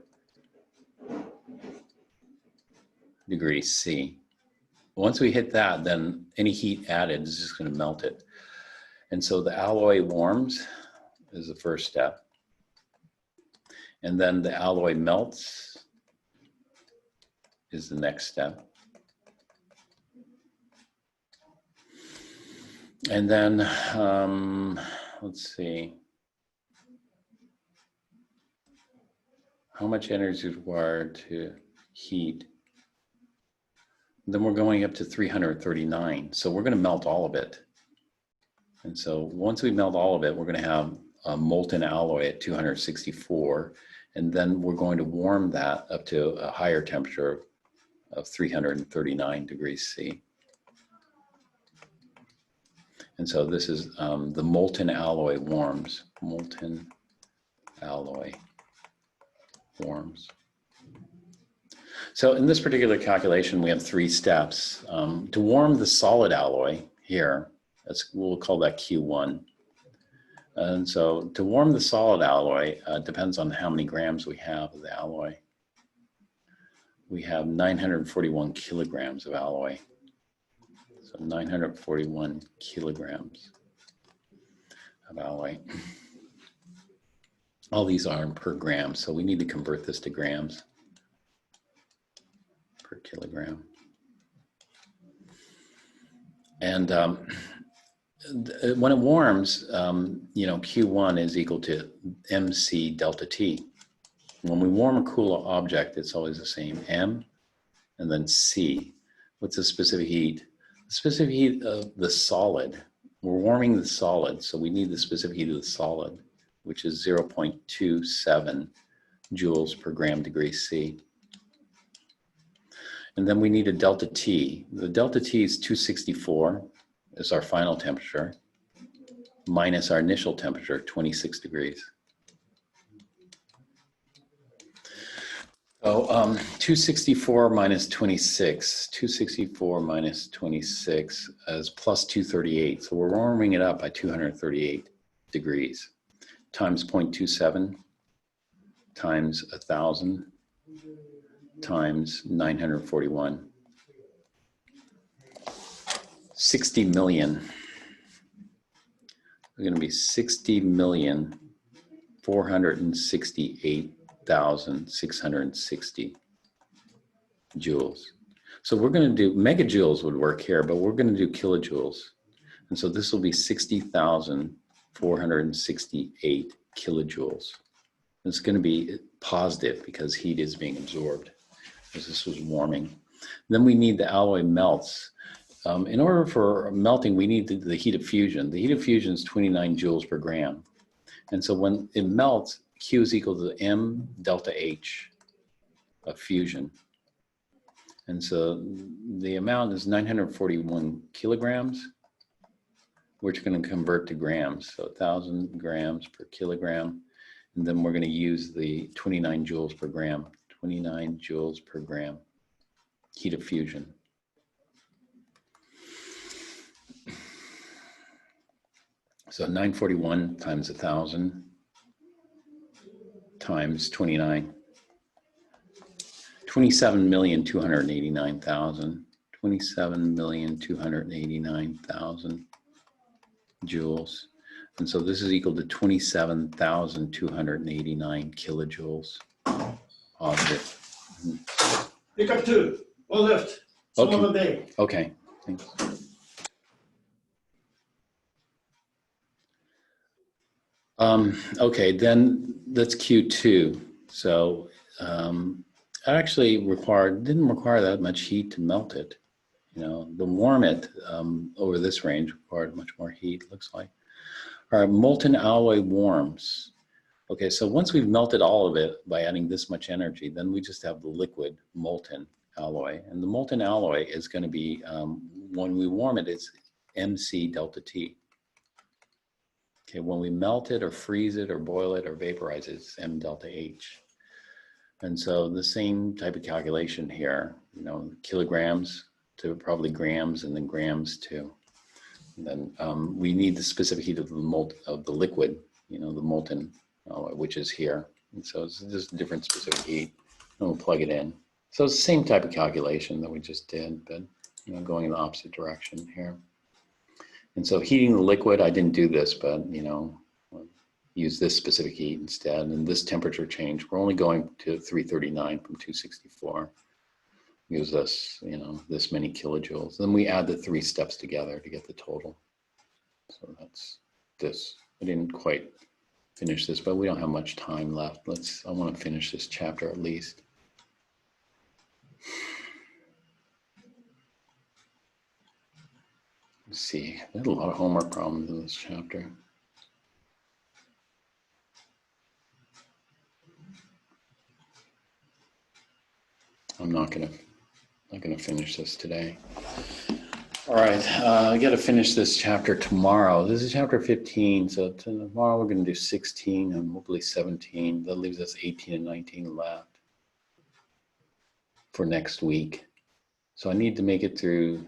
degrees C. Once we hit that, then any heat added is just going to melt it. And so the alloy warms is the first step. And then the alloy melts is the next step. And then, let's see. How much energy is required to heat? Then we're going up to 339. So we're going to melt all of it. And so once we melt all of it, we're going to have a molten alloy at 264. And then we're going to warm that up to a higher temperature of 339 degrees C. And so this is the molten alloy warms. Molten alloy warms. So in this particular calculation, we have 3 steps. To warm the solid alloy here, we'll call that Q1. And so to warm the solid alloy depends on how many grams we have of the alloy. We have 941 kilograms of alloy. So 941 kilograms of alloy. All these are per gram, so we need to convert this to grams per kilogram. And when it warms, you know, Q1 is equal to MC delta T. When we warm or cool an object, it's always the same, M and then C. What's the specific heat? The specific heat of the solid. We're warming the solid, so we need the specific heat of the solid, which is 0.27 joules per gram degree C. And then we need a delta T. The delta T is 264, is our final temperature, minus our initial temperature, 26 degrees. So 264 minus 26, 264 minus 26 is plus 238. So we're warming it up by 238 degrees times 0.27 times 1,000 times 941. 60 million. We're going to be 60,468,660 joules. So we're going to do, megajoules would work here, but we're going to do kilojoules. And so this will be 60,468 kilojoules. It's going to be positive because heat is being absorbed as this was warming. Then we need the alloy melts. In order for melting, we need the heat of fusion. The heat of fusion is 29 joules per gram. And so when it melts, Q is equal to M delta H of fusion. And so the amount is 941 kilograms, which going to convert to grams. So 1,000 grams per kilogram. And then we're going to use the 29 joules per gram, 29 joules per gram heat of fusion. So 941 times 1,000 times 29. 27,289,000. 27,289,000 joules. And so this is equal to 27,289 kilojoules. Positive. Pick up 2. One left. Smaller day. Okay. Thanks. Okay, then that's Q2. So actually didn't require that much heat to melt it. You know, the warm it over this range required much more heat, looks like. All right, molten alloy warms. Okay, so once we've melted all of it by adding this much energy, then we just have the liquid molten alloy. And the molten alloy is going to be, when we warm it, it's MC delta T. Okay, when we melt it or freeze it or boil it or vaporize it, it's M delta H. And so the same type of calculation here, you know, kilograms to probably grams and then grams to, and then we need the specific heat of the liquid, you know, the molten alloy, which is here. And so it's just a different specific heat, and we'll plug it in. So it's the same type of calculation that we just did, but, you know, going in the opposite direction here. And so heating the liquid, I didn't do this, but, you know, use this specific heat instead. And this temperature change, we're only going to 339 from 264. Gives us, you know, this many kilojoules. Then we add the 3 steps together to get the total. So that's this. I didn't quite finish this, but we don't have much time left. I want to finish this chapter at least. Let's see, there's a lot of homework problems in this chapter. I'm not gonna finish this today. All right, I got to finish this chapter tomorrow. This is chapter 15, so tomorrow we're going to do 16 and hopefully 17. That leaves us 18 and 19 left for next week. So I need to make it through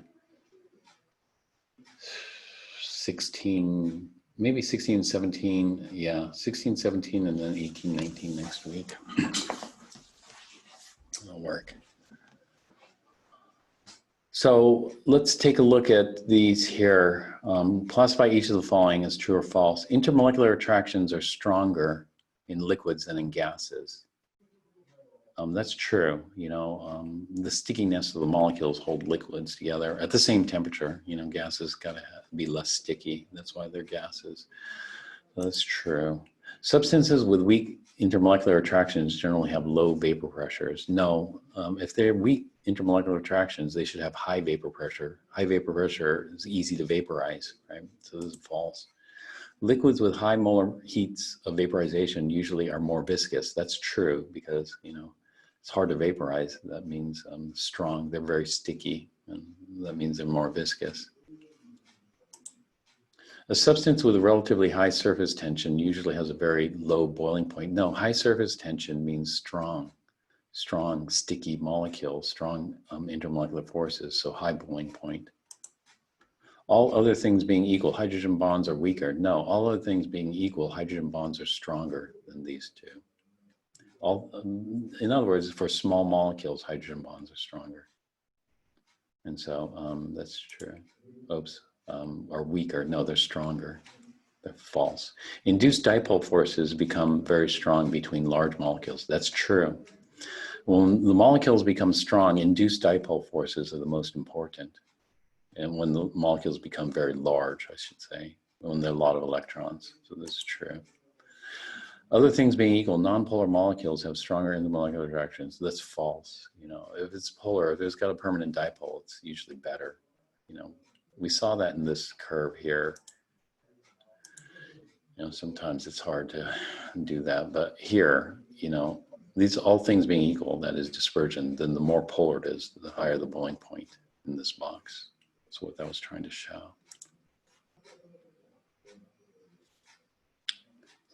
16, maybe 16, 17. Yeah, 16, 17, and then 18, 19 next week. That'll work. So let's take a look at these here. Classify each of the following as true or false. Intermolecular attractions are stronger in liquids than in gases. That's true. You know, the stickiness of the molecules hold liquids together at the same temperature. You know, gases gotta be less sticky. That's why they're gases. That's true. Substances with weak intermolecular attractions generally have low vapor pressures. No, if they're weak intermolecular attractions, they should have high vapor pressure. High vapor pressure is easy to vaporize, right? So this is false. Liquids with high molar heats of vaporization usually are more viscous. That's true because, you know, it's hard to vaporize. That means strong. They're very sticky, and that means they're more viscous. A substance with a relatively high surface tension usually has a very low boiling point. No, high surface tension means strong, sticky molecules, strong intermolecular forces, so high boiling point. All other things being equal, hydrogen bonds are weaker. No, all other things being equal, hydrogen bonds are stronger than these two. In other words, for small molecules, hydrogen bonds are stronger. And so that's true. Oops. Are weaker. No, they're stronger. They're false. Induced dipole forces become very strong between large molecules. That's true. When the molecules become strong, induced dipole forces are the most important. And when the molecules become very large, I should say, when there are a lot of electrons. So this is true. Other things being equal, nonpolar molecules have stronger intermolecular attractions. That's false. You know, if it's polar, if it's got a permanent dipole, it's usually better. You know, we saw that in this curve here. You know, sometimes it's hard to do that, but here, you know, these all things being equal, that is dispersion, then the more polar it is, the higher the boiling point in this box. That's what that was trying to show.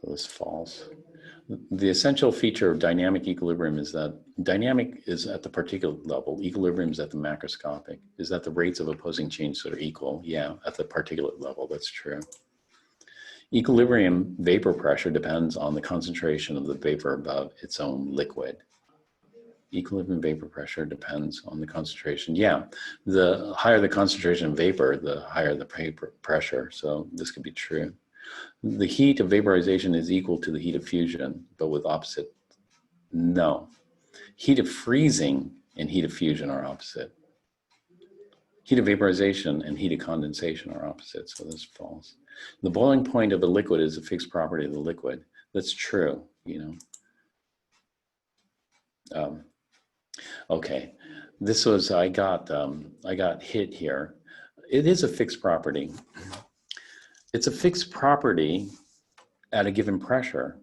So this is false. The essential feature of dynamic equilibrium is that dynamic is at the particulate level, equilibrium is at the macroscopic. Is that the rates of opposing change that are equal? Yeah, at the particulate level, that's true. Equilibrium vapor pressure depends on the concentration of the vapor above its own liquid. Equilibrium vapor pressure depends on the concentration. Yeah, the higher the concentration of vapor, the higher the vapor pressure. So this could be true. The heat of vaporization is equal to the heat of fusion, but with opposite. No. Heat of freezing and heat of fusion are opposite. Heat of vaporization and heat of condensation are opposite, so this is false. The boiling point of a liquid is a fixed property of the liquid. That's true, you know. Okay, this was, I got hit here. It is a fixed property. It's a fixed property at a given pressure.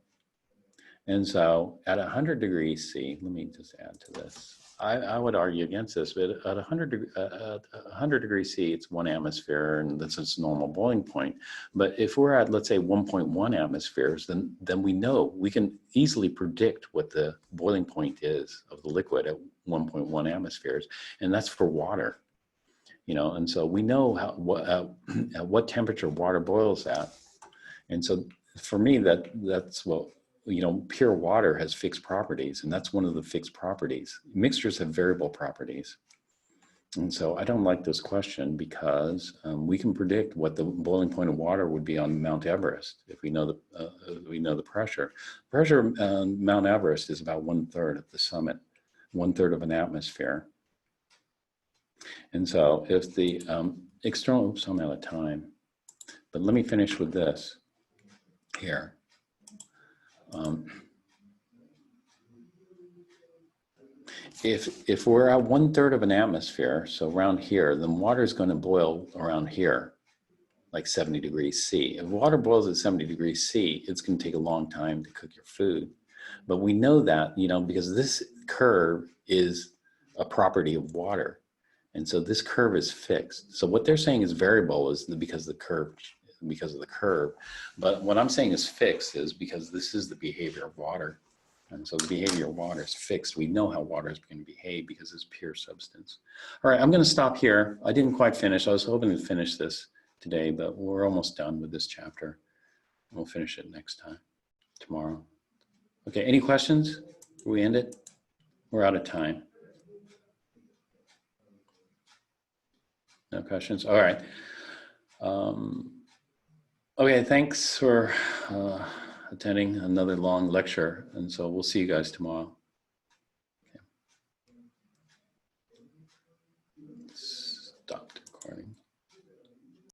And so at 100 degrees C, let me just add to this. I would argue against this, but at 100 degrees C, it's 1 atmosphere, and that's its normal boiling point. But if we're at, let's say, 1.1 atmospheres, then we know, we can easily predict what the boiling point is of the liquid at 1.1 atmospheres, and that's for water. You know, and so we know at what temperature water boils at. And so for me, that's what, you know, pure water has fixed properties, and that's one of the fixed properties. Mixtures have variable properties. And so I don't like this question because we can predict what the boiling point of water would be on Mount Everest if we know the pressure. Pressure on Mount Everest is about 1/3 at the summit, 1/3 of an atmosphere. And so if the external, oops, I'm out of time, but let me finish with this here. If we're at 1/3 of an atmosphere, so around here, then water is going to boil around here. like 70 degrees C. If water boils at 70 degrees C, it's going to take a long time to cook your food. But we know that, you know, because this curve is a property of water. And so this curve is fixed. So what they're saying is variable is because of the curve. But what I'm saying is fixed is because this is the behavior of water. And so the behavior of water is fixed. We know how water is going to behave because it's pure substance. All right, I'm going to stop here. I didn't quite finish. I was hoping to finish this today, but we're almost done with this chapter. We'll finish it next time, tomorrow. Okay, any questions? Before we end it? We're out of time. No questions? All right. Okay, thanks for attending another long lecture. And so we'll see you guys tomorrow.